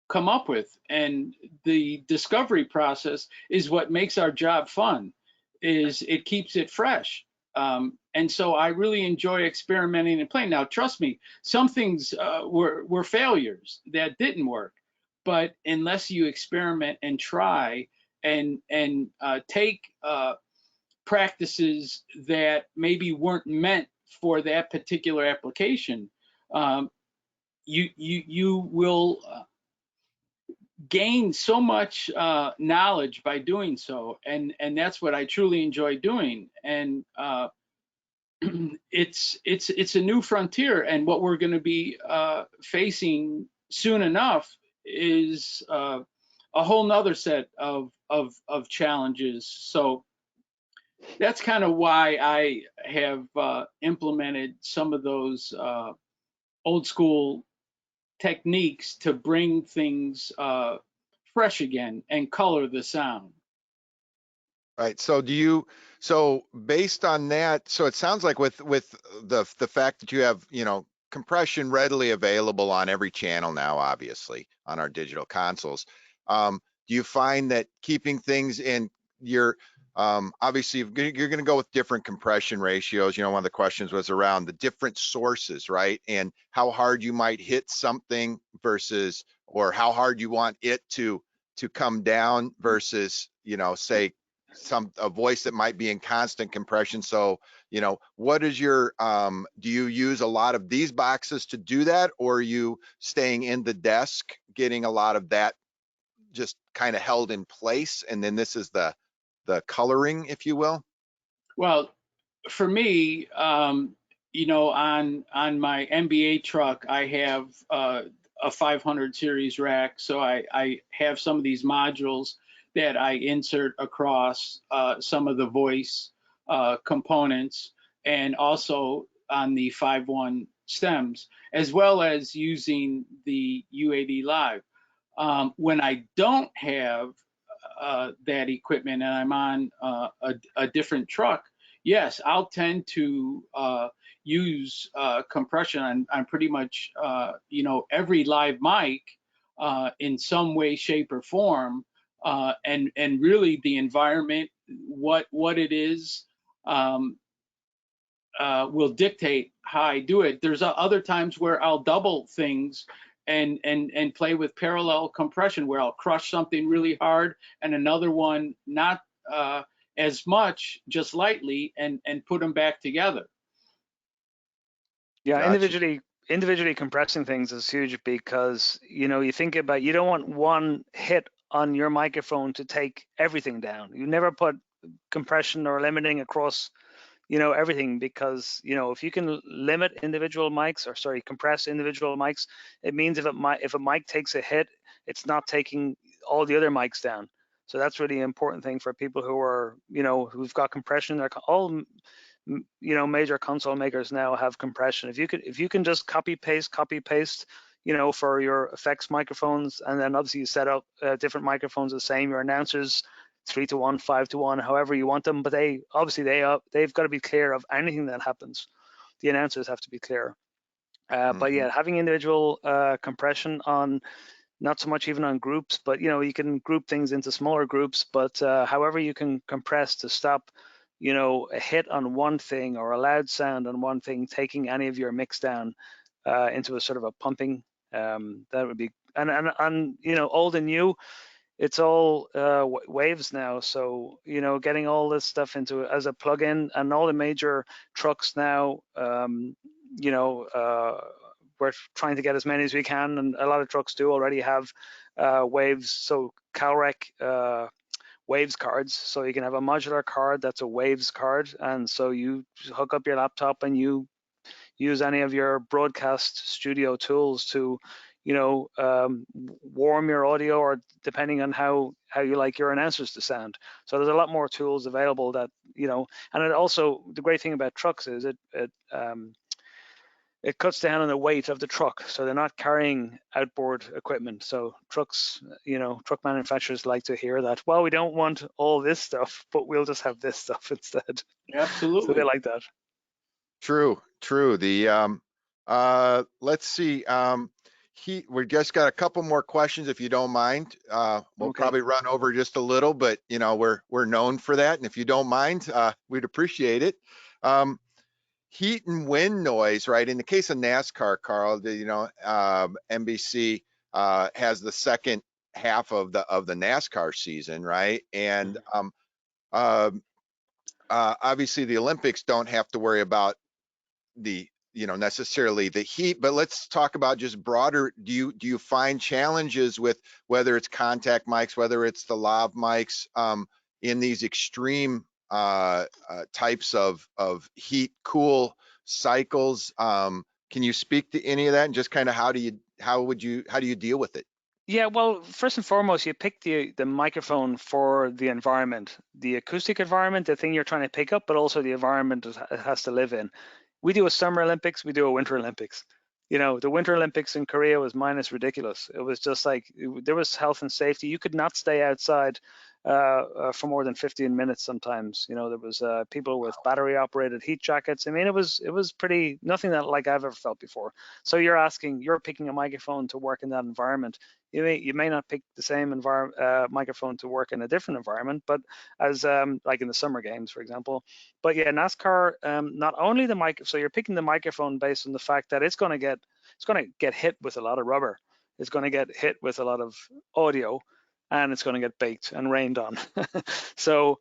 D: come up with, and the discovery process is what makes our job fun. Is it keeps it fresh. And so I really enjoy experimenting and playing. Now, trust me, some things were failures that didn't work, but unless you experiment and try and take practices that maybe weren't meant for that particular application, you will gain so much knowledge by doing so, and that's what I truly enjoy doing. And it's a new frontier, and what we're going to be facing soon enough is a whole nother set of challenges. So that's kind of why I have implemented some of those old school techniques to bring things fresh again and color the sound.
A: Right. So based on that, so it sounds like with the fact that you have, compression readily available on every channel now, obviously on our digital consoles, do you find that keeping things in your, obviously you're going to go with different compression ratios. One of the questions was around the different sources, right? And how hard you might hit something versus, or how hard you want it to come down versus, say, a voice that might be in constant compression. So, what is your, do you use a lot of these boxes to do that, or are you staying in the desk, getting a lot of that just kind of held in place? And then this is the coloring, if you will?
D: Well, for me, on my NBA truck, I have a 500 series rack. So I have some of these modules that I insert across some of the voice components, and also on the 5.1 stems, as well as using the U80 Live. When I don't have that equipment and I'm on a different truck, yes, I'll tend to use compression on pretty much every live mic in some way, shape, or form, and really the environment, what it is, will dictate how I do it. There's other times where I'll double things and play with parallel compression, where I'll crush something really hard and another one not as much, just lightly, and put them back together.
E: Yeah,
A: Gotcha.
E: individually compressing things is huge, because you think about, you don't want one hit on your microphone to take everything down. You never put compression or limiting across everything, because if you can limit individual mics, or sorry, compress individual mics, it means if a mic takes a hit, it's not taking all the other mics down. So that's really an important thing for people who are who've got compression. They're all major console makers now have compression. If you can just copy paste for your effects microphones, and then obviously you set up different microphones the same, your announcers 3-to-1, 5-to-1, however you want them, but they've got to be clear of anything that happens. The announcers have to be clear. But yeah, having individual compression on, not so much even on groups, but you can group things into smaller groups, but however you can compress to stop a hit on one thing or a loud sound on one thing taking any of your mix down into a sort of a pumping, that would be, and old and new, it's all waves now. So getting all this stuff into as a plugin, and all the major trucks now, we're trying to get as many as we can, and a lot of trucks do already have waves, so CalRec waves cards. So you can have a modular card that's a waves card, and so you hook up your laptop and you use any of your broadcast studio tools to, warm your audio, or depending on how you like your announcers to sound. So there's a lot more tools available that, and it also, the great thing about trucks is it cuts down on the weight of the truck, so they're not carrying outboard equipment. So trucks, truck manufacturers like to hear that, well, we don't want all this stuff, but we'll just have this stuff instead.
D: Absolutely.
E: So they like that.
A: True. The let's see. We just got a couple more questions, if you don't mind. We'll
E: Okay.
A: probably run over just a little, but we're known for that, and if you don't mind, we'd appreciate it. Heat and wind noise, right? In the case of NASCAR, Karl, NBC has the second half of the NASCAR season, right? And obviously the Olympics don't have to worry about the necessarily the heat, but let's talk about just broader. Do you find challenges with whether it's contact mics, whether it's the lav mics, in these extreme types of heat cool cycles? Can you speak to any of that, and just kind of how do you deal with it?
E: Yeah, well, first and foremost, you pick the microphone for the environment, the acoustic environment, the thing you're trying to pick up, but also the environment it has to live in. We do a Summer Olympics, we do a Winter Olympics. The Winter Olympics in Korea was minus ridiculous. It was just like, there was health and safety. You could not stay outside for more than 15 minutes sometimes. There was people with battery operated heat jackets. I mean, it was pretty, nothing that like I've ever felt before. So you're picking a microphone to work in that environment. You may not pick the same microphone to work in a different environment, but as like in the summer games, for example. But yeah, NASCAR, not only the mic, so you're picking the microphone based on the fact that it's going to get hit with a lot of rubber. It's going to get hit with a lot of audio, and it's going to get baked and rained on. So,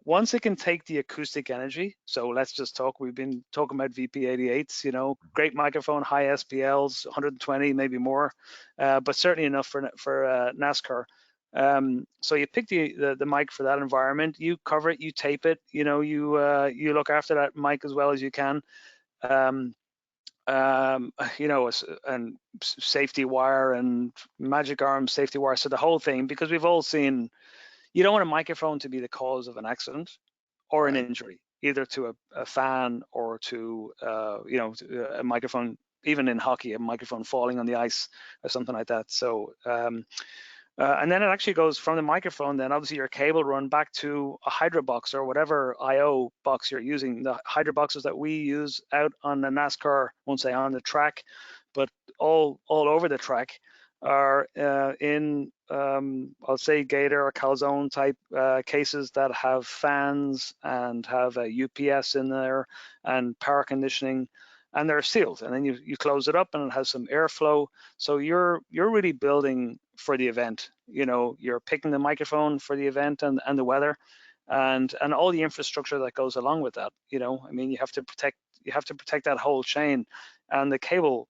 E: once it can take the acoustic energy, so let's just talk, we've been talking about VP88s, great microphone, high SPLs, 120, maybe more, but certainly enough for NASCAR. So you pick the mic for that environment, you cover it, you tape it, you look after that mic as well as you can. And safety wire and magic arm safety wire. So the whole thing, because we've all seen, you don't want a microphone to be the cause of an accident or an injury, either to a fan or to, a microphone, even in hockey, a microphone falling on the ice or something like that. So, and then it actually goes from the microphone, then obviously your cable run back to a Hydro box or whatever IO box you're using. The Hydro boxes that we use out on the NASCAR, won't say on the track, but all over the track are in, I'll say Gator or Calzone type cases that have fans and have a UPS in there and power conditioning, and they're sealed, and then you close it up and it has some airflow. So you're really building for the event. You're picking the microphone for the event and the weather, and all the infrastructure that goes along with that. I mean, you have to protect that whole chain and the cable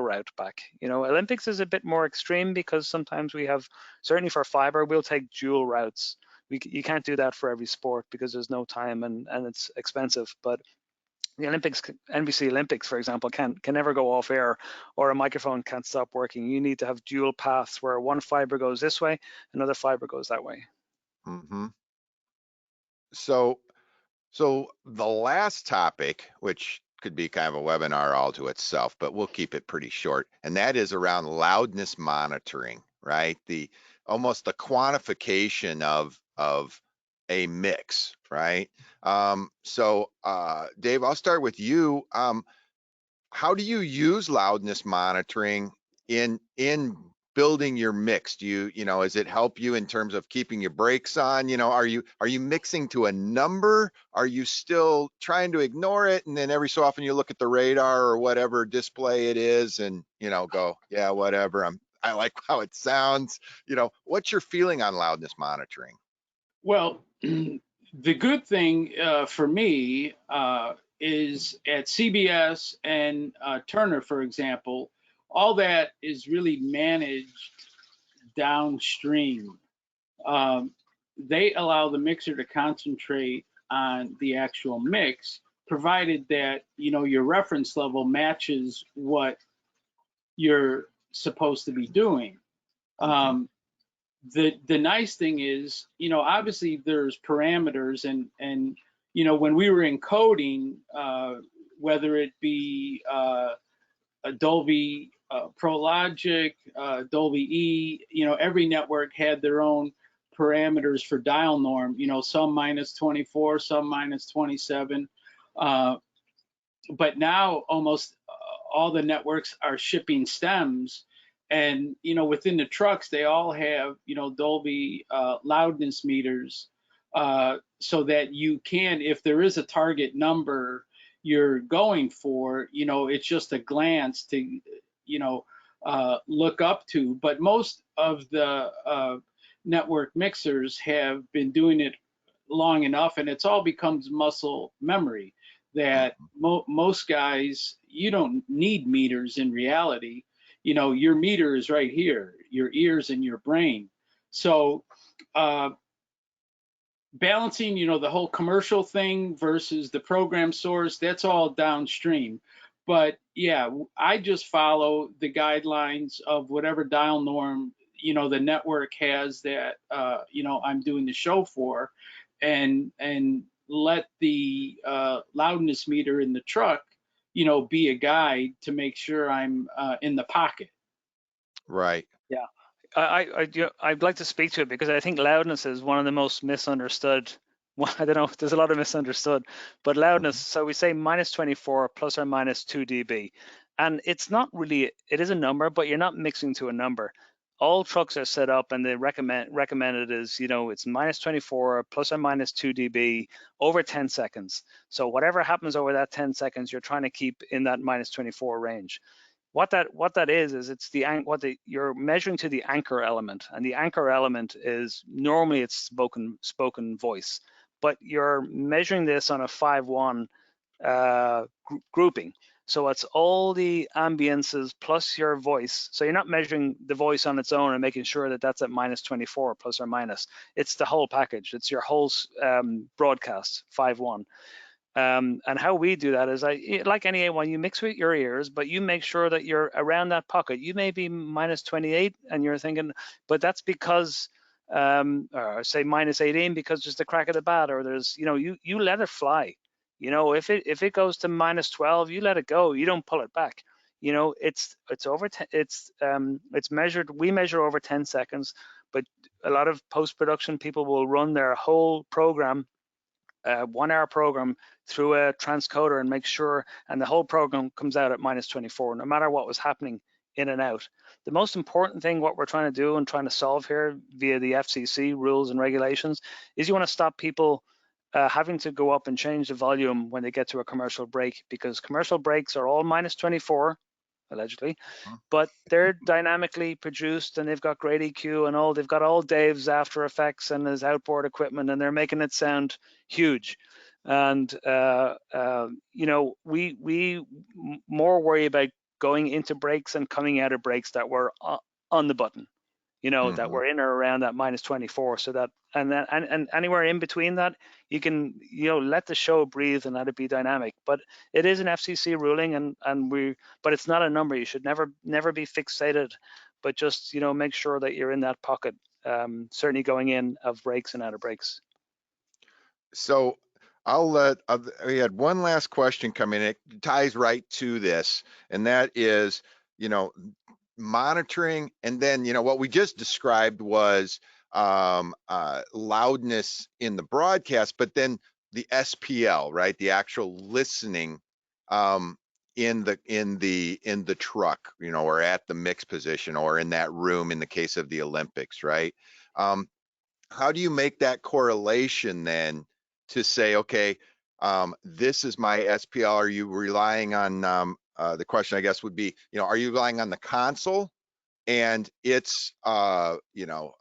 E: route back. Olympics is a bit more extreme because sometimes we have, certainly for fiber, we'll take dual routes. You can't do that for every sport because there's no time and it's expensive. But the Olympics, NBC Olympics, for example, can never go off air, or a microphone can't stop working. You need to have dual paths where one fiber goes this way, another fiber goes that way.
A: Mm-hmm. So the last topic, which could be kind of a webinar all to itself, but we'll keep it pretty short, and that is around loudness monitoring, right? Almost the quantification of a mix, right? So Dave, I'll start with you. How do you use loudness monitoring in building your mix? Do you does it help you in terms of keeping your brakes on? Are you mixing to a number? Are you still trying to ignore it, and then every so often you look at the radar or whatever display it is and go, yeah, whatever, I like how it sounds? What's your feeling on loudness monitoring?
D: Well, the good thing for me is at CBS and Turner, for example, all that is really managed downstream. They allow the mixer to concentrate on the actual mix, provided that, you know, your reference level matches what you're supposed to be doing. The nice thing is, you know, obviously there's parameters, and you know, when we were encoding, whether it be a Dolby Pro Logic, Dolby E, you know, every network had their own parameters for dial norm, you know, some minus 24, some minus 27. But now almost all the networks are shipping stems, and, you know, within the trucks, they all have, you know, Dolby loudness meters, so that you can, if there is a target number you're going for, you know, it's just a glance to, you know, look up to. But most of the network mixers have been doing it long enough, and it's all becomes muscle memory, that most guys, you don't need meters in reality. You know, your meter is right here, your ears and your brain. So balancing, you know, the whole commercial thing versus the program source, that's all downstream. But yeah, I just follow the guidelines of whatever dial norm, you know, the network has that, you know, I'm doing the show for, and let the loudness meter in the truck, you know, be a guide to make sure I'm in the pocket.
A: Right.
E: Yeah, I'd like to speak to it because I think loudness is one of the most misunderstood. Well, I don't know, there's a lot of misunderstood, but loudness, so we say minus 24 plus or minus 2 dB. And it's not really, it is a number, but you're not mixing to a number. All trucks are set up, and they recommended is, you know, it's minus 24 plus or minus 2 dB over 10 seconds. So whatever happens over that 10 seconds, you're trying to keep in that minus 24 range. What that is it's you're measuring to the anchor element, and the anchor element is normally it's spoken voice, but you're measuring this on a 5-1 grouping. So it's all the ambiances plus your voice. So you're not measuring the voice on its own and making sure that that's at minus 24 plus or minus. It's the whole package. It's your whole broadcast 5-1. And how we do that is, like any A1, you mix with your ears, but you make sure that you're around that pocket. You may be minus 28 and you're thinking, but that's because, or say minus 18 because there's the crack of the bat, or there's, you know, you let it fly. You know, if it goes to minus 12, you let it go. You don't pull it back. You know, it's over 10, it's measured. We measure over 10 seconds, but a lot of post-production people will run their whole program, 1 hour program, through a transcoder and make sure, and the whole program comes out at minus 24, no matter what was happening in and out. The most important thing, what we're trying to do and trying to solve here via the FCC rules and regulations, is you want to stop people having to go up and change the volume when they get to a commercial break, because commercial breaks are all minus 24, allegedly, but they're dynamically produced, and they've got great EQ and all. They've got all Dave's After Effects and his outboard equipment, and they're making it sound huge. And you know, we more worry about going into breaks and coming out of breaks that were on the button, you know, that we're in or around that minus 24, so that, and then and anywhere in between that, you can, you know, let the show breathe and let it be dynamic. But it is an FCC ruling, but it's not a number. You should never be fixated, but just, you know, make sure that you're in that pocket, certainly going in of breaks and out of breaks.
A: So we had one last question come in. It ties right to this, and that is, you know, monitoring, and then, you know, what we just described was loudness in the broadcast, but then the SPL, right, the actual listening in the truck, you know, or at the mix position, or in that room in the case of the Olympics, right? How do you make that correlation then to say, okay, this is my SPL? Are you relying on the question, I guess, would be, you know, are you relying on the console and it's, you know,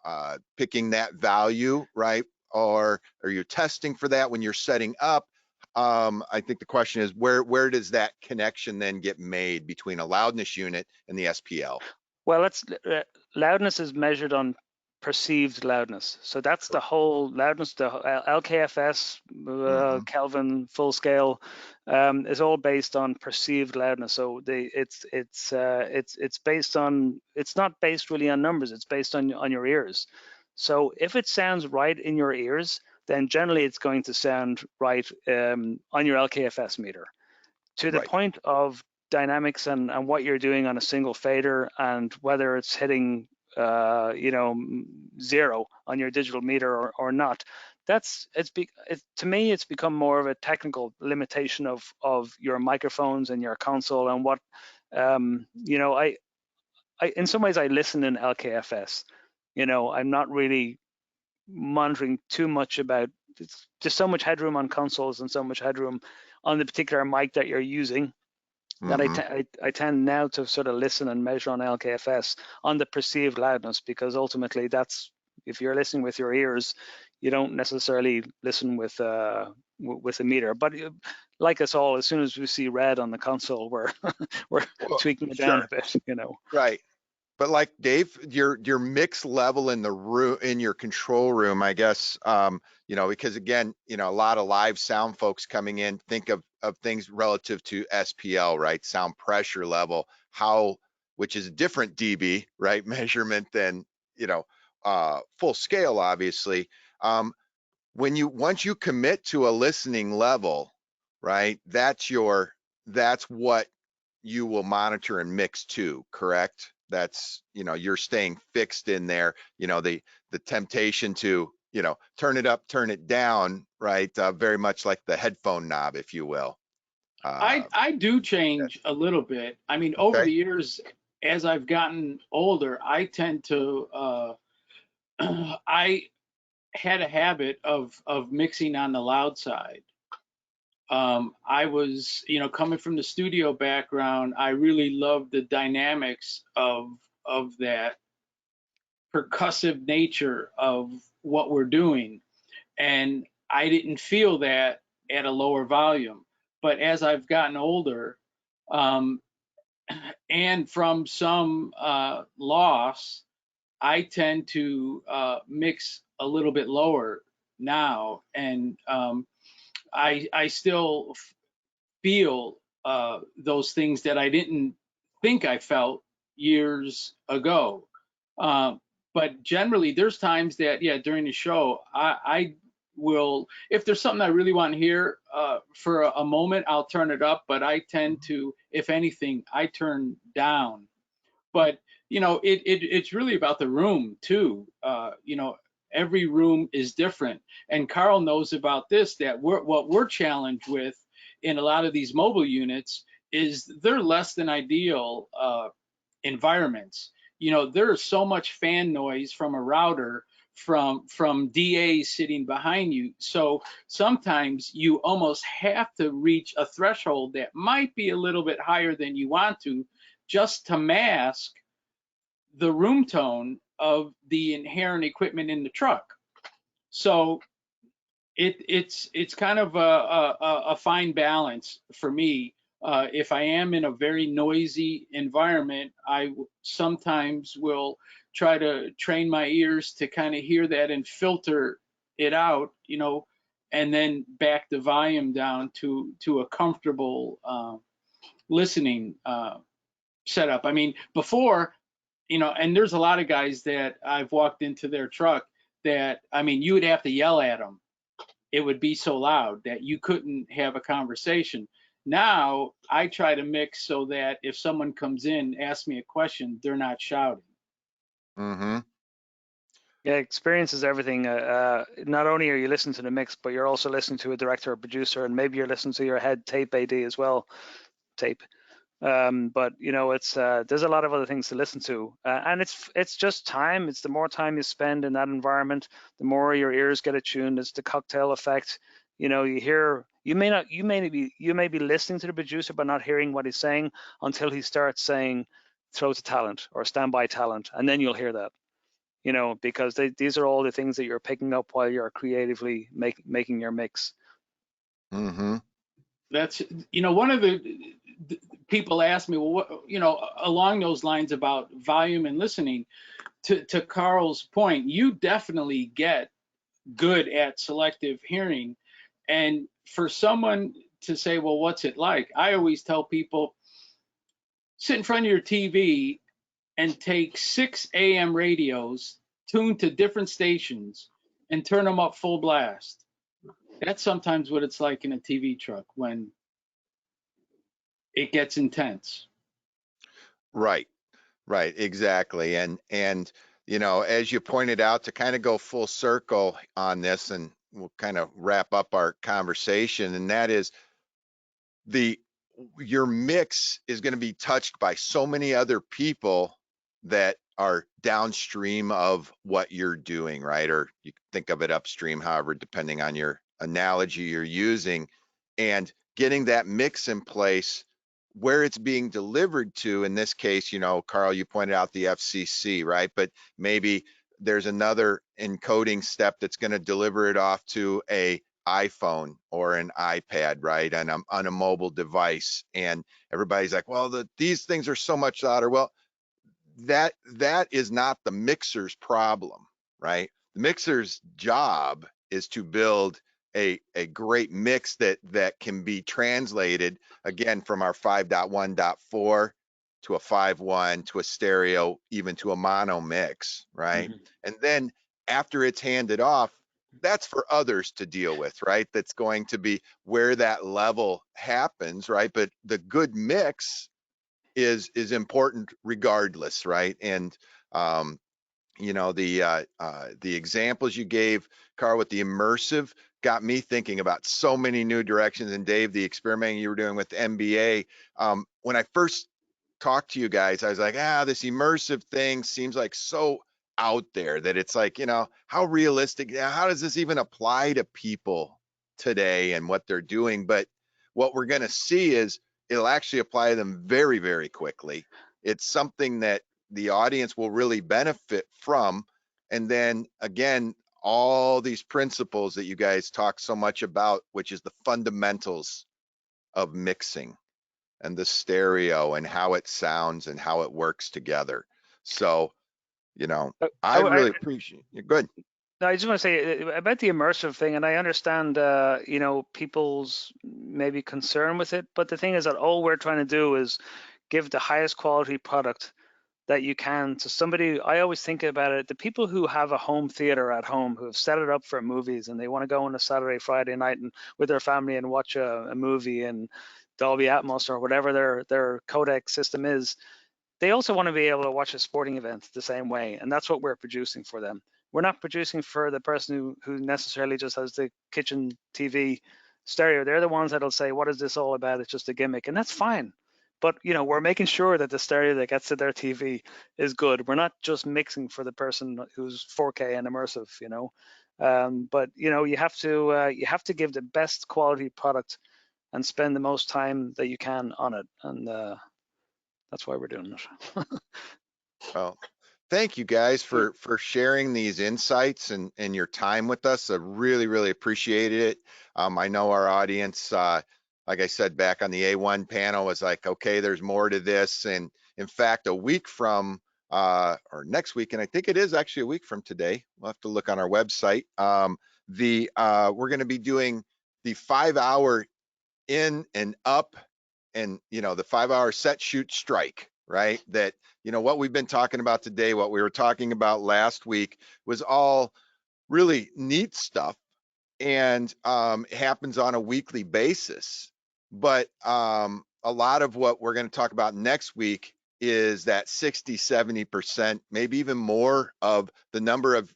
A: picking that value, right? Or are you testing for that when you're setting up? I think the question is, where does that connection then get made between a loudness unit and the SPL?
E: Well, loudness is measured on perceived loudness. So that's the whole loudness, the LKFS, Kelvin, full scale, is all based on perceived loudness. So it's based on, it's not based really on numbers. It's based on your ears. So if it sounds right in your ears, then generally it's going to sound right on your LKFS meter. To the point of dynamics and what you're doing on a single fader and whether it's hitting zero on your digital meter or not, to me it's become more of a technical limitation of your microphones and your console and what I in some ways I listen in LKFS. I'm not really monitoring too much about, there's so much headroom on consoles and so much headroom on the particular mic that you're using that I tend now to sort of listen and measure on LKFS on the perceived loudness, because ultimately that's, if you're listening with your ears, you don't necessarily listen with a meter. But like us all, as soon as we see red on the console, we're tweaking it down a bit,
A: Right. But like Dave, your mix level in the room, in your control room, I guess, because again, a lot of live sound folks coming in think of things relative to SPL, right? Sound pressure level, which is a different dB, right? Measurement than, full scale, obviously. Once you commit to a listening level, right? That's what you will monitor and mix to, correct? That's, you're staying fixed in there, the temptation to, turn it up, turn it down, right? Very much like the headphone knob, if you will.
D: I do change a little bit. I mean, over the years, as I've gotten older, I tend to, I had a habit of mixing on the loud side. I was, coming from the studio background, I really loved the dynamics of that percussive nature of what we're doing. And I didn't feel that at a lower volume. But as I've gotten older, and from some loss, I tend to mix a little bit lower now. And I still feel those things that I didn't think I felt years ago. But generally, there's times that, during the show, I will, if there's something I really want to hear for a moment, I'll turn it up. But I tend to, if anything, I turn down. But it's really about the room too. Every room is different, and Karl knows about this. That what we're challenged with in a lot of these mobile units is they're less than ideal environments. There's so much fan noise from a router, from DAs sitting behind you. So sometimes you almost have to reach a threshold that might be a little bit higher than you want to, just to mask the room tone of the inherent equipment in the truck. So it's kind of a fine balance for me. If I am in a very noisy environment, I sometimes will try to train my ears to kind of hear that and filter it out, and then back the volume down to a comfortable listening setup. I mean, before, and there's a lot of guys that I've walked into their truck that, I mean, you would have to yell at them. It would be so loud that you couldn't have a conversation. Now I try to mix so that if someone comes in, asks me a question, they're not shouting.
A: Mm-hmm.
E: Yeah, experience is everything. Not only are you listening to the mix, but you're also listening to a director or producer, and maybe you're listening to your head tape AD as well. But it's there's a lot of other things to listen to, and it's just time. It's the more time you spend in that environment, the more your ears get attuned. It's the cocktail effect. You may be listening to the producer but not hearing what he's saying until he starts saying throw to talent or stand by talent, and then you'll hear that. Because these are all the things that you're picking up while you're creatively making your mix.
A: Mm-hmm.
D: That's one of the people ask me, well, what, along those lines about volume and listening. To Karl's point, you definitely get good at selective hearing. And for someone to say, well, what's it like? I always tell people, sit in front of your TV and take 6 AM radios tuned to different stations and turn them up full blast. That's sometimes what it's like in a TV truck when it gets intense.
A: Right, right, exactly. And as you pointed out, to kind of go full circle on this, and we'll kind of wrap up our conversation, and that is your mix is going to be touched by so many other people that are downstream of what you're doing, right? Or you can think of it upstream, however, depending on your analogy you're using, and getting that mix in place where it's being delivered to. In this case, Karl, you pointed out the FCC, right? But maybe there's another encoding step that's going to deliver it off to a iPhone or an iPad, right, on a mobile device. And everybody's like, well, these things are so much louder. Well, that is not the mixer's problem, right? The mixer's job is to build a great mix that can be translated, again, from our 5.1.4 to a 5.1 to a stereo, even to a mono mix, right?
C: Mhm.
A: And then after it's handed off, that's for others to deal with, right? That's going to be where that level happens, right? But the good mix is important regardless, right? And the examples you gave, Karl, with the immersive got me thinking about so many new directions. And Dave, the experimenting you were doing with MBA, when I first talked to you guys, I was like, this immersive thing seems like so out there that it's like, how realistic, how does this even apply to people today and what they're doing? But what we're going to see is it'll actually apply to them very, very quickly. It's something that the audience will really benefit from. And then again, all these principles that you guys talk so much about, which is the fundamentals of mixing and the stereo and how it sounds and how it works together. So, I really appreciate it. Good.
E: No, I just want to say about the immersive thing, and I understand, people's maybe concern with it, but the thing is that all we're trying to do is give the highest quality product that you can to somebody. I always think about it, the people who have a home theater at home, who have set it up for movies, and they want to go on a Saturday, Friday night and with their family and watch a movie in Dolby Atmos or whatever their codec system is. They also want to be able to watch a sporting event the same way, and that's what we're producing for them. We're not producing for the person who necessarily just has the kitchen TV stereo. They're the ones that'll say, what is this all about? It's just a gimmick, and that's fine. But we're making sure that the stereo that gets to their TV is good. We're not just mixing for the person who's 4K and immersive, but you have to give the best quality product and spend the most time that you can on it, and that's why we're doing it.
A: Well, thank you guys for sharing these insights and your time with us. I really, really appreciated it. I know our audience, like I said, back on the A1 panel, was like, okay, there's more to this. And in fact, a week from, or next week, and I think it is actually a week from today, we'll have to look on our website. We're going to be doing the 5-hour in and up, and the 5-hour set, shoot, strike, right? That what we've been talking about today, what we were talking about last week, was all really neat stuff, and it happens on a weekly basis. But a lot of what we're going to talk about next week is that 60-70%, maybe even more, of the number of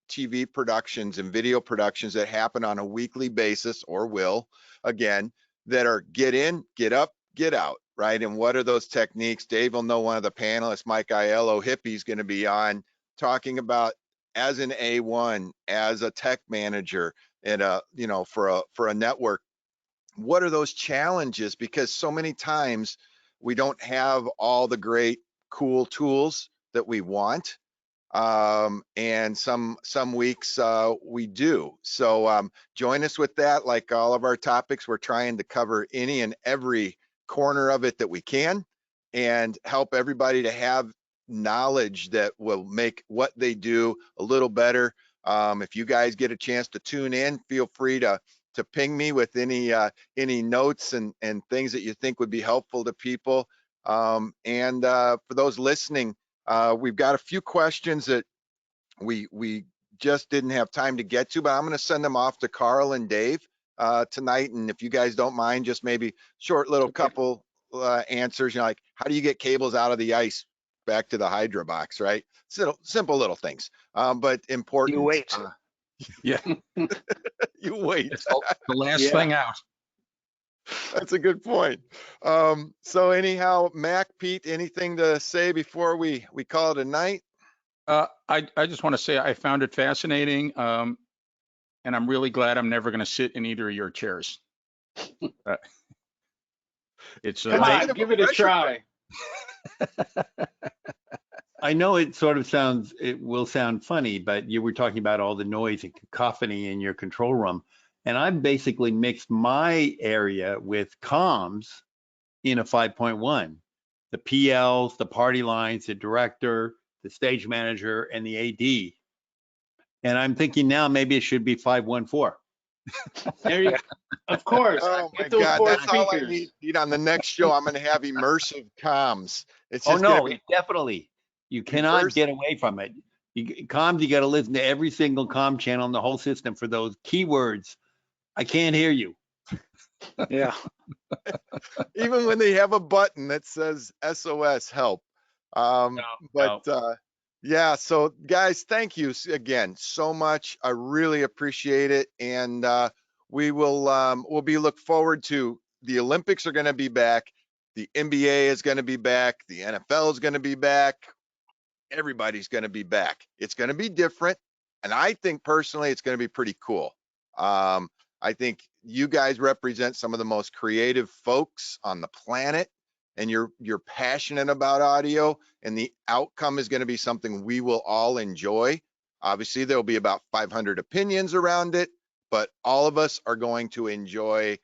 A: TV productions and video productions that happen on a weekly basis, or will, again, that are get in, get up, get out, right? And what are those techniques? Dave will know one of the panelists, Mike Aiello, Hippie's going to be on, talking about, as an A1, as a tech manager, and for a network, what are those challenges? Because so many times we don't have all the great, cool tools that we want. And some weeks we do. So join us with that. Like all of our topics, we're trying to cover any and every corner of it that we can, and help everybody to have knowledge that will make what they do a little better. If you guys get a chance to tune in, feel free to ping me with any notes and things that you think would be helpful to people. For those listening, we've got a few questions that we just didn't have time to get to, but I'm going to send them off to Karl and Dave tonight. And if you guys don't mind, just maybe short little couple answers, you know, like how do you get cables out of the ice back to the Hydra box, right? So simple little things, but important.
E: You wait.
B: Yeah.
A: You wait.
B: It's the last
D: Yeah.
B: thing out.
A: That's a good point. So anyhow, Mac, Pete, anything to say before we call it a night?
B: I just want to say I found it fascinating, and I'm really glad I'm never going to sit in either of your chairs. It's
D: Come
A: kind
D: on,
A: of
D: give
A: a
D: it a
A: pressure
D: try.
C: I know it sort of sounds, it will sound funny, but you were talking about all the noise and cacophony in your control room. And I've basically mixed my area with comms in a 5.1. The PLs, the party lines, the director, the stage manager, and the AD. And I'm thinking now maybe it should be 514.
D: There you Of course.
A: Oh my
D: Get those
A: God,
D: 4
A: that's all I
D: speakers.
A: need. On the next show, I'm going to have immersive comms. It's
C: Oh
A: just going
C: no,
A: to be
C: definitely. You cannot
A: first-
C: get away from it. Comms, you got to listen to every single comm channel in the whole system for those keywords. I can't hear you.
E: Yeah.
A: even when they have a button that says SOS help. Yeah, so guys, thank you again so much. I really appreciate it. And we'll be look forward to the Olympics are going to be back. The NBA is going to be back. The NFL is going to be back. Everybody's going to be back. It's going to be different. And I think personally, it's going to be pretty cool. I think you guys represent some of the most creative folks on the planet, and you're passionate about audio, and the outcome is going to be something we will all enjoy. Obviously, there'll be about 500 opinions around it, but all of us are going to enjoy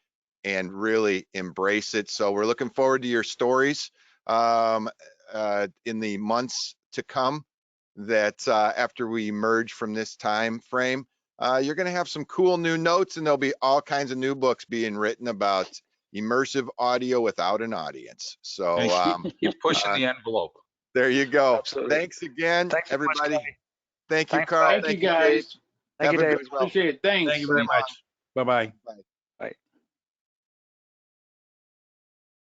A: and really embrace it. So we're looking forward to your stories in the months to come, that after we emerge from this time frame. You're going to have some cool new notes, and there'll be all kinds of new books being written about immersive audio without an audience. So
B: Keep pushing the envelope.
A: there you go.
E: Absolutely.
A: Thanks again,
E: Thanks so much,
A: everybody.
E: Kelly.
A: Thank you,
E: Thanks,
A: Karl.
E: Kelly.
D: Thank you
A: Dave.
D: guys.
E: Thank
A: Have
E: you,
A: a
E: Dave.
A: good as well.
D: Appreciate it. Thanks.
C: Thank you very much. Bye-bye.
A: Bye.